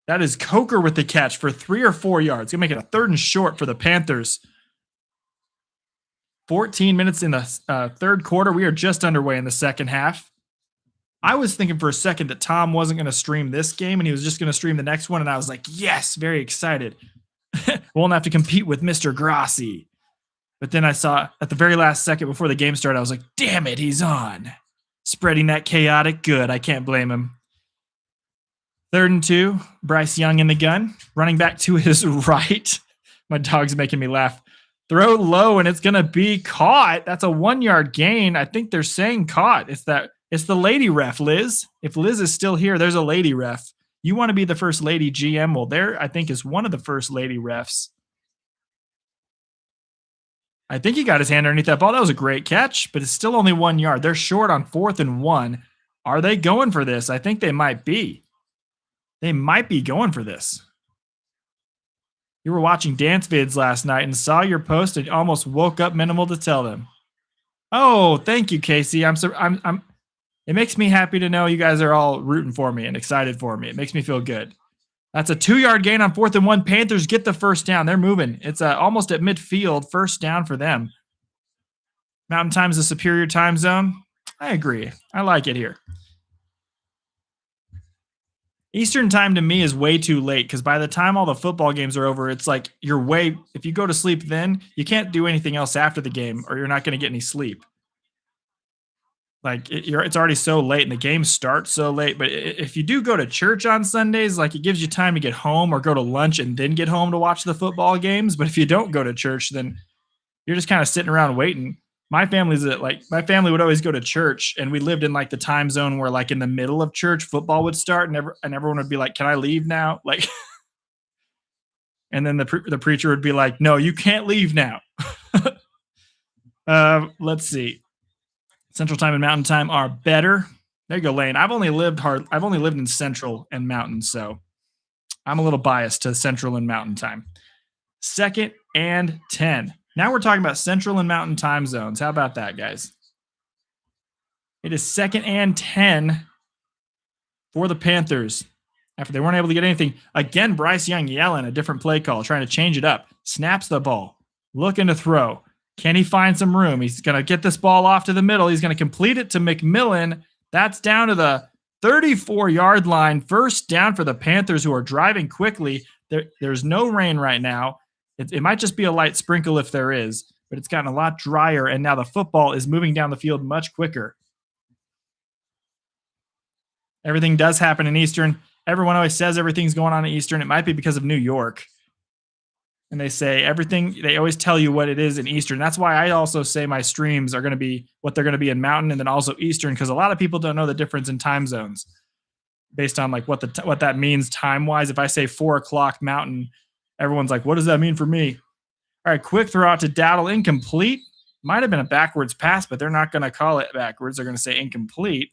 That is Coker with the catch for 3 or 4 yards. Gonna make it a 3rd and short for the Panthers. 14 minutes in the third quarter. We are just underway in the second half. I was thinking for a second that Tom wasn't going to stream this game and he was just going to stream the next one, and I was like, yes, very excited. Won't have to compete with Mr. Grassi. But then I saw at the very last second before the game started, I was like, damn it, he's on. Spreading that chaotic good. I can't blame him. 3rd and 2, Bryce Young in the gun. Running back to his right. My dog's making me laugh. Throw low, and it's going to be caught. That's a 1-yard gain. I think they're saying caught. It's the lady ref, Liz. If Liz is still here, there's a lady ref. You want to be the first lady GM? Well, there, I think, is one of the first lady refs. I think he got his hand underneath that ball. That was a great catch, but it's still only 1 yard. They're short on 4th and 1. Are they going for this? I think they might be. They might be going for this. You were watching dance vids last night and saw your post and almost woke up minimal to tell them. Oh, thank you, Casey. It makes me happy to know you guys are all rooting for me and excited for me. It makes me feel good. That's a 2-yard gain on 4th and 1. Panthers get the first down. They're moving. It's almost at midfield. First down for them. Mountain Time is a superior time zone. I agree. I like it here. Eastern time to me is way too late because by the time all the football games are over, it's like if you go to sleep then, you can't do anything else after the game or you're not going to get any sleep. Like it's already so late and the game starts so late. But if you do go to church on Sundays, like it gives you time to get home or go to lunch and then get home to watch the football games. But if you don't go to church, then you're just kind of sitting around waiting. My family would always go to church, and we lived in like the time zone where like in the middle of church football would start, and everyone would be like, "Can I leave now?" Like, and then the preacher would be like, "No, you can't leave now." Let's see. Central time and Mountain time are better. There you go, Lane. I've only lived in Central and Mountain, so I'm a little biased to Central and Mountain time. Second and 10. Now we're talking about Central and Mountain time zones. How about that, guys? It is second and 10 for the Panthers. After they weren't able to get anything, again, Bryce Young yelling a different play call, trying to change it up. Snaps the ball, looking to throw. Can he find some room? He's going to get this ball off to the middle. He's going to complete it to McMillan. That's down to the 34-yard line. First down for the Panthers, who are driving quickly. There's no rain right now. It might just be a light sprinkle if there is, but it's gotten a lot drier, and now the football is moving down the field much quicker. Everything does happen in Eastern. Everyone always says everything's going on in Eastern. It might be because of New York. And they say everything, they always tell you what it is in Eastern. That's why I also say my streams are going to be what they're going to be in Mountain and then also Eastern, because a lot of people don't know the difference in time zones based on like what that means time-wise. If I say 4 o'clock Mountain, everyone's like, what does that mean for me? All right, quick throw out to Dowdle, incomplete. Might have been a backwards pass, but they're not going to call it backwards. They're going to say incomplete.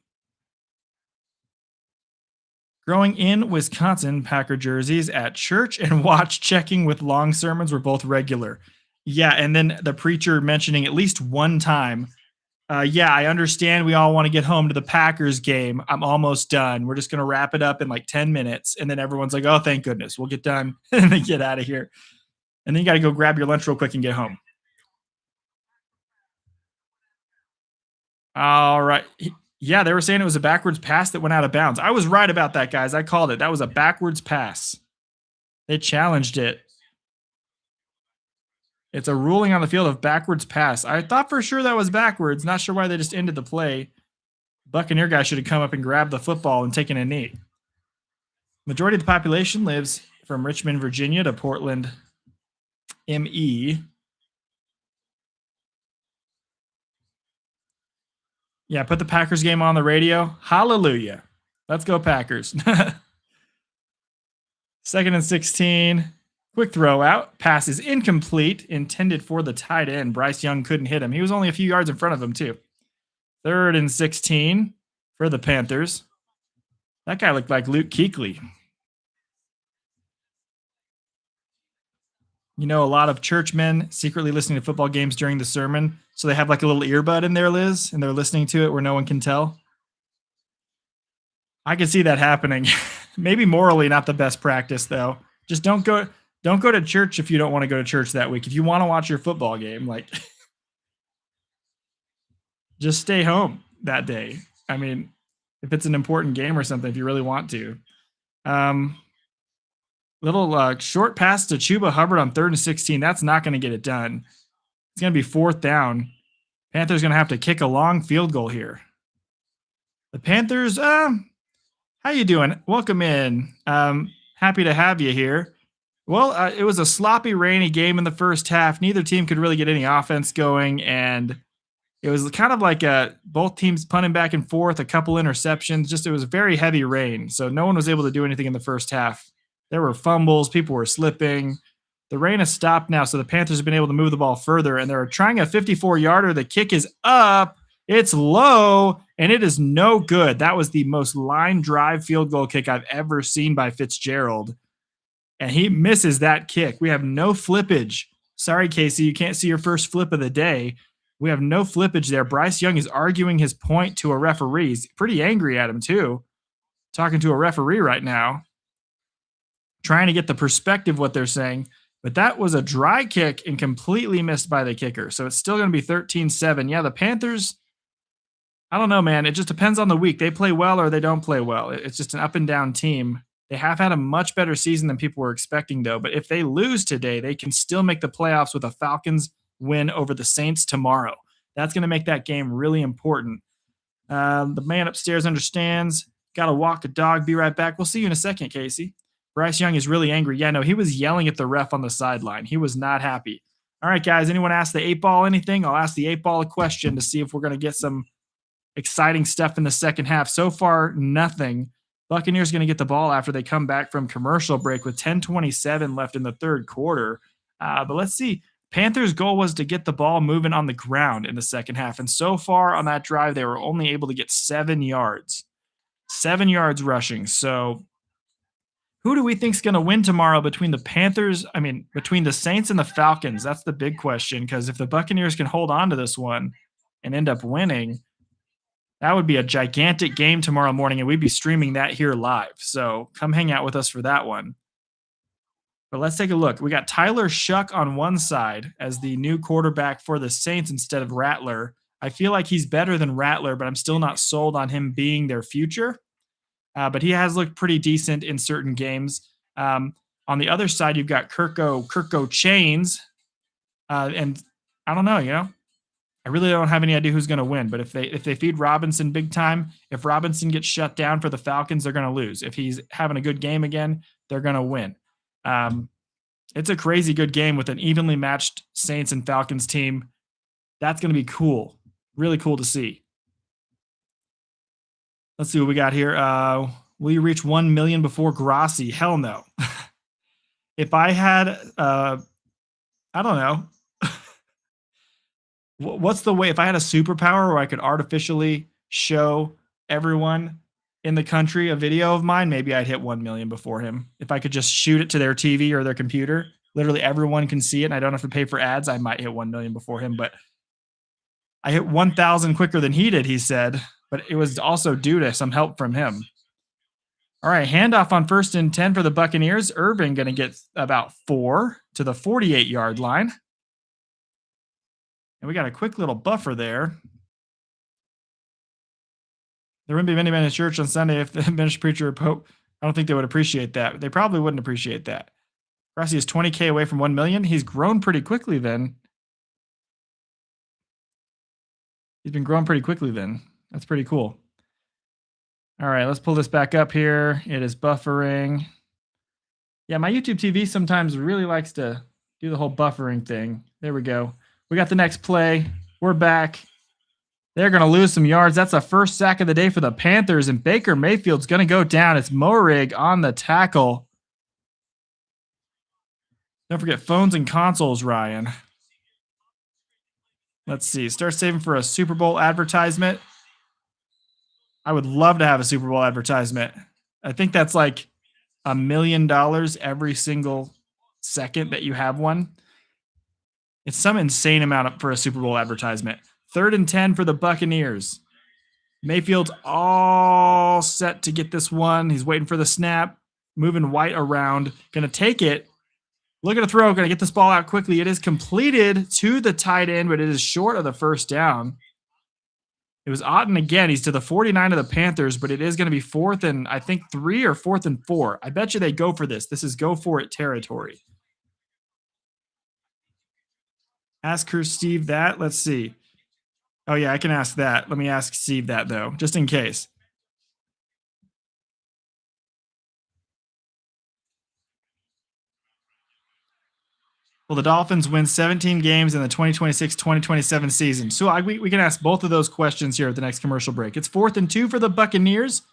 Growing in Wisconsin, Packer jerseys at church and watch checking with long sermons were both regular. Yeah, and then the preacher mentioning at least one time, yeah, I understand we all want to get home to the Packers game. I'm almost done. We're just going to wrap it up in like 10 minutes. And then everyone's like, oh, thank goodness. We'll get done. And then get out of here. And then you got to go grab your lunch real quick and get home. All right. Yeah, they were saying it was a backwards pass that went out of bounds. I was right about that, guys. I called it. That was a backwards pass. They challenged it. It's a ruling on the field of backwards pass. I thought for sure that was backwards. Not sure why they just ended the play. Buccaneer guy should have come up and grabbed the football and taken a knee. Majority of the population lives from Richmond, Virginia to Portland, ME. Yeah, put the Packers game on the radio. Hallelujah. Let's go Packers. Second and 16. Quick throw out. Pass is incomplete. Intended for the tight end. Bryce Young couldn't hit him. He was only a few yards in front of him, too. Third and 16 for the Panthers. That guy looked like Luke Kuechly. You know, a lot of churchmen secretly listening to football games during the sermon. So they have like a little earbud in there, Liz, and they're listening to it where no one can tell. I can see that happening. Maybe morally not the best practice, though. Just don't go to church if you don't want to go to church that week. If you want to watch your football game, like just stay home that day. I mean, if it's an important game or something, if you really want to. Little short pass to Chuba Hubbard on 3rd and 16. That's not going to get it done. It's going to be 4th down. Panthers going to have to kick a long field goal here. The Panthers, how you doing? Welcome in. Happy to have you here. Well, it was a sloppy, rainy game in the first half. Neither team could really get any offense going, and it was kind of like both teams punting back and forth, a couple interceptions. Just it was very heavy rain, so no one was able to do anything in the first half. There were fumbles. People were slipping. The rain has stopped now, so the Panthers have been able to move the ball further, and they're trying a 54-yarder. The kick is up. It's low, and it is no good. That was the most line drive field goal kick I've ever seen by Fitzgerald, and he misses that kick. We have no flippage. Sorry, Casey, you can't see your first flip of the day. We have no flippage there. Bryce Young is arguing his point to a referee. He's pretty angry at him, too, talking to a referee right now, trying to get the perspective of what they're saying. But that was a dry kick and completely missed by the kicker. So it's still going to be 13-7. Yeah, the Panthers, I don't know, man. It just depends on the week. They play well or they don't play well. It's just an up and down team. They have had a much better season than people were expecting, though. But if they lose today, they can still make the playoffs with a Falcons win over the Saints tomorrow. That's going to make that game really important. The man upstairs understands. Got to walk the dog. Be right back. We'll see you in a second, Casey. Bryce Young is really angry. Yeah, no, he was yelling at the ref on the sideline. He was not happy. All right, guys. Anyone ask the 8 ball anything? I'll ask the 8 ball a question to see if we're going to get some exciting stuff in the second half. So far, nothing. Buccaneers going to get the ball after they come back from commercial break with 10:27 left in the third quarter. But let's see. Panthers' goal was to get the ball moving on the ground in the second half. And so far on that drive, they were only able to get 7 yards. 7 yards rushing. So who do we think is going to win tomorrow between the Panthers? I mean, between the Saints and the Falcons? That's the big question. Because if the Buccaneers can hold on to this one and end up winning, that would be a gigantic game tomorrow morning, and we'd be streaming that here live. So come hang out with us for that one. But let's take a look. We got Tyler Shuck on one side as the new quarterback for the Saints instead of Rattler. I feel like he's better than Rattler, but I'm still not sold on him being their future. But he has looked pretty decent in certain games. On the other side, you've got Kirko Chains. And I don't know, I really don't have any idea who's going to win, but if they feed Robinson big time, if Robinson gets shut down for the Falcons, they're going to lose. If he's having a good game again, they're going to win. It's a crazy good game with an evenly matched Saints and Falcons team. That's going to be cool. Really cool to see. Let's see what we got here. Will you reach 1 million before Grassi? Hell no. If I had, I don't know. What's the way? If I had a superpower where I could artificially show everyone in the country a video of mine, maybe I'd hit 1 million before him. If I could just shoot it to their TV or their computer, literally everyone can see it and I don't have to pay for ads, I might hit 1 million before him. But I hit 1,000 quicker than he did, he said. But it was also due to some help from him. All right, handoff on 1st and 10 for the Buccaneers. Irving going to get about 4 to the 48-yard line. And we got a quick little buffer there. There wouldn't be many men in church on Sunday if the minister, preacher, or pope. I don't think they would appreciate that. They probably wouldn't appreciate that. Grassi is 20K away from 1 million. He's grown pretty quickly then. He's been growing pretty quickly then. That's pretty cool. All right, let's pull this back up here. It is buffering. Yeah, my YouTube TV sometimes really likes to do the whole buffering thing. There we go. We got the next play. We're back. They're going to lose some yards. That's the first sack of the day for the Panthers, and Baker Mayfield's going to go down. It's Morig on the tackle. Don't forget phones and consoles, Ryan. Let's see. Start saving for a Super Bowl advertisement. I would love to have a Super Bowl advertisement. I think that's like $1 million every single second that you have one. It's some insane amount for a Super Bowl advertisement. 3rd and 10 for the Buccaneers. Mayfield's all set to get this one. He's waiting for the snap. Moving White around. Going to take it. Looking to throw. Going to get this ball out quickly. It is completed to the tight end, but it is short of the first down. It was Otten again. He's to the 49 of the Panthers, but it is going to be 4th and, I think, 3 or 4th and 4. I bet you they go for this. This is go for it territory. Ask her, Steve, that. Let's see. Oh, yeah, I can ask that. Let me ask Steve that, though, just in case. Will the Dolphins win 17 games in the 2026-2027 season? So we can ask both of those questions here at the next commercial break. It's 4th and 2 for the Buccaneers.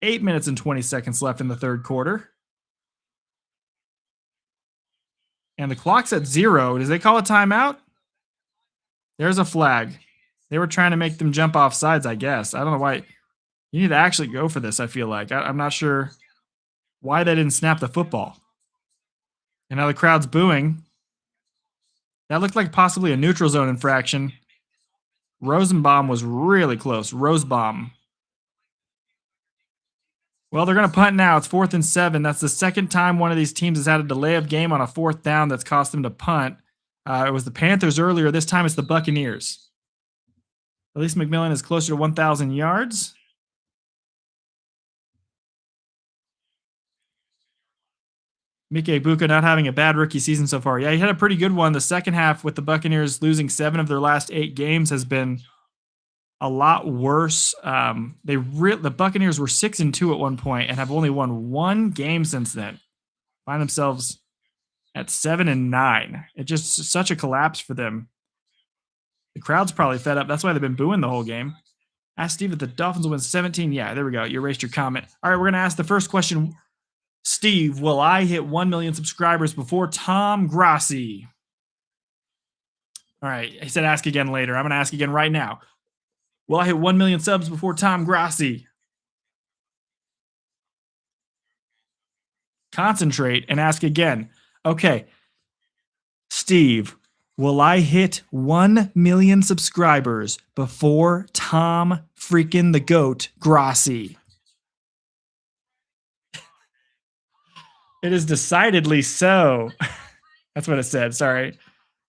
8 minutes and 20 seconds left in the third quarter. And the clock's at 0. Does they call a timeout? There's a flag. They were trying to make them jump off sides, I guess. I don't know why. You need to actually go for this, I feel like. I'm not sure why they didn't snap the football. And now the crowd's booing. That looked like possibly a neutral zone infraction. Rosenbaum was really close. Rosebaum. Well, they're going to punt now. It's 4th and 7. That's the second time one of these teams has had a delay of game on a 4th down that's cost them to punt. It was the Panthers earlier. This time it's the Buccaneers. At least McMillan is closer to 1,000 yards. Mike Ibuka not having a bad rookie season so far. Yeah, he had a pretty good one. The second half with the Buccaneers losing 7 of their last 8 games has been a lot worse. The Buccaneers were 6-2 at one point and have only won 1 game since then. Find themselves at 7-9. It just such a collapse for them. The crowd's probably fed up. That's why they've been booing the whole game. Ask Steve if the Dolphins will win 17. Yeah, there we go. You erased your comment. All right, we're going to ask the first question. Steve, will I hit 1 million subscribers before Tom Grassi? All right, he said ask again later. I'm going to ask again right now. Will I hit 1 million subs before Tom Grassi? Concentrate and ask again. Okay. Steve, will I hit 1 million subscribers before Tom freaking the GOAT Grassi? It is decidedly so. That's what it said. Sorry.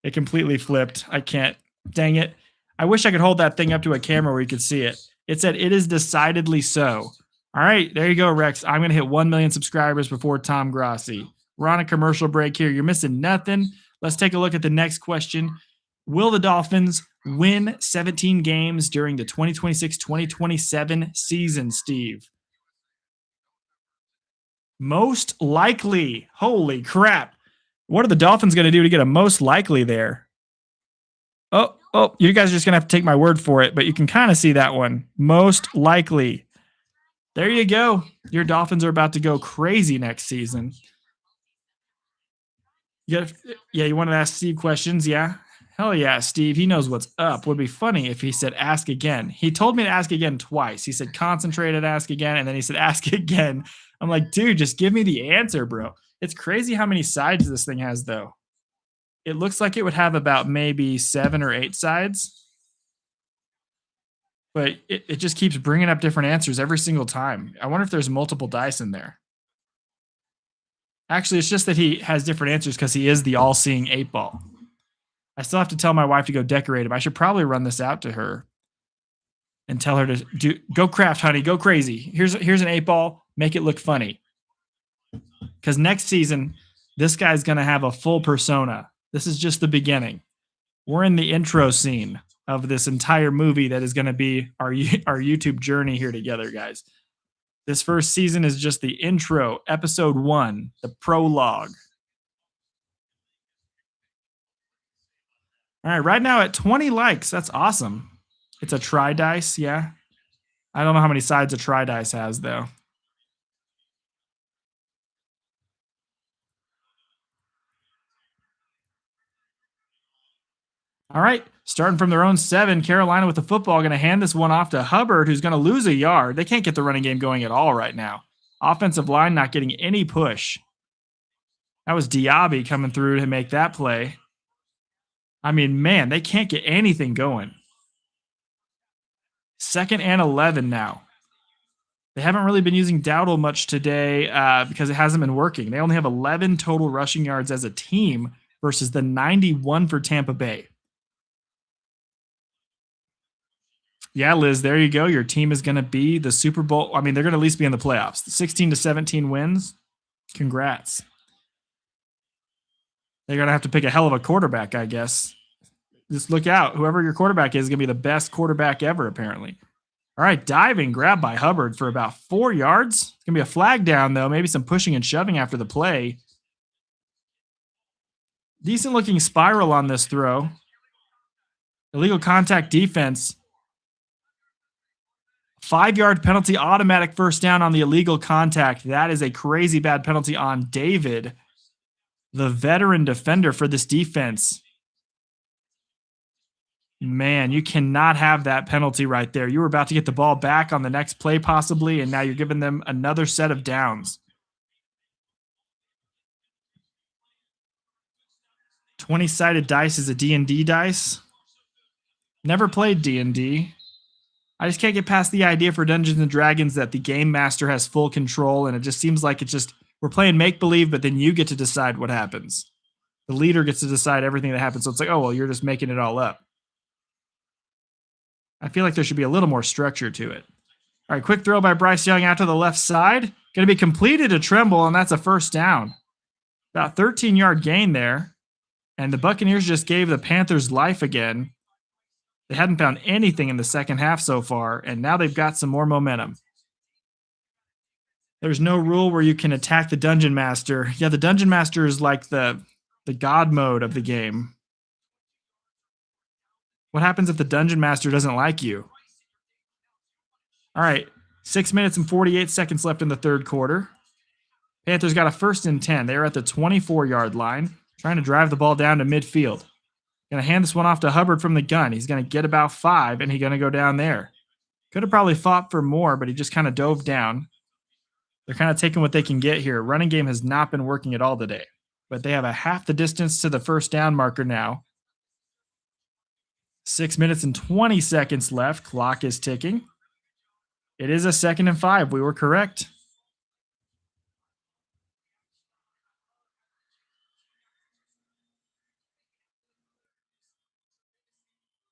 It completely flipped. I can't. Dang it. I wish I could hold that thing up to a camera where you could see it. It said it is decidedly so. All right. There you go, Rex. I'm going to hit 1 million subscribers before Tom Grassi. We're on a commercial break here. You're missing nothing. Let's take a look at the next question. Will the Dolphins win 17 games during the 2026-2027 season, Steve? Most likely. Holy crap. What are the Dolphins going to do to get a most likely there? Oh, you guys are just going to have to take my word for it, but you can kind of see that one. Most likely. There you go. Your Dolphins are about to go crazy next season. You wanted to ask Steve questions? Yeah. Hell yeah, Steve. He knows what's up. Would be funny if he said ask again. He told me to ask again twice. He said concentrate and ask again, and then he said ask again. I'm like, dude, just give me the answer, bro. It's crazy how many sides this thing has, though. It looks like it would have about maybe 7 or 8 sides. But it just keeps bringing up different answers every single time. I wonder if there's multiple dice in there. Actually, it's just that he has different answers because he is the all-seeing 8-ball. I still have to tell my wife to go decorate him. I should probably run this out to her and tell her to go craft, honey, go crazy. Here's an 8-ball. Make it look funny. Because next season, this guy's going to have a full persona. This is just the beginning. We're in the intro scene of this entire movie that is going to be our YouTube journey here together, guys. This first season is just the intro, episode 1, the prologue. All right, right now at 20 likes. That's awesome. It's a tri-dice, yeah. I don't know how many sides a tri-dice has, though. All right, starting from their own 7, Carolina with the football, going to hand this one off to Hubbard, who's going to lose a yard. They can't get the running game going at all right now. Offensive line not getting any push. That was Diaby coming through to make that play. I mean, man, they can't get anything going. 2nd and 11 now. They haven't really been using Dowdle much today because it hasn't been working. They only have 11 total rushing yards as a team versus the 91 for Tampa Bay. Yeah, Liz, there you go. Your team is going to be the Super Bowl. I mean, they're going to at least be in the playoffs. 16-17 wins. Congrats. They're going to have to pick a hell of a quarterback, I guess. Just look out. Whoever your quarterback is going to be the best quarterback ever, apparently. All right, diving grab by Hubbard for about 4 yards. It's going to be a flag down, though. Maybe some pushing and shoving after the play. Decent-looking spiral on this throw. Illegal contact defense. 5-yard penalty, automatic first down on the illegal contact. That is a crazy bad penalty on David, the veteran defender for this defense. Man, you cannot have that penalty right there. You were about to get the ball back on the next play possibly, and now you're giving them another set of downs. 20-sided dice is a D&D dice. Never played D&D. I just can't get past the idea for Dungeons and Dragons that the game master has full control, and it just seems like we're playing make-believe, but then you get to decide what happens. The leader gets to decide everything that happens, so it's like, oh, well, you're just making it all up. I feel like there should be a little more structure to it. All right, quick throw by Bryce Young out to the left side. Going to be completed to Tremble, and that's a first down. About 13-yard gain there. And the Buccaneers just gave the Panthers life again. They hadn't found anything in the second half so far, and now they've got some more momentum. There's no rule where you can attack the Dungeon Master. Yeah, the Dungeon Master is like the the God mode of the game. What happens if the dungeon master doesn't like you? All right, 6 minutes and 48 seconds left in the third quarter. Panthers got a 1st and 10. They were at the 24-yard line, trying to drive the ball down to midfield. Going to hand this one off to Hubbard from the gun. He's going to get about 5, and he's going to go down there. Could have probably fought for more, but he just kind of dove down. They're kind of taking what they can get here. Running game has not been working at all today, but they have a half the distance to the first down marker now. 6 minutes and 20 seconds left. Clock is ticking. It is a 2nd and 5. We were correct.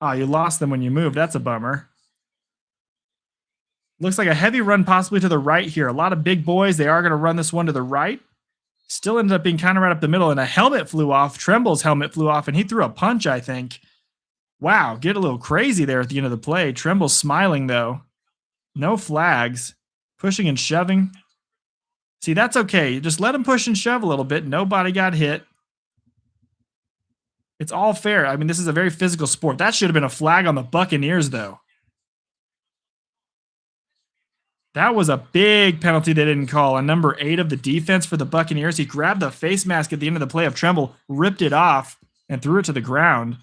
Oh, you lost them when you moved. That's a bummer. Looks like a heavy run possibly to the right here. A lot of big boys. They are going to run this one to the right. Still ended up being kind of right up the middle, and a helmet flew off. Tremble's helmet flew off, and he threw a punch, I think. Wow, get a little crazy there at the end of the play. Tremble's smiling, though. No flags. Pushing and shoving. See, that's okay. Just let him push and shove a little bit. Nobody got hit. It's all fair. I mean, this is a very physical sport. That should have been a flag on the Buccaneers, though. That was a big penalty they didn't call. On number 8 of the defense for the Buccaneers, he grabbed the face mask at the end of the play of Tremble, ripped it off, and threw it to the ground.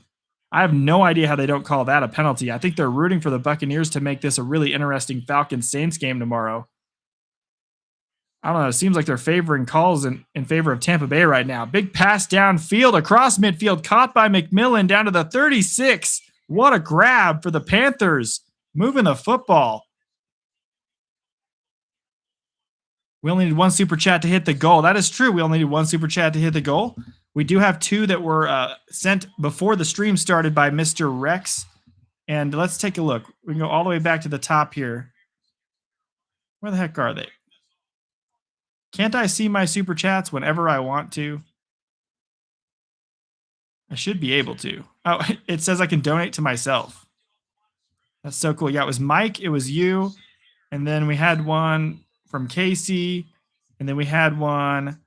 I have no idea how they don't call that a penalty. I think they're rooting for the Buccaneers to make this a really interesting Falcons-Saints game tomorrow. I don't know. It seems like they're favoring calls in favor of Tampa Bay right now. Big pass downfield across midfield, caught by McMillan down to the 36. What a grab for the Panthers, moving the football. We only need one super chat to hit the goal. That is true. We only need one super chat to hit the goal. We do have 2 that were sent before the stream started by Mr. Rex. And let's take a look. We can go all the way back to the top here. Where the heck are they? Can't I see my super chats whenever I want to? I should be able to. Oh, it says I can donate to myself. That's so cool. Yeah, it was Mike. It was you. And then we had one from Casey. And then we had one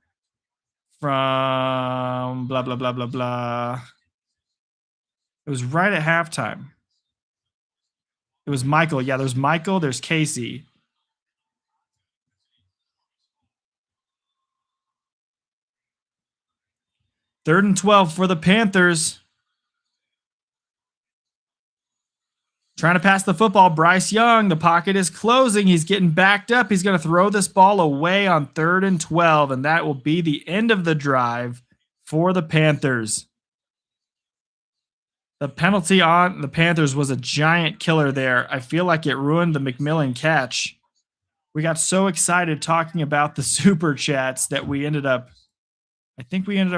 from blah, blah, blah, blah, blah. It was right at halftime. It was Michael. Yeah, there's Michael. There's Casey. Third and 12 for the Panthers. Trying to pass the football. Bryce Young. The pocket is closing. He's getting backed up. He's going to throw this ball away on 3rd and 12, and that will be the end of the drive for the Panthers. The penalty on the Panthers was a giant killer there. I feel like it ruined the McMillan catch. We got so excited talking about the super chats that we ended up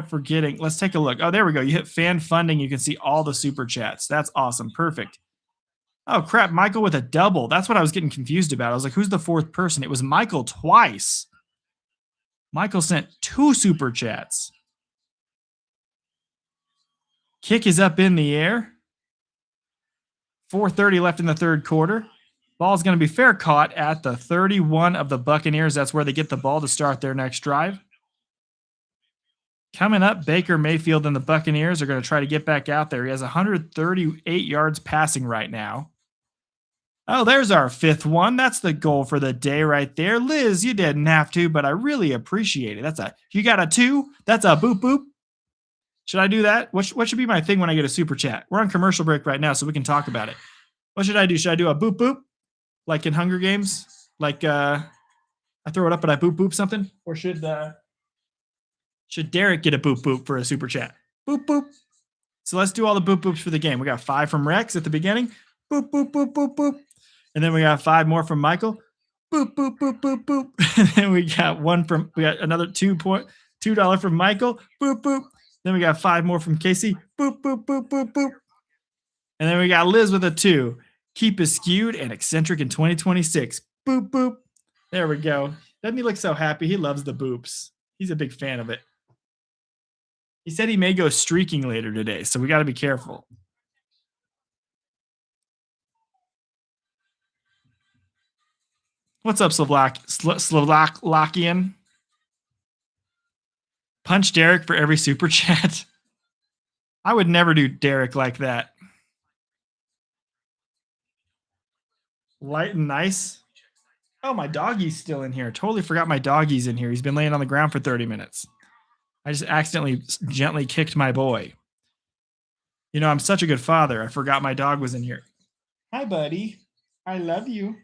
forgetting. Let's take a look. Oh, there we go. You hit fan funding. You can see all the super chats. That's awesome. Perfect. Oh, crap. Michael with a double. That's what I was getting confused about. I was like, who's the 4th person? It was Michael twice. Michael sent 2 super chats. Kick is up in the air. 4:30 left in the third quarter. Ball's going to be fair caught at the 31 of the Buccaneers. That's where they get the ball to start their next drive. Coming up, Baker Mayfield and the Buccaneers are going to try to get back out there. He has 138 yards passing right now. Oh, there's our 5th one. That's the goal for the day right there. Liz, you didn't have to, but I really appreciate it. You got a 2? That's a boop boop. Should I do that? What should be my thing when I get a super chat? We're on commercial break right now, so we can talk about it. What should I do? Should I do a boop boop? Like in Hunger Games? Like I throw it up and I boop boop something? Or should Derek get a boop boop for a super chat? Boop boop. So let's do all the boop boops for the game. We got 5 from Rex at the beginning. Boop boop boop boop boop. And then we got 5 more from Michael. Boop boop boop boop boop. And then we got another $2 from Michael. Boop boop. Then we got 5 more from Casey. Boop boop boop boop boop. And then we got Liz with a 2. Keep us skewed and eccentric in 2026. Boop boop. There we go. Doesn't he look so happy? He loves the boops. He's a big fan of it. He said he may go streaking later today, so we got to be careful. What's up, Slovakian? Punch Derek for every super chat. I would never do Derek like that. Light and nice. Oh, my doggy's still in here. Totally forgot my doggy's in here. He's been laying on the ground for 30 minutes. I just accidentally gently kicked my boy. You know, I'm such a good father. I forgot my dog was in here. Hi, buddy. I love you.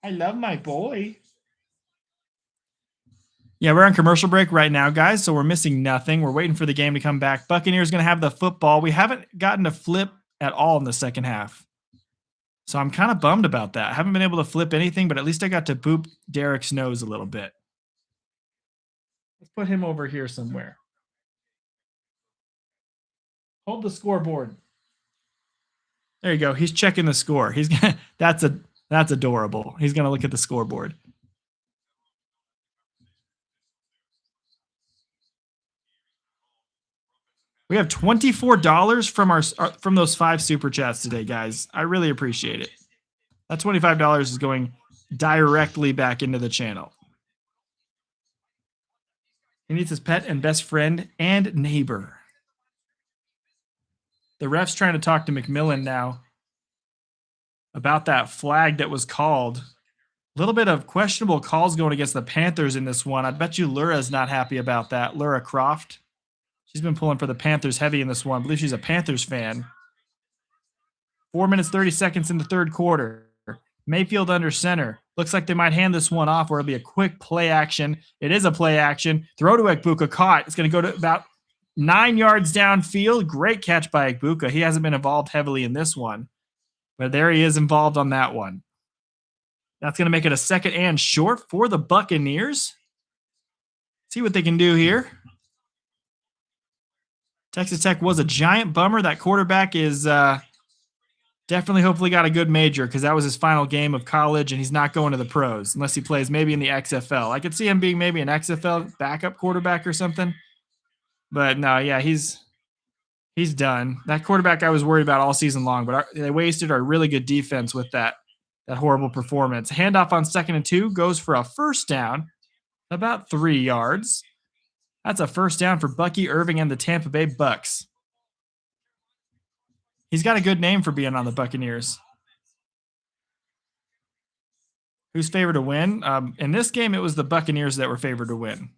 I love my boy. Yeah, we're on commercial break right now, guys, so we're missing nothing. We're waiting for the game to come back. Buccaneers going to have the football. We haven't gotten to flip at all in the second half. So I'm kind of bummed about that. I haven't been able to flip anything, but at least I got to boop Derek's nose a little bit. Let's put him over here somewhere. Hold the scoreboard. There you go. He's checking the score. He's gonna, that's adorable. He's going to look at the scoreboard. We have $24 from those 5 super chats today, guys. I really appreciate it. That $25 is going directly back into the channel. He needs his pet and best friend and neighbor. The ref's trying to talk to McMillan now about that flag that was called. A little bit of questionable calls going against the Panthers in this one. I bet you Laura's not happy about that. Laura Croft. She's been pulling for the Panthers heavy in this one. I believe she's a Panthers fan. 4 minutes, 30 seconds in the third quarter. Mayfield under center. Looks like they might hand this one off, or it'll be a quick play action. It is a play action. Throw to Ekbuka, caught. It's going to go to about 9 yards downfield. Great catch by Ekbuka. He hasn't been involved heavily in this one, but there he is involved on that one. That's going to make it a second and short for the Buccaneers. See what they can do here. Texas Tech was a giant bummer. That quarterback is definitely hopefully got a good major because that was his final game of college, and he's not going to the pros unless he plays maybe in the XFL. I could see him being maybe an XFL backup quarterback or something. But no, yeah, he's done. That quarterback I was worried about all season long, but they wasted our really good defense with that horrible performance. Handoff on 2nd and 2 goes for a first down, about 3 yards. That's a first down for Bucky Irving and the Tampa Bay Bucks. He's got a good name for being on the Buccaneers. Who's favored to win? In this game, it was the Buccaneers that were favored to win.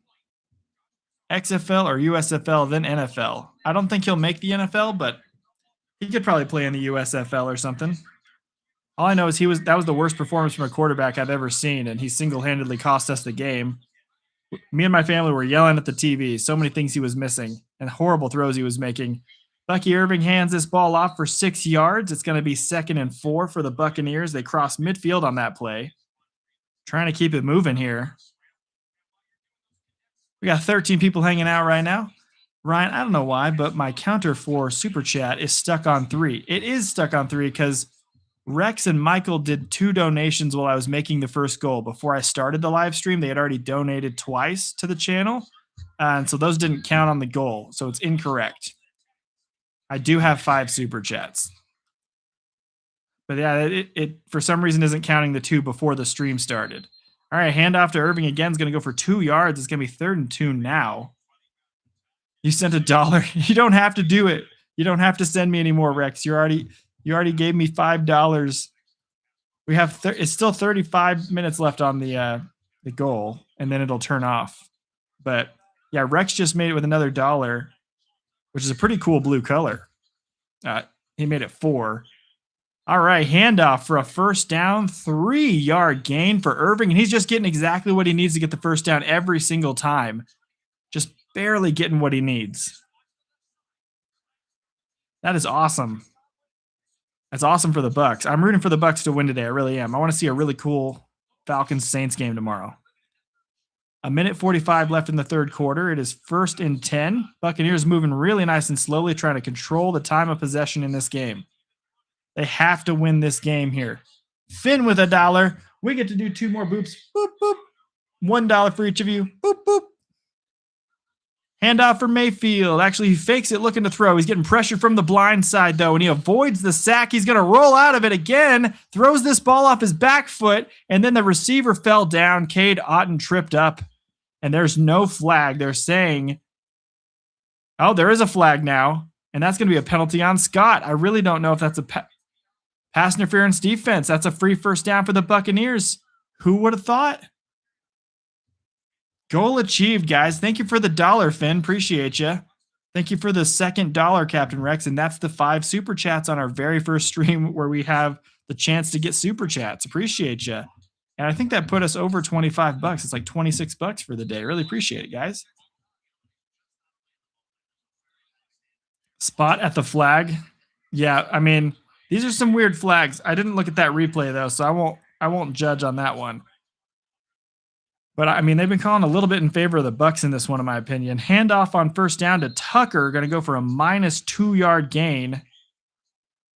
XFL or USFL, then NFL. I don't think he'll make the NFL, but he could probably play in the USFL or something. All I know is that was the worst performance from a quarterback I've ever seen, and he single-handedly cost us the game. Me and my family were yelling at the TV. So many things he was missing and horrible throws he was making. Bucky Irving hands this ball off for 6 yards. It's going to be 2nd and 4 for the Buccaneers. They cross midfield on that play. Trying to keep it moving here. We got 13 people hanging out right now. Ryan, I don't know why, but my counter for Super Chat is stuck on 3. It is stuck on 3 because Rex and Michael did 2 donations while I was making the first goal. Before I started the live stream, they had already donated twice to the channel. And so those didn't count on the goal. So it's incorrect. I do have 5 Super Chats. But yeah, it for some reason isn't counting the 2 before the stream started. All right, handoff to Irving again is going to go for 2 yards. It's going to be 3rd and 2 now. You sent $1. You don't have to do it. You don't have to send me any more, Rex. You already gave me $5. We have it's still 35 minutes left on the goal, and then it'll turn off. But yeah, Rex just made it with another $1, which is a pretty cool blue color. He made it 4. All right, handoff for a first down, 3-yard gain for Irving, and he's just getting exactly what he needs to get the first down every single time. Just barely getting what he needs. That is awesome. That's awesome for the Bucs. I'm rooting for the Bucs to win today. I really am. I want to see a really cool Falcons-Saints game tomorrow. 1:45 left in the third quarter. It is 1st and 10. Buccaneers moving really nice and slowly, trying to control the time of possession in this game. They have to win this game here. Finn with $1. We get to do 2 more boops. Boop, boop. $1 for each of you. Boop, boop. Handoff for Mayfield. Actually, he fakes it looking to throw. He's getting pressure from the blind side, though, and he avoids the sack. He's going to roll out of it again, throws this ball off his back foot, and then the receiver fell down. Cade Otton tripped up. And there's no flag. They're saying, oh, there is a flag now. And that's going to be a penalty on Scott. I really don't know if that's a pass interference defense. That's a free first down for the Buccaneers. Who would have thought? Goal achieved, guys. Thank you for the $1, Finn. Appreciate you. Thank you for the second $1, Captain Rex. And that's the 5 super chats on our very first stream where we have the chance to get super chats. Appreciate you. And I think that put us over 25 bucks. It's like 26 bucks for the day. Really appreciate it, guys. Spot at the flag. Yeah, I mean, these are some weird flags. I didn't look at that replay though, so I won't judge on that one. But I mean, they've been calling a little bit in favor of the Bucs in this one, in my opinion. Handoff on first down to Tucker, going to go for a -2-yard gain.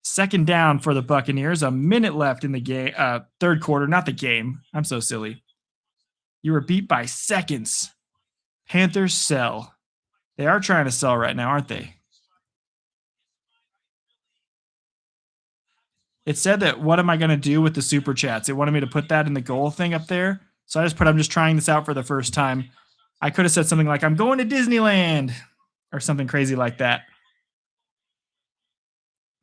Second down for the Buccaneers. A minute left in the game, third quarter, not the game. I'm so silly. You were beat by seconds. Panthers sell. They are trying to sell right now, aren't they? It said that what am I going to do with the super chats? It wanted me to put that in the goal thing up there. So I just put, I'm just trying this out for the first time. I could have said something like, I'm going to Disneyland or something crazy like that.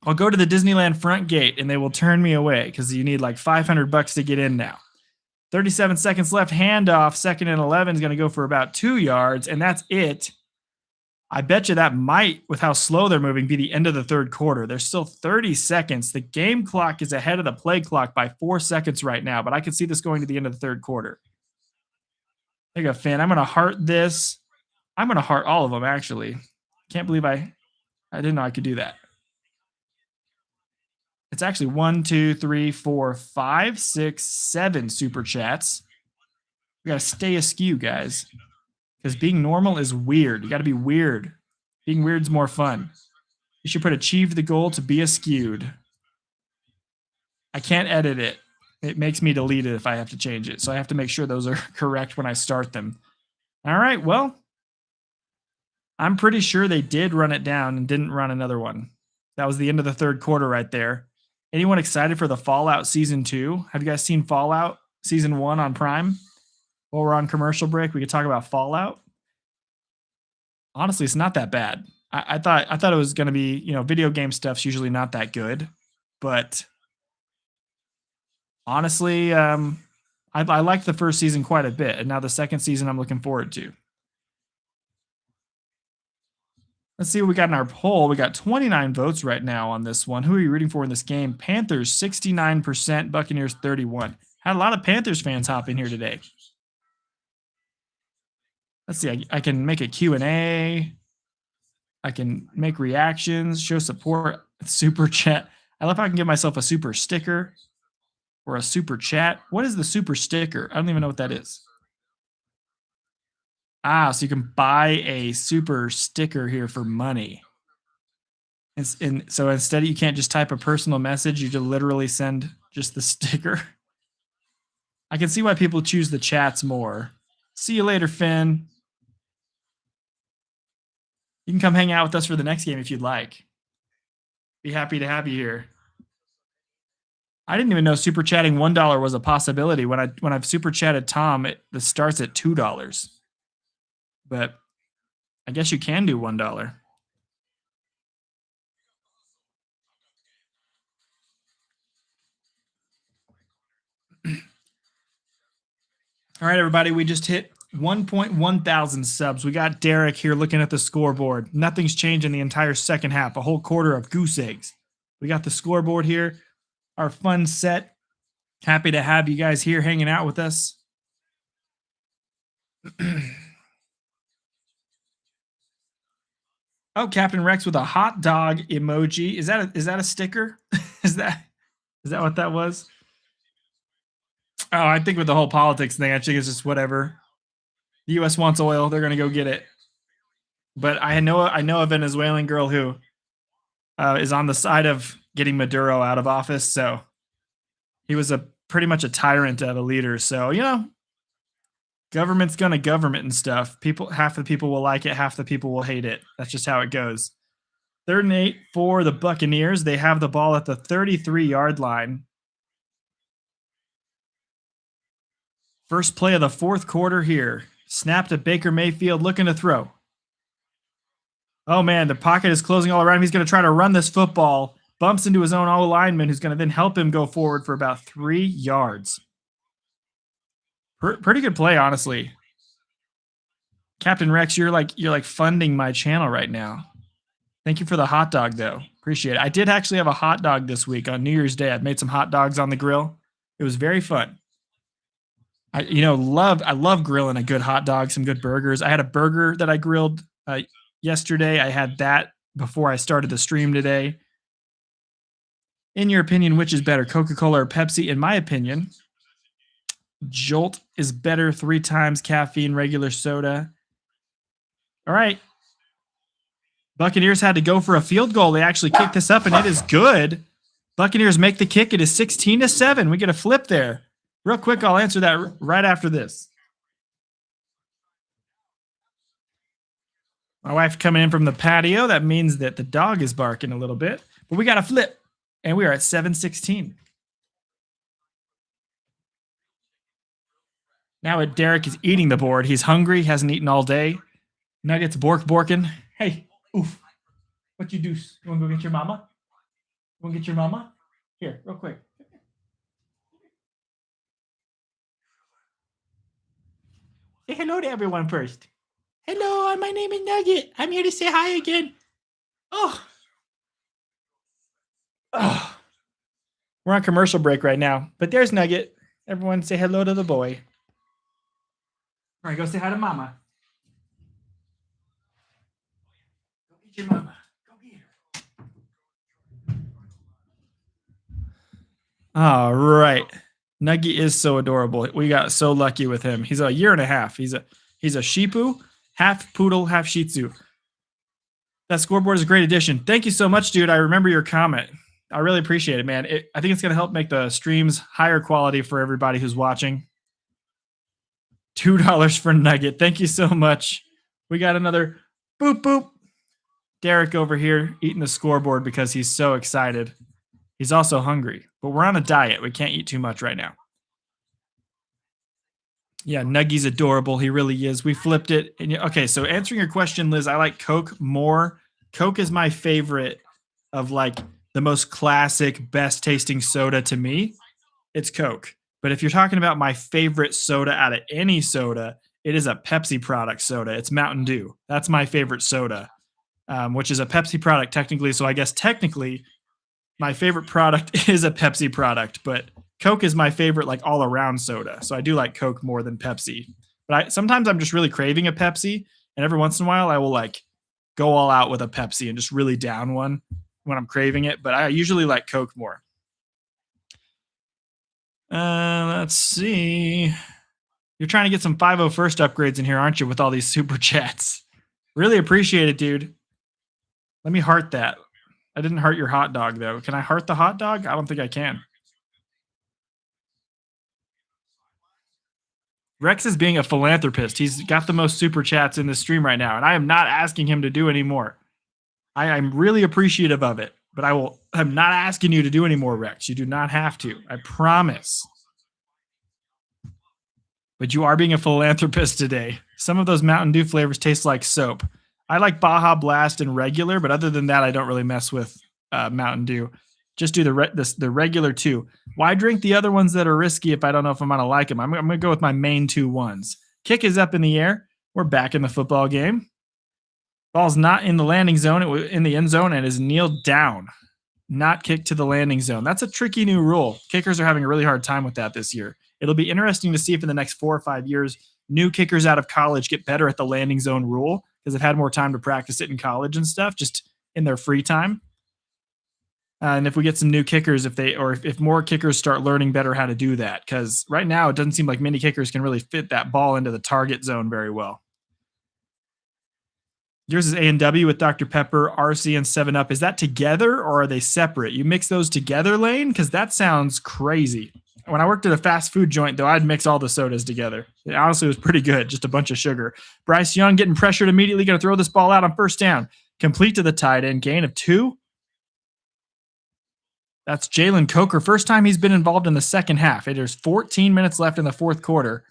I'll go to the Disneyland front gate and they will turn me away because you need like 500 bucks to get in now. 37 seconds left. Handoff. 2nd and 11 is going to go for about 2 yards, and that's it. I bet you that might, with how slow they're moving, be the end of the third quarter. There's still 30 seconds. The game clock is ahead of the play clock by 4 seconds right now, but I can see this going to the end of the third quarter. There you go, Finn. I'm going to heart this. I'm going to heart all of them, actually. Can't believe I didn't know I could do that. It's actually 1, 2, 3, 4, 5, 6, 7 super chats. We got to stay askew, guys. Because being normal is weird. You got to be weird. Being weird's more fun. You should put achieved the goal to be askewed. I can't edit it. It makes me delete it if I have to change it. So I have to make sure those are correct when I start them. All right, well, I'm pretty sure they did run it down and didn't run another one. That was the end of the third quarter right there. Anyone excited for the Fallout Season 2? Have you guys seen Fallout Season 1 on Prime? While we're on commercial break, we could talk about Fallout. Honestly, it's not that bad. I thought it was going to be, video game stuff's usually not that good, but honestly, I liked the first season quite a bit, and now the second season I'm looking forward to. Let's see what we got in our poll. We got 29 votes right now on this one. Who are you rooting for in this game? Panthers 69%, Buccaneers 31%. Had a lot of Panthers fans hop in here today. Let's see, I can make a Q&A. I can make reactions, show support, super chat. I love how I can give myself a super sticker or a super chat. What is the super sticker? I don't even know what that is. So you can buy a super sticker here for money. And so instead, you can't just type a personal message. You just literally send just the sticker. I can see why people choose the chats more. See you later, Finn. You can come hang out with us for the next game if you'd like. Be happy to have you here. I didn't even know super chatting $1 was a possibility. When I've super chatted Tom, it starts at $2. But I guess you can do $1. All right, everybody, we just hit 1.1 thousand subs. We got Derek here looking at the scoreboard. Nothing's changed in the entire second half, a whole quarter of goose eggs. We got the scoreboard here, our fun set. Happy to have you guys here hanging out with us. Oh, Captain Rex with a hot dog emoji. Is that a sticker? Is that what that was? Oh, I think with the whole politics thing, I think it's just whatever. The U.S. wants oil; they're going to go get it. But I know a Venezuelan girl who is on the side of getting Maduro out of office. So he was pretty much a tyrant of a leader. So government's going to government and stuff. Half the people will like it, half the people will hate it. That's just how it goes. 3rd and 8 for the Buccaneers. They have the ball at the 33-yard line. First play of the fourth quarter here. Snap to Baker Mayfield, looking to throw. Oh man, the pocket is closing all around him. He's going to try to run this football. Bumps into his own O lineman, who's going to then help him go forward for about 3 yards. Pretty good play, honestly. Captain Rex, you're like funding my channel right now. Thank you for the hot dog, though. Appreciate it. I did actually have a hot dog this week on New Year's Day. I made some hot dogs on the grill. It was very fun. I love grilling a good hot dog, some good burgers. I had a burger that I grilled yesterday. I had that before I started the stream today. In your opinion, which is better, Coca-Cola or Pepsi? In my opinion, Jolt is better, 3 times caffeine, regular soda. All right. Buccaneers had to go for a field goal. They actually kicked this up, and it is good. Buccaneers make the kick. It is 16-7. We get a flip there. Real quick, I'll answer that right after this. My wife coming in from the patio. That means that the dog is barking a little bit. But we got a flip, and we are at 7-16. Now Derek is eating the board. He's hungry. Hasn't eaten all day. Nuggets borking. Hey, oof. What you do? You want to go get your mama? You want to get your mama? Here, real quick. Say hello to everyone first. Hello, my name is Nugget. I'm here to say hi again. Oh. We're on commercial break right now, but there's Nugget. Everyone say hello to the boy. All right, go say hi to mama. Go get your mama. Go get her. All right. Nugget is so adorable. We got so lucky with him. He's a 1.5 years. He's a Shipu, half poodle, half Shih Tzu. That scoreboard is a great addition. Thank you so much, dude. I remember your comment. I really appreciate it, man. I think it's going to help make the streams higher quality for everybody who's watching. $2 for Nugget. Thank you so much. We got another boop, boop. Derek over here eating the scoreboard because he's so excited. He's also hungry, but we're on a diet. We can't eat too much right now. Yeah, Nuggy's adorable. He really is. We flipped it. And okay, so answering your question, Liz, I like Coke more. Coke is my favorite of like the most classic, best tasting soda to me. It's Coke. But if you're talking about my favorite soda out of any soda, it is a Pepsi product soda. It's Mountain Dew. That's my favorite soda, which is a Pepsi product technically. So I guess technically my favorite product is a Pepsi product, but Coke is my favorite like all around soda. So I do like Coke more than Pepsi. But sometimes I'm just really craving a Pepsi, and every once in a while I will like go all out with a Pepsi and just really down one when I'm craving it. But I usually like Coke more. Let's see. You're trying to get some 501st upgrades in here, aren't you, with all these super chats? Really appreciate it, dude. Let me heart that. I didn't heart your hot dog, though. Can I heart the hot dog? I don't think I can. Rex is being a philanthropist. He's got the most super chats in the stream right now, and I am not asking him to do any more. I'm really appreciative of it, but I'm not asking you to do any more, Rex. You do not have to. I promise. But you are being a philanthropist today. Some of those Mountain Dew flavors taste like soap. I like Baja Blast and regular, but other than that, I don't really mess with Mountain Dew. Just do the regular 2. Why drink the other ones that are risky if I don't know if I'm going to like them? I'm going to go with my main 2 ones. Kick is up in the air. We're back in the football game. Ball's not in the landing zone. It was in the end zone and is kneeled down. Not kicked to the landing zone. That's a tricky new rule. Kickers are having a really hard time with that this year. It'll be interesting to see if in the next 4 or 5 years, new kickers out of college get better at the landing zone rule because they've had more time to practice it in college and stuff, just in their free time. And if we get some new kickers, if more kickers start learning better how to do that, because right now it doesn't seem like many kickers can really fit that ball into the target zone very well. Yours is A&W with Dr. Pepper, RC, and 7-Up. Is that together or are they separate? You mix those together, Lane? Because that sounds crazy. When I worked at a fast food joint, though, I'd mix all the sodas together. It honestly was pretty good, just a bunch of sugar. Bryce Young getting pressured immediately, going to throw this ball out on first down. Complete to the tight end, gain of 2. That's Jalen Coker. First time he's been involved in the second half. There's 14 minutes left in the fourth quarter.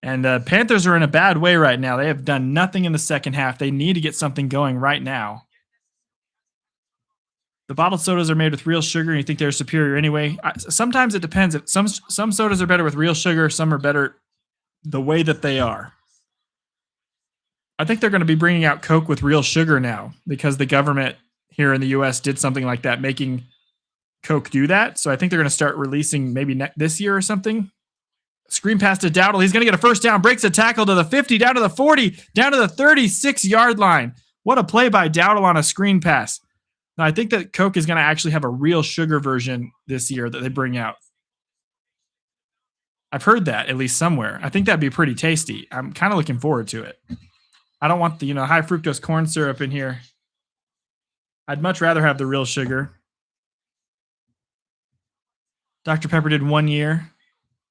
And the Panthers are in a bad way right now. They have done nothing in the second half. They need to get something going right now. The bottled sodas are made with real sugar, and you think they're superior anyway. Sometimes it depends. Some sodas are better with real sugar, some are better the way that they are. I think they're going to be bringing out Coke with real sugar now because the government here in the U.S. did something like that, making Coke do that. So I think they're going to start releasing maybe this year or something. Screen pass to Dowdle. He's going to get a first down, breaks a tackle to the 50, down to the 40, down to the 36-yard line. What a play by Dowdle on a screen pass. Now, I think that Coke is going to actually have a real sugar version this year that they bring out. I've heard that at least somewhere. I think that'd be pretty tasty. I'm kind of looking forward to it. I don't want the high fructose corn syrup in here. I'd much rather have the real sugar. Dr. Pepper did 1 year.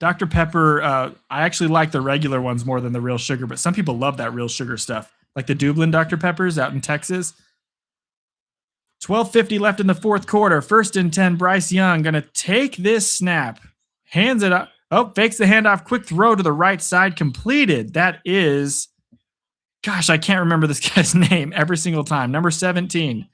Dr. Pepper, I actually like the regular ones more than the real sugar, but some people love that real sugar stuff, like the Dublin Dr. Peppers out in Texas. 12:50 left in the fourth quarter. 1st and 10, Bryce Young going to take this snap. Hands it up. Oh, fakes the handoff. Quick throw to the right side. Completed. That is, gosh, I can't remember this guy's name every single time. Number 17.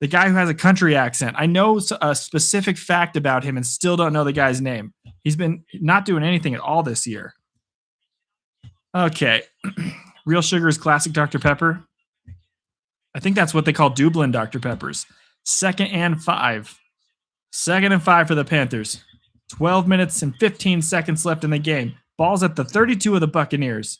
The guy who has a country accent. I know a specific fact about him and still don't know the guy's name. He's been not doing anything at all this year. Okay. Real sugar is classic Dr. Pepper. I think that's what they call Dublin Dr. Peppers. 2nd and 5. 2nd and 5 for the Panthers. 12 minutes and 15 seconds left in the game. Ball's at the 32 of the Buccaneers.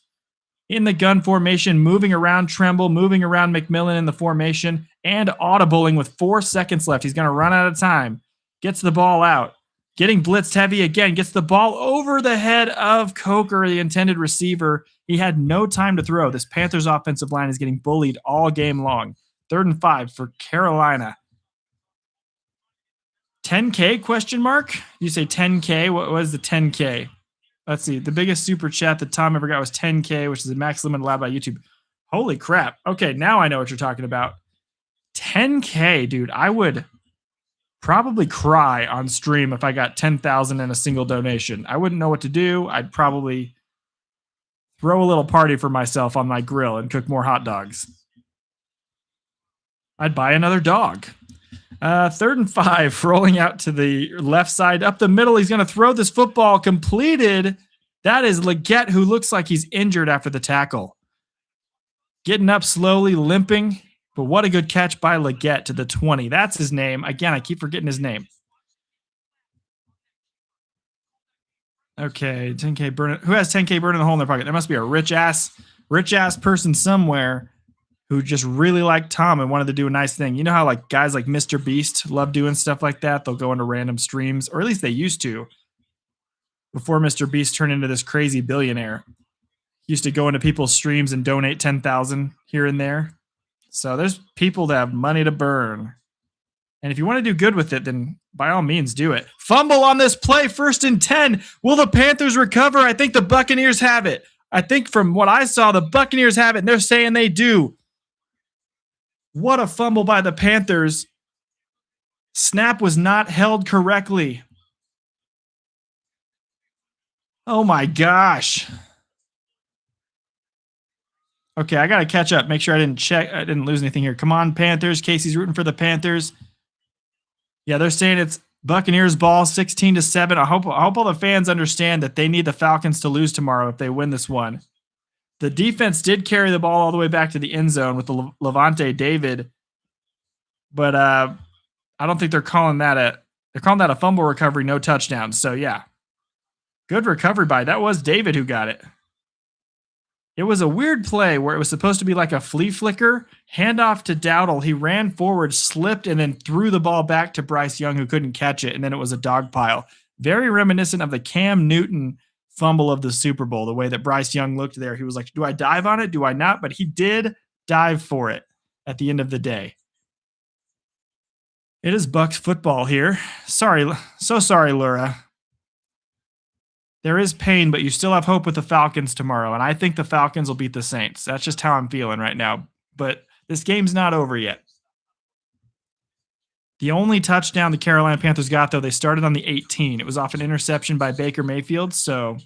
In the gun formation, moving around Tremble, moving around McMillan in the formation, and audibling with 4 seconds left. He's going to run out of time. Gets the ball out. Getting blitzed heavy again. Gets the ball over the head of Coker, the intended receiver. He had no time to throw. This Panthers offensive line is getting bullied all game long. 3rd and 5 for Carolina. 10K question mark? You say 10K? What was the 10K? Let's see. The biggest super chat that Tom ever got was 10K, which is the max limit allowed by YouTube. Holy crap. Okay, now I know what you're talking about. 10K, dude. I would probably cry on stream if I got 10,000 in a single donation. I wouldn't know what to do. I'd probably throw a little party for myself on my grill and cook more hot dogs. I'd buy another dog. 3rd and 5, rolling out to the left side. Up the middle, he's going to throw this football. Completed. That is Leggett, who looks like he's injured after the tackle. Getting up slowly, limping. But what a good catch by Leggett to the 20. That's his name. Again, I keep forgetting his name. Okay, 10K burn. Who has 10K burn in the hole in their pocket? There must be a rich ass person somewhere who just really liked Tom and wanted to do a nice thing. You know how like guys like Mr. Beast love doing stuff like that? They'll go into random streams, or at least they used to, before Mr. Beast turned into this crazy billionaire. He used to go into people's streams and donate 10,000 here and there. So there's people that have money to burn. And if you want to do good with it, then by all means do it. Fumble on this play, 1st and 10. Will the Panthers recover? I think the Buccaneers have it. I think from what I saw, the Buccaneers have it, and they're saying they do. What a fumble by the Panthers. Snap was not held correctly. Oh my gosh. Okay, I got to catch up. Make sure I didn't lose anything here. Come on, Panthers. Casey's rooting for the Panthers. Yeah, they're saying it's Buccaneers ball, 16-7. I hope all the fans understand that they need the Falcons to lose tomorrow if they win this one. The defense did carry the ball all the way back to the end zone with the Levante David, but I don't think they're calling that a fumble recovery, no touchdown. So yeah, good recovery by that was David who got it. It was a weird play where it was supposed to be like a flea flicker, handoff to Dowdle. He ran forward, slipped, and then threw the ball back to Bryce Young, who couldn't catch it, and then it was a dog pile. Very reminiscent of the Cam Newton fumble of the Super Bowl, the way that Bryce Young looked there. He was like, do I dive on it? Do I not? But he did dive for it at the end of the day. It is Bucs football here. Sorry. So sorry, Laura. There is pain, but you still have hope with the Falcons tomorrow, and I think the Falcons will beat the Saints. That's just how I'm feeling right now. But this game's not over yet. The only touchdown the Carolina Panthers got, though, they started on the 18. It was off an interception by Baker Mayfield, so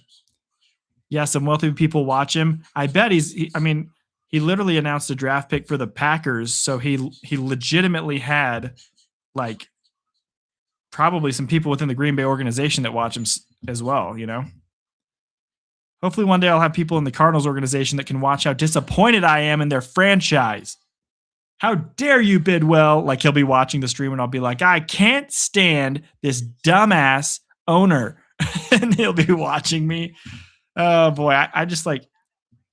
Yeah, some wealthy people watch him. I bet I mean, he literally announced a draft pick for the Packers, so he legitimately had like probably some people within the Green Bay organization that watch him as well, you know. Hopefully one day I'll have people in the Cardinals organization that can watch how disappointed I am in their franchise. How dare you, Bidwell? Like he'll be watching the stream and I'll be like, I can't stand this dumbass owner. And he'll be watching me. Oh boy. I just like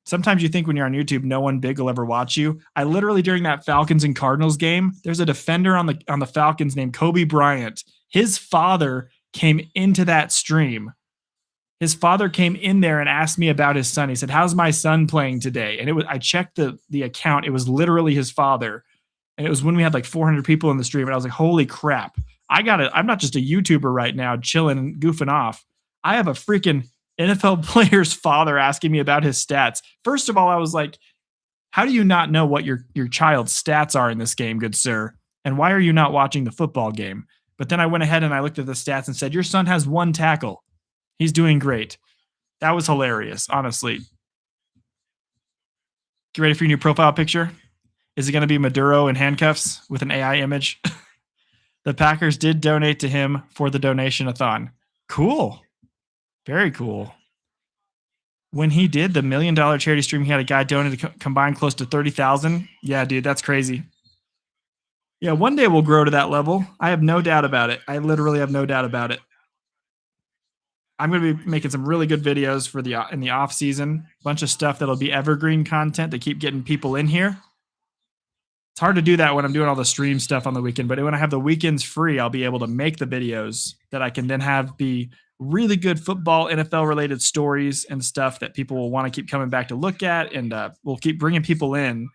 sometimes you think when you're on YouTube, no one big will ever watch you. I literally during that Falcons and Cardinals game, there's a defender on the Falcons named Kobe Bryant. His father came into that stream. His father came in there and asked me about his son. He said, "How's my son playing today?" And I checked the account. It was literally his father. And it was when we had like 400 people in the stream. And I was like, holy crap. I'm not just a YouTuber right now, chilling and goofing off. I have a freaking NFL player's father asking me about his stats. First of all, I was like, how do you not know what your child's stats are in this game, good sir? And why are you not watching the football game? But then I went ahead and I looked at the stats and said, your son has 1 tackle. He's doing great. That was hilarious, honestly. Get ready for your new profile picture. Is it going to be Maduro in handcuffs with an AI image? The Packers did donate to him for the donation-a-thon. Cool. Very cool. When he did the $1 million charity stream, he had a guy donate combined close to 30,000. Yeah, dude, that's crazy. Yeah, one day we'll grow to that level. I have no doubt about it. I literally have no doubt about it. I'm going to be making some really good videos for in the off season. A bunch of stuff that'll be evergreen content to keep getting people in here. It's hard to do that when I'm doing all the stream stuff on the weekend, but when I have the weekends free, I'll be able to make the videos that I can then have be really good football, NFL related stories and stuff that people will want to keep coming back to look at. And we'll keep bringing people in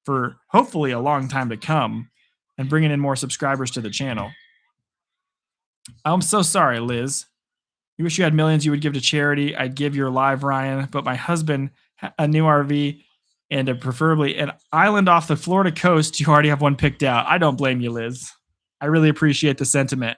for hopefully a long time to come and bringing in more subscribers to the channel. I'm so sorry, Liz. You wish you had millions you would give to charity. I'd give your live, Ryan, but my husband, a new RV, and preferably an island off the Florida coast. You already have one picked out. I don't blame you, Liz. I really appreciate the sentiment.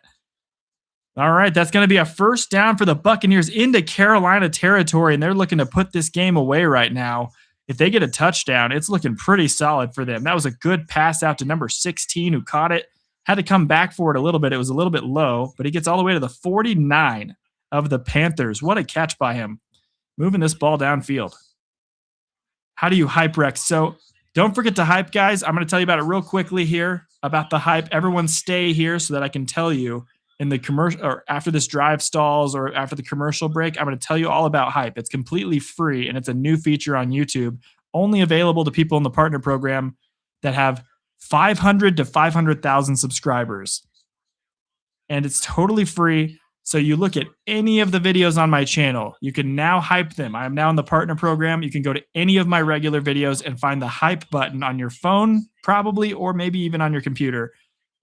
All right, that's going to be a first down for the Buccaneers into Carolina territory, and they're looking to put this game away right now. If they get a touchdown, it's looking pretty solid for them. That was a good pass out to number 16 who caught it. Had to come back for it a little bit. It was a little bit low, but he gets all the way to the 49 of the Panthers. What a catch by him. Moving this ball downfield. How do you hype Rex? So don't forget to hype, guys. I'm going to tell you about it real quickly here about the hype. Everyone stay here so that I can tell you in the commercial or after this drive stalls or after the commercial break. I'm going to tell you all about hype. It's completely free and it's a new feature on YouTube, only available to people in the partner program that have 500 to 500,000 subscribers. And it's totally free. So you look at any of the videos on my channel, you can now hype them. I am now in the partner program. You can go to any of my regular videos and find the hype button on your phone, probably, or maybe even on your computer.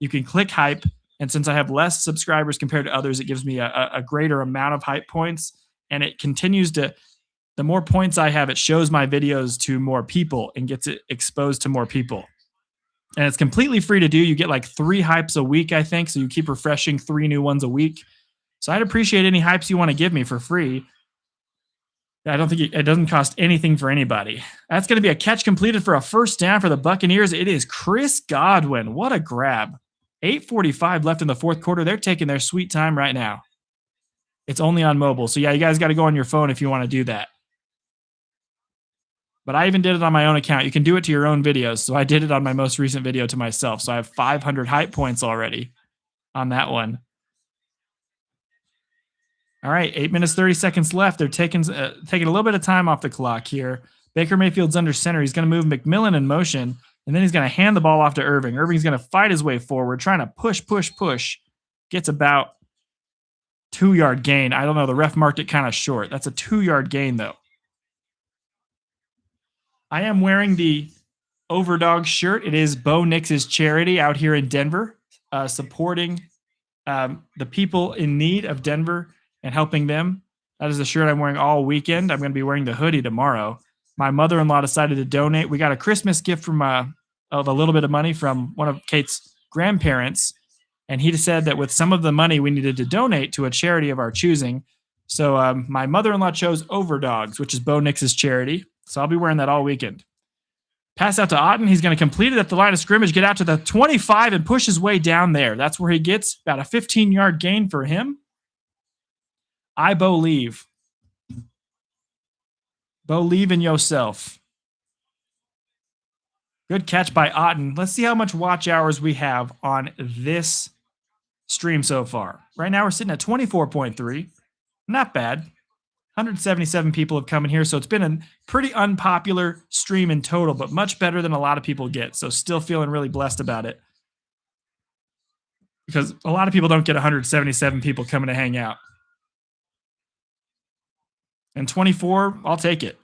You can click hype. And since I have less subscribers compared to others, it gives me a greater amount of hype points. And it continues to, the more points I have, it shows my videos to more people and gets it exposed to more people. And it's completely free to do. You get like 3 hypes a week, I think. So you keep refreshing 3 new ones a week. So I'd appreciate any hypes you want to give me for free. I don't think it doesn't cost anything for anybody. That's going to be a catch completed for a first down for the Buccaneers. It is Chris Godwin. What a grab. 8:45 left in the fourth quarter. They're taking their sweet time right now. It's only on mobile. So yeah, you guys got to go on your phone if you want to do that. But I even did it on my own account. You can do it to your own videos. So I did it on my most recent video to myself. So I have 500 hype points already on that one. All right, 8 minutes, 30 seconds left. They're taking a little bit of time off the clock here. Baker Mayfield's under center. He's going to move McMillan in motion, and then he's going to hand the ball off to Irving. Irving's going to fight his way forward, trying to push. Gets about 2-yard gain. I don't know. The ref marked it kind of short. That's a 2-yard gain, though. I am wearing the Overdog shirt. It is Bo Nix's charity out here in Denver, supporting the people in need of Denver and helping them. That is the shirt I'm wearing all weekend. I'm going to be wearing the hoodie tomorrow. My mother-in-law decided to donate. We got a Christmas gift from of a little bit of money from one of Kate's grandparents. And he said that with some of the money we needed to donate to a charity of our choosing. So my mother-in-law chose Overdogs, which is Bo Nix's charity. So I'll be wearing that all weekend. Pass out to Otten. He's going to complete it at the line of scrimmage, get out to the 25 and push his way down there. That's where he gets about a 15-yard gain for him. I believe. Believe in yourself. Good catch by Otten. Let's see how much watch hours we have on this stream so far. Right now we're sitting at 24.3. Not bad. 177 people have come in here, so it's been a pretty unpopular stream in total, but much better than a lot of people get. So still feeling really blessed about it. Because a lot of people don't get 177 people coming to hang out. And 24, I'll take it.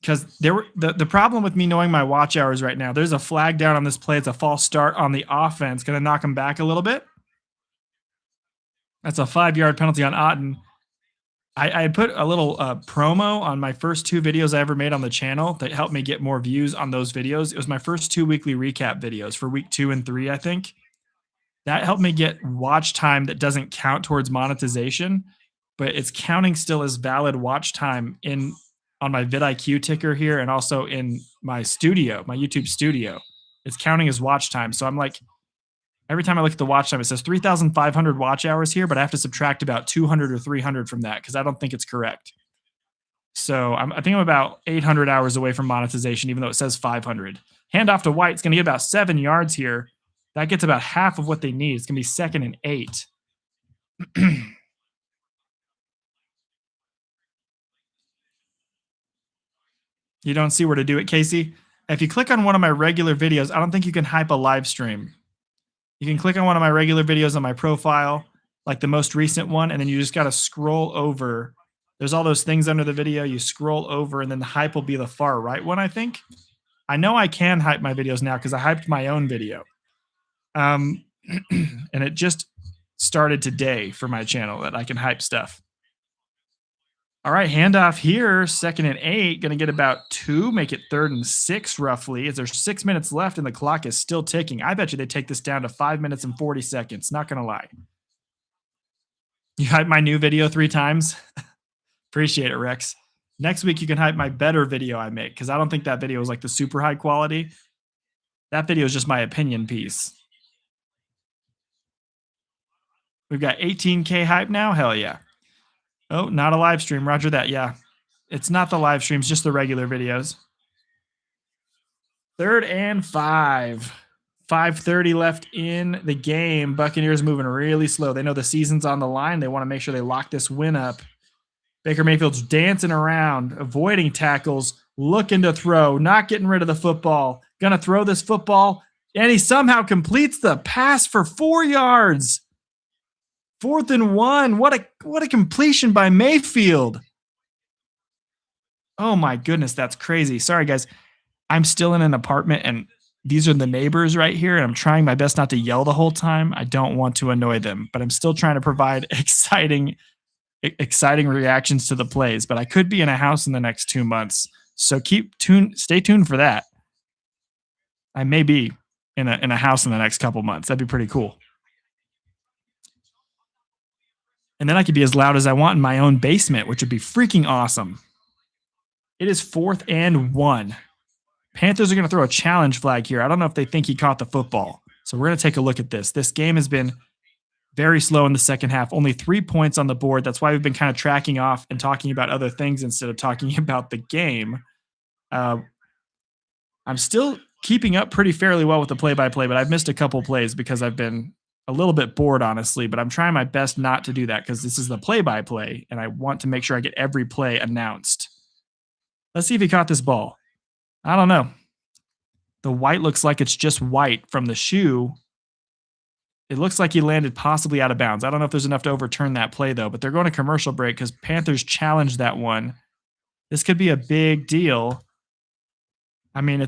Because the problem with me knowing my watch hours right now, there's a flag down on this play. It's a false start on the offense. Going to knock him back a little bit. That's a 5-yard penalty on Otten. I put a little promo on my first 2 videos I ever made on the channel that helped me get more views on those videos. It was my first 2 weekly recap videos for week 2 and 3, I think. That helped me get watch time that doesn't count towards monetization, but it's counting still as valid watch time on my vidIQ ticker here and also in my studio, my YouTube studio. It's counting as watch time. So I'm like, every time I look at the watch time, it says 3,500 watch hours here, but I have to subtract about 200 or 300 from that because I don't think it's correct. So I think I'm about 800 hours away from monetization, even though it says 500. Handoff to White. It's going to get about 7 yards here. That gets about half of what they need. It's going to be 2nd and 8. You don't see where to do it, Casey? If you click on one of my regular videos, I don't think you can hype a live stream. You can click on one of my regular videos on my profile, like the most recent one, and then you just got to scroll over. There's all those things under the video. You scroll over, and then the hype will be the far right one, I think. I know I can hype my videos now because I hyped my own video. And it just started today for my channel that I can hype stuff. All right, handoff here, 2nd and 8, going to get about 2, make it 3rd and 6 roughly. As there's 6 minutes left and the clock is still ticking. I bet you they take this down to 5 minutes and 40 seconds. Not going to lie. You hype my new video 3 times? Appreciate it, Rex. Next week, you can hype my better video I make because I don't think that video is like the super high quality. That video is just my opinion piece. We've got 18K hype now. Hell yeah. Oh, not a live stream. Roger that. Yeah. It's not the live streams, just the regular videos. 3rd and 5. 5:30 left in the game. Buccaneers moving really slow. They know the season's on the line. They want to make sure they lock this win up. Baker Mayfield's dancing around, avoiding tackles, looking to throw, not getting rid of the football. Going to throw this football, and he somehow completes the pass for 4 yards. 4th and 1. What a completion by Mayfield. Oh my goodness, that's crazy. Sorry guys. I'm still in an apartment and these are the neighbors right here and I'm trying my best not to yell the whole time. I don't want to annoy them, but I'm still trying to provide exciting reactions to the plays, but I could be in a house in the next 2 months. So stay tuned for that. I may be in a house in the next couple months. That'd be pretty cool. And then I could be as loud as I want in my own basement, which would be freaking awesome. It is 4th and 1. Panthers are going to throw a challenge flag here. I don't know if they think he caught the football. So we're going to take a look at this. This game has been very slow in the second half. Only 3 points on the board. That's why we've been kind of tracking off and talking about other things instead of talking about the game. I'm still keeping up pretty fairly well with the play-by-play, but I've missed a couple plays because I've been a little bit bored, honestly, but I'm trying my best not to do that because this is the play-by-play, and I want to make sure I get every play announced. Let's see if he caught this ball. I don't know. The white looks like it's just white from the shoe. It looks like he landed possibly out of bounds. I don't know if there's enough to overturn that play, though, but they're going to commercial break because Panthers challenged that one. This could be a big deal. I mean,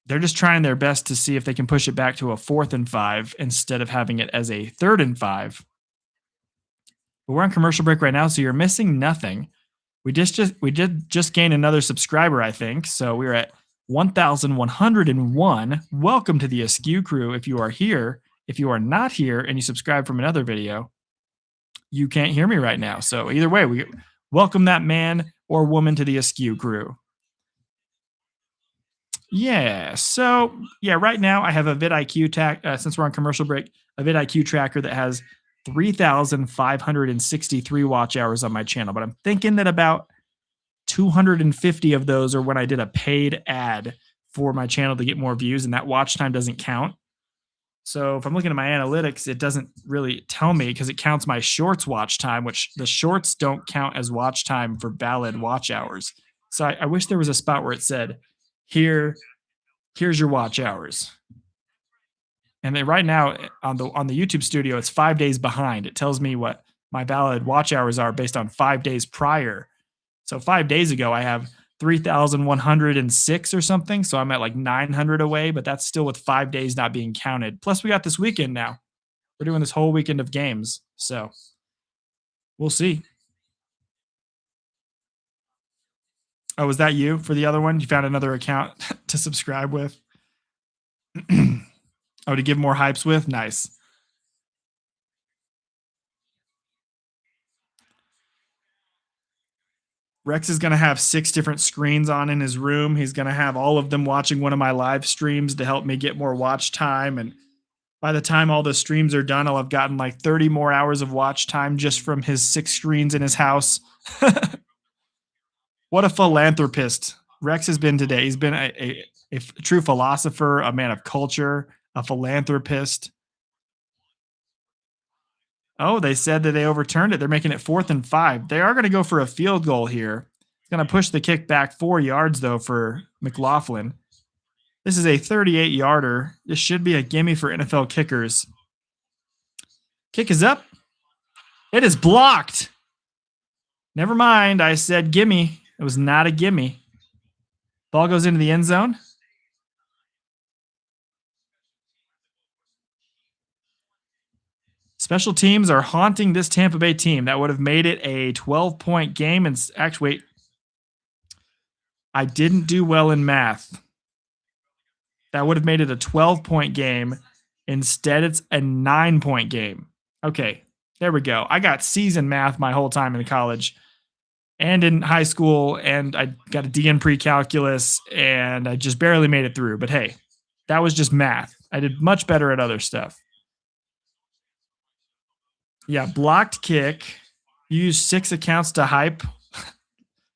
they're just trying their best to see if they can push it back to a 4th and 5 instead of having it as a 3rd and 5. But we're on commercial break right now, so you're missing nothing. We did just gain another subscriber, I think. So we're at 1,101. Welcome to the Askew crew if you are here. If you are not here and you subscribe from another video, you can't hear me right now. So either way, we welcome that man or woman to the Askew crew. Yeah. So yeah, right now I have a vidIQ since we're on commercial break, a vidIQ tracker that has 3,563 watch hours on my channel. But I'm thinking that about 250 of those are when I did a paid ad for my channel to get more views, and that watch time doesn't count. So if I'm looking at my analytics, it doesn't really tell me because it counts my shorts watch time, which the shorts don't count as watch time for valid watch hours. So I wish there was a spot where it said, here's your watch hours. And then right now on the YouTube studio, it's 5 days behind. It tells me what my valid watch hours are based on 5 days prior. So 5 days ago, I have 3,106 or something. So I'm at like 900 away, but that's still with 5 days not being counted. Plus, we got this weekend now. We're doing this whole weekend of games. So we'll see. Oh, was that you for the other one? You found another account to subscribe with? Oh, to give more hypes with? Nice. Rex is going to have 6 different screens on in his room. He's going to have all of them watching one of my live streams to help me get more watch time. And by the time all the streams are done, I'll have gotten like 30 more hours of watch time just from his 6 screens in his house. What a philanthropist Rex has been today. He's been a true philosopher, a man of culture, a philanthropist. Oh, they said that they overturned it. They're making it 4th and 5. They are going to go for a field goal here. It's going to push the kick back 4 yards, though, for McLaughlin. This is a 38-yarder. This should be a gimme for NFL kickers. Kick is up. It is blocked. Never mind. I said gimme. It was not a gimme. Ball goes into the end zone. Special teams are haunting this Tampa Bay team. That would have made it a 12-point game. And actually, wait, I didn't do well in math. That would have made it a 12-point game. Instead, it's a 9-point game. Okay, there we go. I got C's in math my whole time in college and in high school, and I got a D in pre-calculus, and I just barely made it through. But hey, that was just math. I did much better at other stuff. Yeah, blocked kick. You use 6 accounts to hype.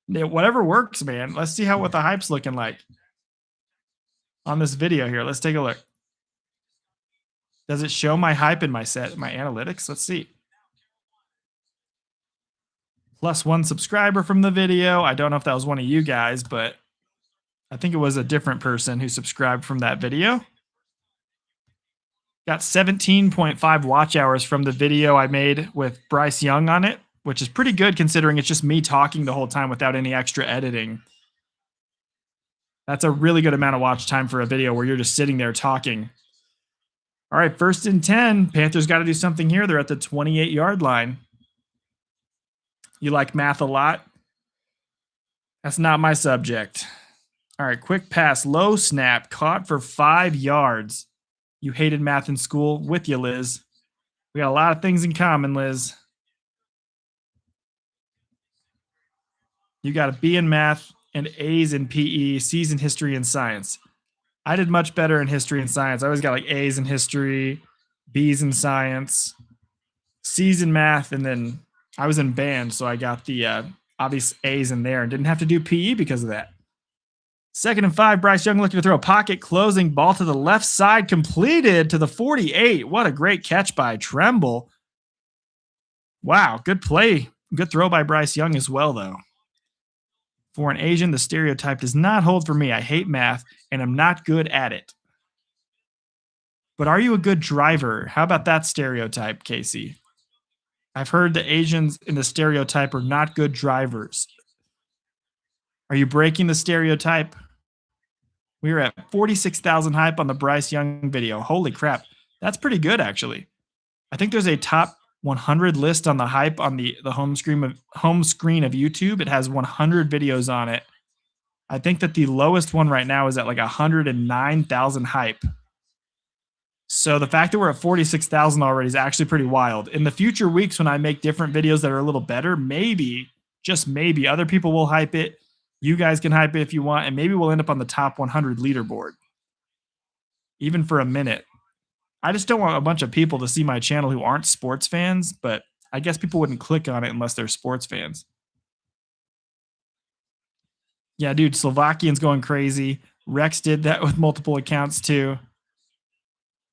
Yeah, whatever works, man. Let's see what the hype's looking like on this video here. Let's take a look. Does it show my hype in my analytics? Let's see. +1 subscriber from the video. I don't know if that was one of you guys, but I think it was a different person who subscribed from that video. Got 17.5 watch hours from the video I made with Bryce Young on it, which is pretty good considering it's just me talking the whole time without any extra editing. That's a really good amount of watch time for a video where you're just sitting there talking. All right, 1st and 10. Panthers got to do something here. They're at the 28-yard line. You like math a lot? That's not my subject. All right, quick pass, low snap, caught for 5 yards. You hated math in school. With you, Liz. We got a lot of things in common, Liz. You got a B in math and A's in PE, C's in history and science. I did much better in history and science. I always got like A's in history, B's in science, C's in math, and then I was in band, so I got the obvious A's in there and didn't have to do PE because of that. 2nd and 5, Bryce Young looking to throw a pocket closing ball to the left side, completed to the 48. What a great catch by Tremble. Wow, good play. Good throw by Bryce Young as well, though. For an Asian, the stereotype does not hold for me. I hate math, and I'm not good at it. But are you a good driver? How about that stereotype, Casey? I've heard the Asians in the stereotype are not good drivers. Are you breaking the stereotype? We were at 46,000 hype on the Bryce Young video. Holy crap. That's pretty good, actually. I think there's a top 100 list on the hype on the home screen of YouTube. It has 100 videos on it. I think that the lowest one right now is at like 109,000 hype. So the fact that we're at 46,000 already is actually pretty wild. In the future weeks, when I make different videos that are a little better, maybe, just maybe, other people will hype it. You guys can hype it if you want, and maybe we'll end up on the top 100 leaderboard, even for a minute. I just don't want a bunch of people to see my channel who aren't sports fans, but I guess people wouldn't click on it unless they're sports fans. Yeah, dude, Slovakian's going crazy. Rex did that with multiple accounts too.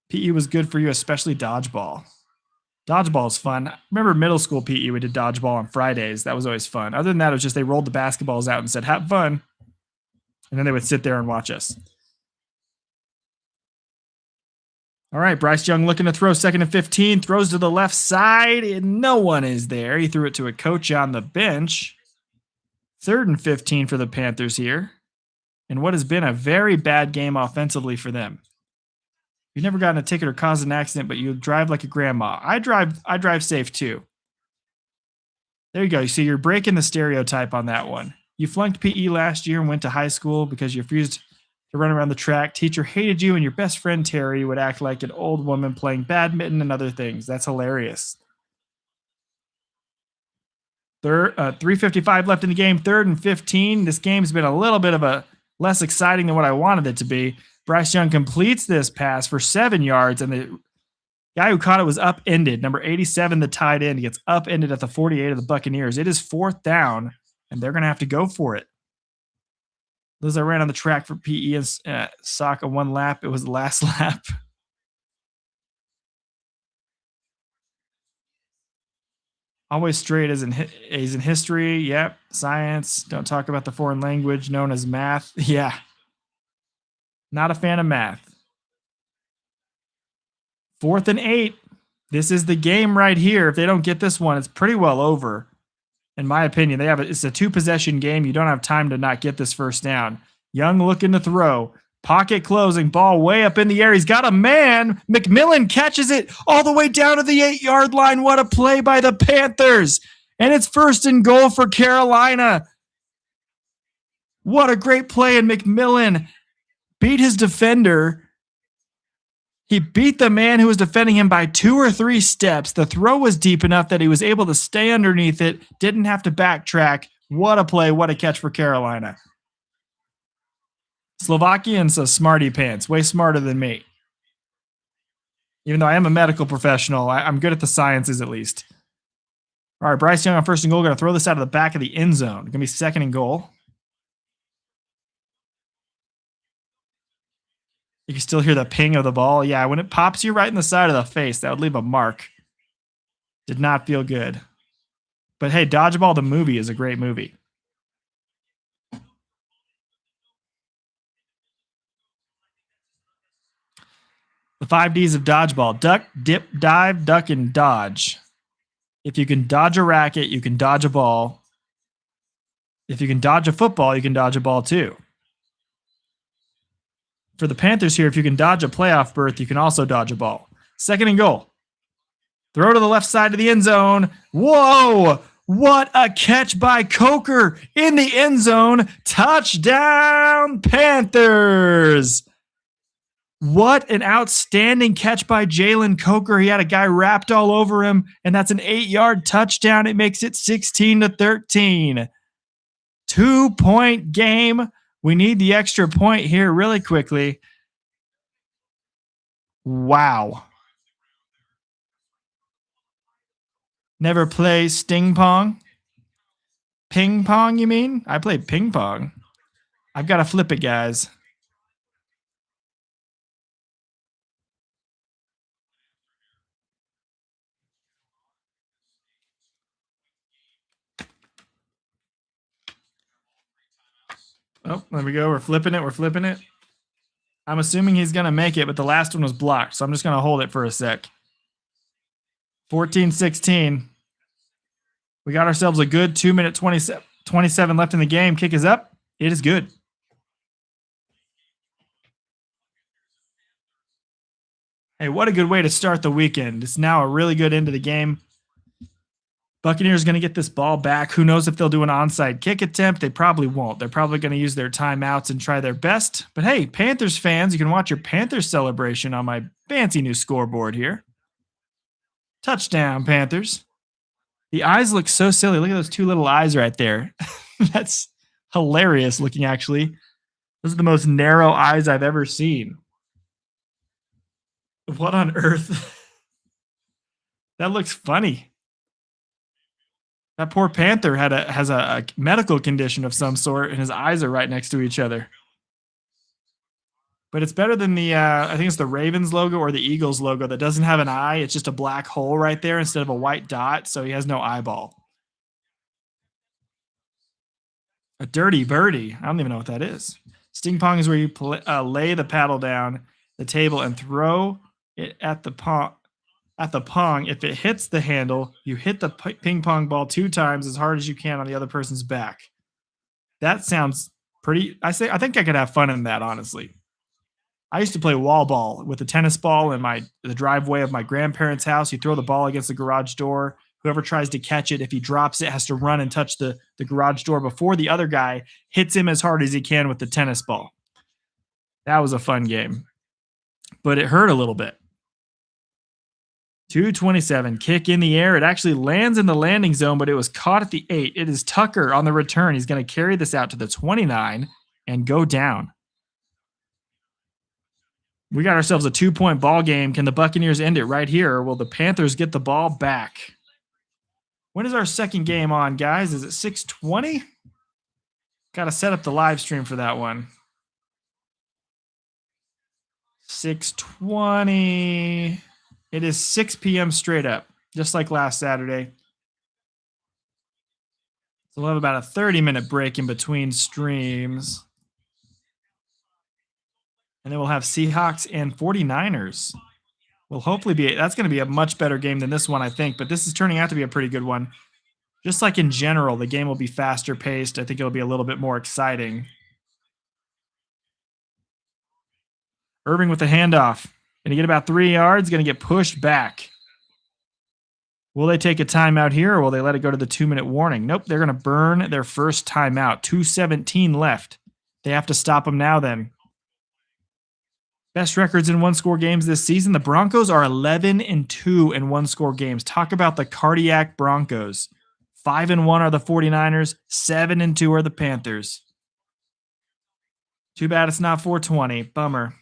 PE was good for you, especially dodgeball. Dodgeball is fun. Remember middle school PE, we did dodgeball on Fridays. That was always fun. Other than that, it was just they rolled the basketballs out and said, have fun. And then they would sit there and watch us. All right, Bryce Young looking to throw 2nd and 15. Throws to the left side, and no one is there. He threw it to a coach on the bench. 3rd and 15 for the Panthers here. And what has been a very bad game offensively for them. You've never gotten a ticket or caused an accident, but you drive like a grandma. I drive safe too. There you go. You see, you're breaking the stereotype on that one. You flunked PE last year and went to high school because you refused to run around the track. Teacher hated you, and your best friend Terry would act like an old woman playing badminton and other things. That's hilarious. 3:55 left in the game, 3rd and 15. This game's been a little bit of a less exciting than what I wanted it to be. Bryce Young completes this pass for 7 yards, and the guy who caught it was upended. Number 87, the tight end, gets upended at the 48 of the Buccaneers. It is 4th down, and they're going to have to go for it. Liz, I ran on the track for PE and soccer 1 lap. It was the last lap. Always straight as in history. Yep. Science. Don't talk about the foreign language known as math. Yeah. Not a fan of math. 4th and 8. This is the game right here. If they don't get this one, it's pretty well over. In my opinion, it's a 2-possession game. You don't have time to not get this 1st down. Young looking to throw. Pocket closing. Ball way up in the air. He's got a man. McMillan catches it all the way down to the 8-yard line. What a play by the Panthers. And it's 1st and goal for Carolina. What a great play. And McMillan beat his defender. He beat the man who was defending him by 2 or 3 steps. The throw was deep enough that he was able to stay underneath it, didn't have to backtrack. What a play, what a catch for Carolina. Slovakian's a smarty pants, way smarter than me. Even though I am a medical professional, I'm good at the sciences at least. All right, Bryce Young on 1st and goal, going to throw this out of the back of the end zone. Going to be 2nd and goal. You can still hear the ping of the ball. Yeah, when it pops you right in the side of the face, that would leave a mark. Did not feel good. But hey, Dodgeball the movie is a great movie. The 5 Ds of dodgeball: duck, dip, dive, duck, and dodge. If you can dodge a racket, you can dodge a ball. If you can dodge a football, you can dodge a ball too. For the Panthers here, if you can dodge a playoff berth, you can also dodge a ball. 2nd and goal. Throw to the left side of the end zone. Whoa! What a catch by Coker in the end zone. Touchdown, Panthers! What an outstanding catch by Jalen Coker. He had a guy wrapped all over him, and that's an 8-yard touchdown. It makes it 16-13. 2-point game. We need the extra point here really quickly. Wow. Never play sting pong? Ping pong, you mean? I played ping pong. I've got to flip it, guys. Oh, there we go. We're flipping it. We're flipping it. I'm assuming he's going to make it, but the last one was blocked, so I'm just going to hold it for a sec. 14-16. We got ourselves a good 2-minute 27 left in the game. Kick is up. It is good. Hey, what a good way to start the weekend. It's now a really good end of the game. Buccaneers going to get this ball back. Who knows if they'll do an onside kick attempt? They probably won't. They're probably going to use their timeouts and try their best. But hey, Panthers fans, you can watch your Panthers celebration on my fancy new scoreboard here. Touchdown, Panthers. The eyes look so silly. Look at those two little eyes right there. That's hilarious looking, actually. Those are the most narrow eyes I've ever seen. What on earth? That looks funny. That poor Panther has a medical condition of some sort, and his eyes are right next to each other. But it's better than the, I think it's the Ravens logo or the Eagles logo that doesn't have an eye. It's just a black hole right there instead of a white dot, so he has no eyeball. A dirty birdie. I don't even know what that is. Sting pong is where you lay the paddle down the table and throw it at the pong. If it hits the handle, you hit the ping pong ball 2 times as hard as you can on the other person's back. That sounds pretty. I think I could have fun in that, honestly. I used to play wall ball with a tennis ball in the driveway of my grandparents' house. You throw the ball against the garage door. Whoever tries to catch it, if he drops it, has to run and touch the garage door before the other guy hits him as hard as he can with the tennis ball. That was a fun game, but it hurt a little bit. 227, kick in the air. It actually lands in the landing zone, but it was caught at the 8. It is Tucker on the return. He's going to carry this out to the 29 and go down. We got ourselves a 2-point ball game. Can the Buccaneers end it right here, or will the Panthers get the ball back? When is our second game on, guys? Is it 6:20? Got to set up the live stream for that one. 6:20. It is 6 p.m. straight up, just like last Saturday. So we'll have about a 30-minute break in between streams. And then we'll have Seahawks and 49ers. Will hopefully that's going to be a much better game than this one, I think. But this is turning out to be a pretty good one. Just like in general, the game will be faster paced. I think it'll be a little bit more exciting. Irving with the handoff. Going to get about 3 yards. Going to get pushed back. Will they take a timeout here, or will they let it go to the 2-minute warning? Nope, they're going to burn their first timeout. 2:17 left. They have to stop them now then. Best records in one-score games this season. The Broncos are 11-2 in one-score games. Talk about the cardiac Broncos. 5-1 are the 49ers. 7-2 are the Panthers. Too bad it's not 420. Bummer.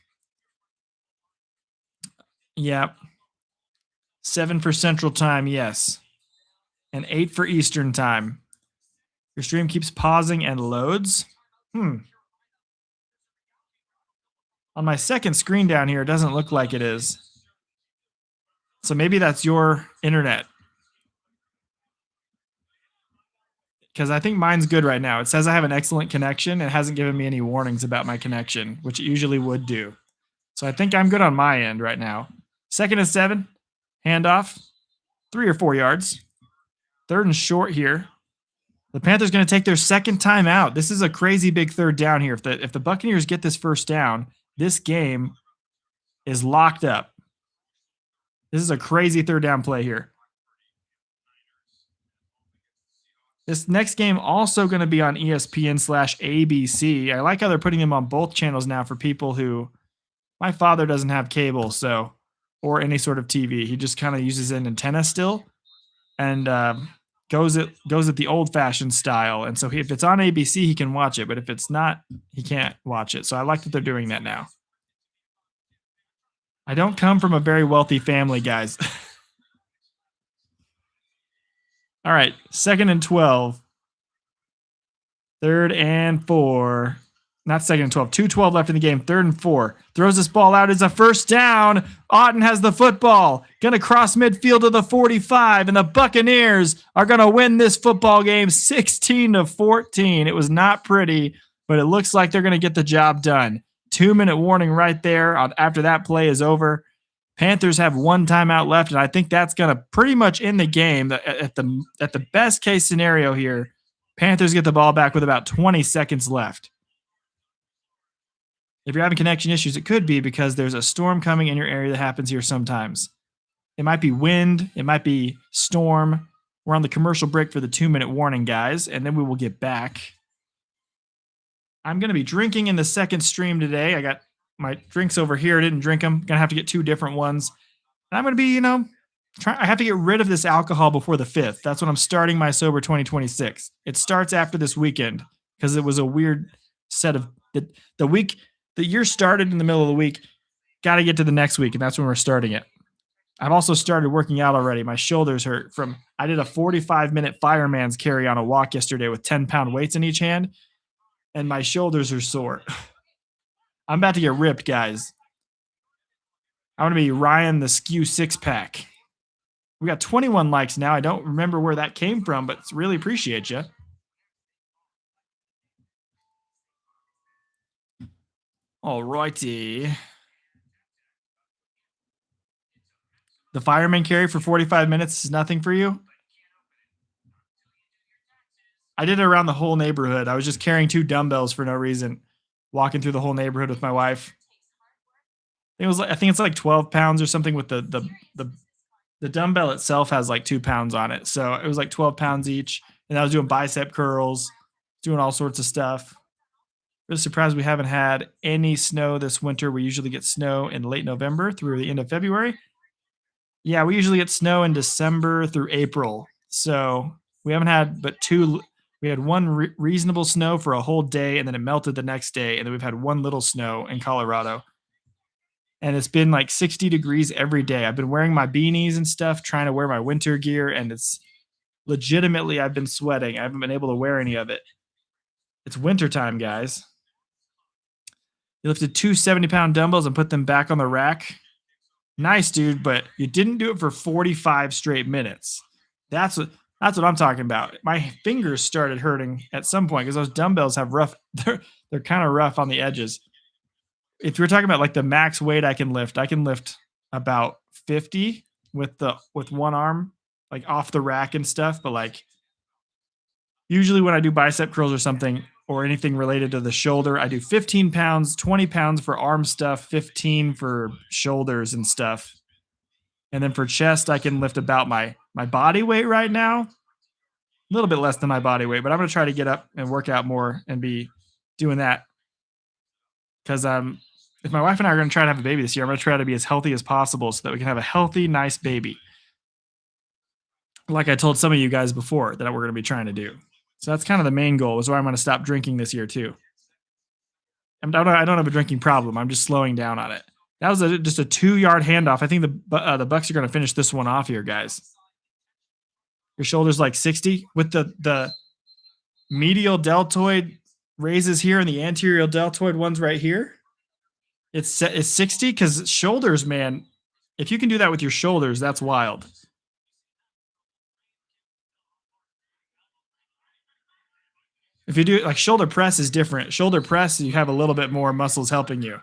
Yep. 7 for Central Time, yes. And 8 for Eastern Time. Your stream keeps pausing and loads. On my second screen down here, it doesn't look like it is. So maybe that's your internet. Because I think mine's good right now. It says I have an excellent connection. It hasn't given me any warnings about my connection, which it usually would do. So I think I'm good on my end right now. 2nd and 7. Handoff. 3 or 4 yards. 3rd and short here. The Panthers going to take their second time out. This is a crazy big 3rd down here. If the Buccaneers get this first down, this game is locked up. This is a crazy 3rd down play here. This next game also going to be on ESPN/ABC. I like how they're putting them on both channels now for people who... My father doesn't have cable, or any sort of TV. He just kind of uses an antenna still, and goes at the old-fashioned style. And so if it's on ABC, he can watch it, but if it's not, he can't watch it. So I like that they're doing that now. I don't come from a very wealthy family, guys. All right, 2nd and 12. 3rd and 4. Not 2nd and 12. 2:12 left in the game. 3rd and 4. Throws this ball out. It's a first down. Otten has the football. Going to cross midfield to the 45. And the Buccaneers are going to win this football game 16-14. It was not pretty, but it looks like they're going to get the job done. 2-minute warning right there after that play is over. Panthers have 1 timeout left, and I think that's going to pretty much end the game. At the best case scenario here, Panthers get the ball back with about 20 seconds left. If you're having connection issues, it could be because there's a storm coming in your area that happens here sometimes. It might be wind. It might be storm. We're on the commercial break for the 2-minute warning, guys, and then we will get back. I'm going to be drinking in the second stream today. I got my drinks over here. I didn't drink them. Going to have to get 2 different ones. And I'm going to be, I have to get rid of this alcohol before the 5th. That's when I'm starting my sober 2026. It starts after this weekend because it was a weird set of the year started in the middle of the week. Got to get to the next week, and that's when we're starting it. I've also started working out already. My shoulders hurt I did a 45-minute fireman's carry on a walk yesterday with 10-pound weights in each hand, and my shoulders are sore. I'm about to get ripped, guys. I want to be Ryan the Skew 6-pack. We got 21 likes now. I don't remember where that came from, but really appreciate you. All righty. The fireman carry for 45 minutes is nothing for you? I did it around the whole neighborhood. I was just carrying 2 dumbbells for no reason, walking through the whole neighborhood with my wife. I think it's like 12 pounds or something with the dumbbell itself has like 2 pounds on it. So it was like 12 pounds each. And I was doing bicep curls, doing all sorts of stuff. Really surprised we haven't had any snow this winter. We usually get snow in late November through the end of February. Yeah, we usually get snow in December through April. So we haven't had but 2. We had 1 reasonable snow for a whole day, and then it melted the next day. And then we've had 1 little snow in Colorado. And it's been like 60 degrees every day. I've been wearing my beanies and stuff, trying to wear my winter gear, and it's legitimately, I've been sweating. I haven't been able to wear any of it. It's wintertime, guys. You lifted 2 70-pound dumbbells and put them back on the rack. Nice, dude, but you didn't do it for 45 straight minutes. That's what I'm talking about. My fingers started hurting at some point because those dumbbells have they're kind of rough on the edges. If you're talking about like the max weight I can lift about 50 with one arm, like off the rack and stuff. But like usually when I do bicep curls or something or anything related to the shoulder, I do 15 pounds, 20 pounds for arm stuff, 15 for shoulders and stuff. And then for chest, I can lift about my body weight right now. A little bit less than my body weight, but I'm going to try to get up and work out more and be doing that. Because if my wife and I are going to try to have a baby this year, I'm going to try to be as healthy as possible so that we can have a healthy, nice baby. Like I told some of you guys before that we're going to be trying to do. So that's kind of the main goal, is why I'm going to stop drinking this year too. I don't have a drinking problem. I'm just slowing down on it. That was just a 2-yard handoff. I think the Bucs are going to finish this one off here, guys. Your shoulder's like 60 with the medial deltoid raises here and the anterior deltoid ones right here. It's 60 because shoulders, man. If you can do that with your shoulders, that's wild. If you do like shoulder press is different. Shoulder press, you have a little bit more muscles helping you.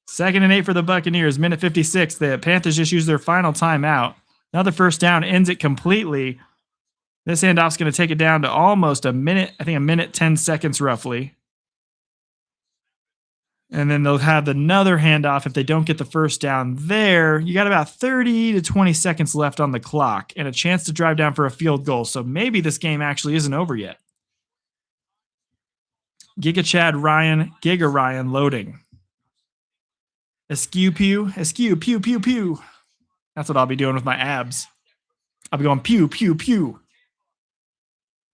2nd and 8 for the Buccaneers. Minute 56. The Panthers just used their final timeout. Another first down ends it completely. This handoff's going to take it down to almost a minute. I think a minute 10 seconds roughly. And then they'll have another handoff if they don't get the first down there. You got about 30 to 20 seconds left on the clock and a chance to drive down for a field goal. So maybe this game actually isn't over yet. Giga Ryan loading. Askew pew, pew, pew, pew. That's what I'll be doing with my abs. I'll be going pew, pew, pew.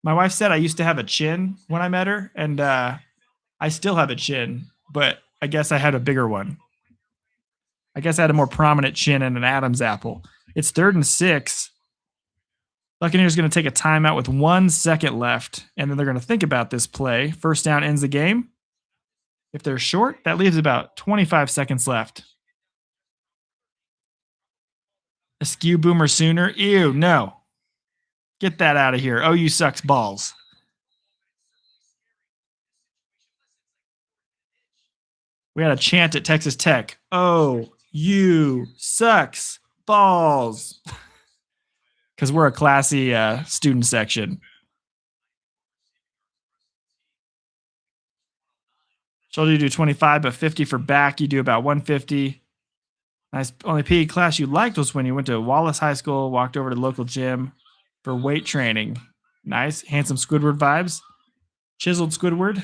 My wife said I used to have a chin when I met her, and I still have a chin, but I guess I had a bigger one. I guess I had a more prominent chin and an Adam's apple. It's 3rd and 6. Buccaneers going to take a timeout with 1 second left, and then they're going to think about this play. First down ends the game. If they're short, that leaves about 25 seconds left. Askew boomer sooner. Ew, no. Get that out of here. Oh, you sucks balls. We had a chant at Texas Tech. Oh, you sucks balls. Because we're a classy student section. Shoulder you do 25, but 50 for back. You do about 150. Nice. Only PE class you liked was when you went to Wallace High School, walked over to the local gym for weight training. Nice. Handsome Squidward vibes. Chiseled Squidward.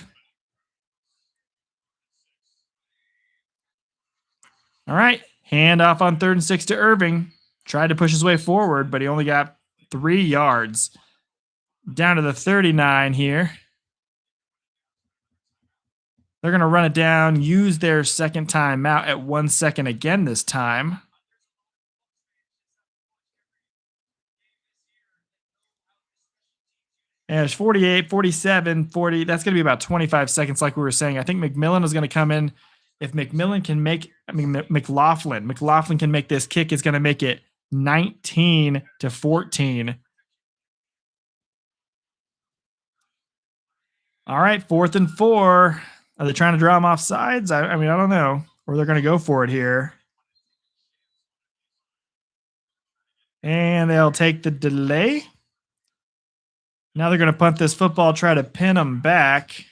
All right. Hand off on 3rd and 6 to Irving. Tried to push his way forward, but he only got 3 yards. Down to the 39 here. They're going to run it down, use their second timeout at 1 second again this time. And there's 48, 47, 40. That's going to be about 25 seconds, like we were saying. I think McMillan is going to come in. If McMillan can make, McLaughlin can make this kick, it's going to make it 19-14. All right, 4th and 4. Are they trying to draw him off sides? I mean, I don't know. Or they're going to go for it here. And they'll take the delay. Now they're going to punt this football, try to pin them back.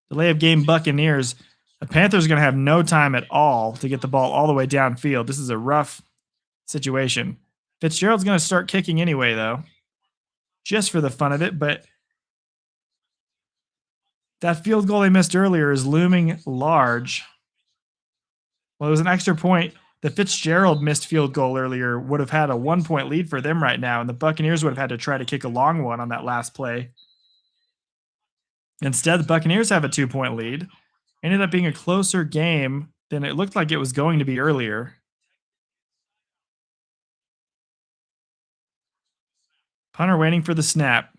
Delay of game Buccaneers. The Panthers are going to have no time at all to get the ball all the way downfield. This is a rough situation. Fitzgerald's going to start kicking anyway, though, just for the fun of it. But that field goal they missed earlier is looming large. Well, it was an extra point. The Fitzgerald missed field goal earlier would have had a 1-point lead for them right now, and the Buccaneers would have had to try to kick a long one on that last play. Instead, the Buccaneers have a 2-point lead. Ended up being a closer game than it looked like it was going to be earlier. Punter waiting for the snap.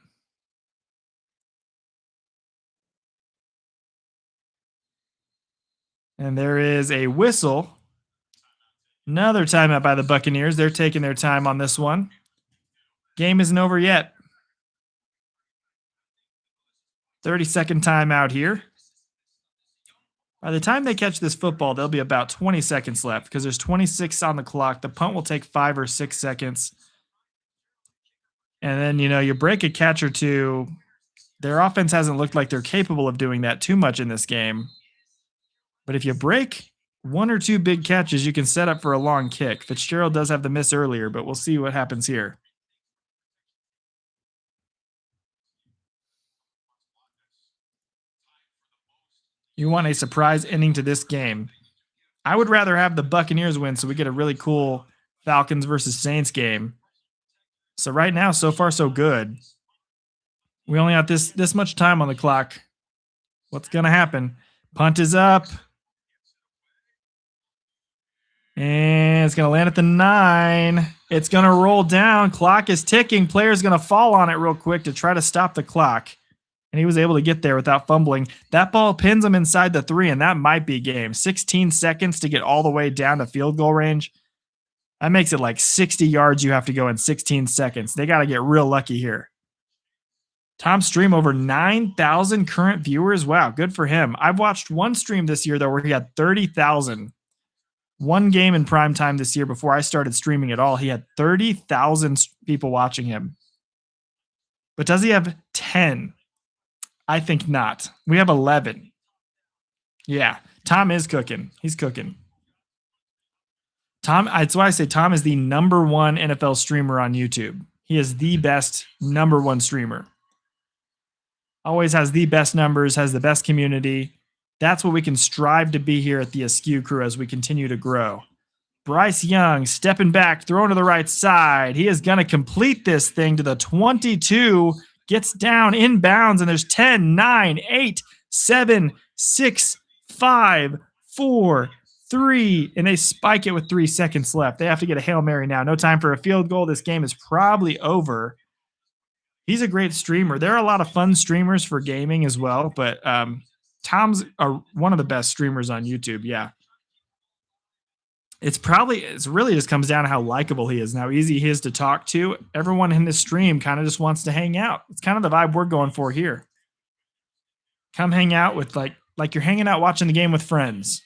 And there is a whistle. Another timeout by the Buccaneers. They're taking their time on this one. Game isn't over yet. 30-second timeout here. By the time they catch this football, there'll be about 20 seconds left because there's 26 on the clock. The punt will take 5 or 6 seconds. And then, you break a catch or two. Their offense hasn't looked like they're capable of doing that too much in this game. But if you break 1 or 2 big catches, you can set up for a long kick. Fitzgerald does have the miss earlier, but we'll see what happens here. You want a surprise ending to this game. I would rather have the Buccaneers win so we get a really cool Falcons versus Saints game. So right now, so far, so good. We only have this much time on the clock. What's going to happen? Punt is up. And it's going to land at the 9. It's going to roll down. Clock is ticking. Player's going to fall on it real quick to try to stop the clock. And he was able to get there without fumbling. That ball pins him inside the 3, and that might be game. 16 seconds to get all the way down to field goal range. That makes it like 60 yards you have to go in 16 seconds. They got to get real lucky here. Tom stream over 9,000 current viewers. Wow, good for him. I've watched one stream this year, though, where he had 30,000. One game in prime time this year before I started streaming at all, he had 30,000 people watching him. But does he have 10? I think not. We have 11. Yeah, Tom is cooking. He's cooking. Tom, that's why I say Tom is the #1 NFL streamer on YouTube. He is the best #1 streamer. Always has the best numbers, has the best community. That's what we can strive to be here at the Askew Crew as we continue to grow. Bryce Young stepping back, throwing to the right side. He is going to complete this thing to the 22. Gets down inbounds, and there's 10, 9, 8, 7, 6, 5, 4, 3, and they spike it with 3 seconds left. They have to get a Hail Mary now. No time for a field goal. This game is probably over. He's a great streamer. There are a lot of fun streamers for gaming as well, but Tom's one of the best streamers on YouTube. Yeah. It's really just comes down to how likable he is and how easy he is to talk to. Everyone in this stream kind of just wants to hang out. It's kind of the vibe we're going for here. Come hang out with like you're hanging out watching the game with friends.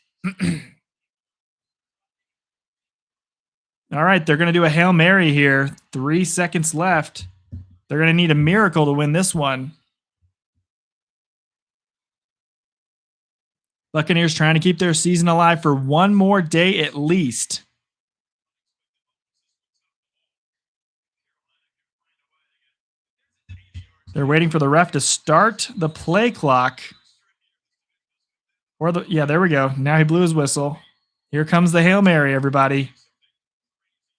All right, they're going to do a Hail Mary here. 3 seconds left. They're going to need a miracle to win this one. Buccaneers trying to keep their season alive for one more day at least. They're waiting for the ref to start the play clock. Yeah, there we go. Now he blew his whistle. Here comes the Hail Mary, everybody.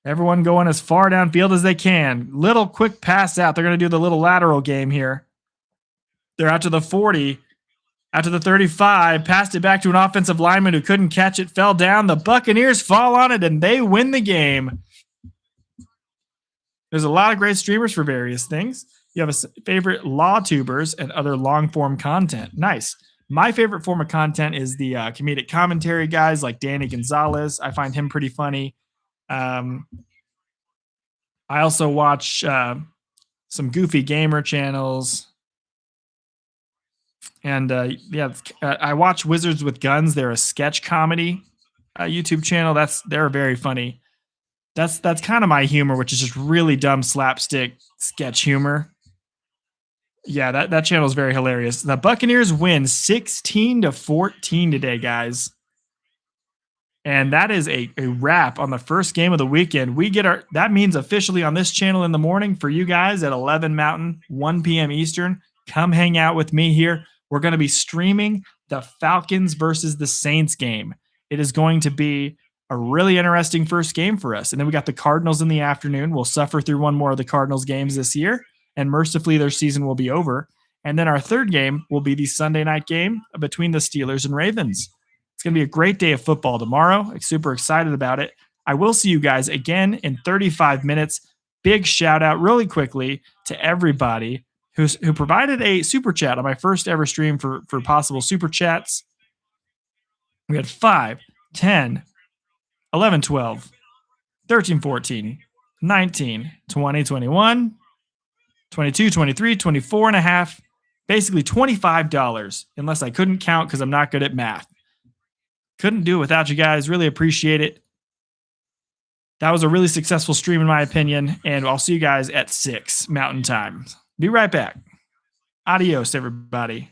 Everyone going as far downfield as they can. Little quick pass out. They're going to do the little lateral game here. They're out to the 40. Out to the 35. Passed it back to an offensive lineman who couldn't catch it. Fell down. The Buccaneers fall on it, and they win the game. There's a lot of great streamers for various things. You have a favorite law tubers and other long-form content. Nice. My favorite form of content is the comedic commentary guys like Danny Gonzalez. I find him pretty funny. I also watch some goofy gamer channels. And I watch Wizards with Guns. They're a sketch comedy YouTube channel. They're very funny. That's kind of my humor, which is just really dumb slapstick sketch humor. Yeah, that channel is very hilarious. The Buccaneers win 16-14 today, guys. And that is a wrap on the first game of the weekend. That means officially on this channel in the morning for you guys at 11 Mountain, 1 p.m. Eastern. Come hang out with me here. We're going to be streaming the Falcons versus the Saints game. It is going to be a really interesting first game for us. And then we got the Cardinals in the afternoon. We'll suffer through one more of the Cardinals games this year, and mercifully their season will be over. And then our third game will be the Sunday night game between the Steelers and Ravens. It's going to be a great day of football tomorrow. I'm super excited about it. I will see you guys again in 35 minutes. Big shout out really quickly to everybody who provided a super chat on my first ever stream for possible super chats. We had 5, 10, 11, 12, 13, 14, 19, 20, 21, 22, 23, 24 and a half, basically $25, unless I couldn't count because I'm not good at math. Couldn't do it without you guys. Really appreciate it. That was a really successful stream in my opinion, and I'll see you guys at 6 Mountain Time. Be right back. Adios, everybody.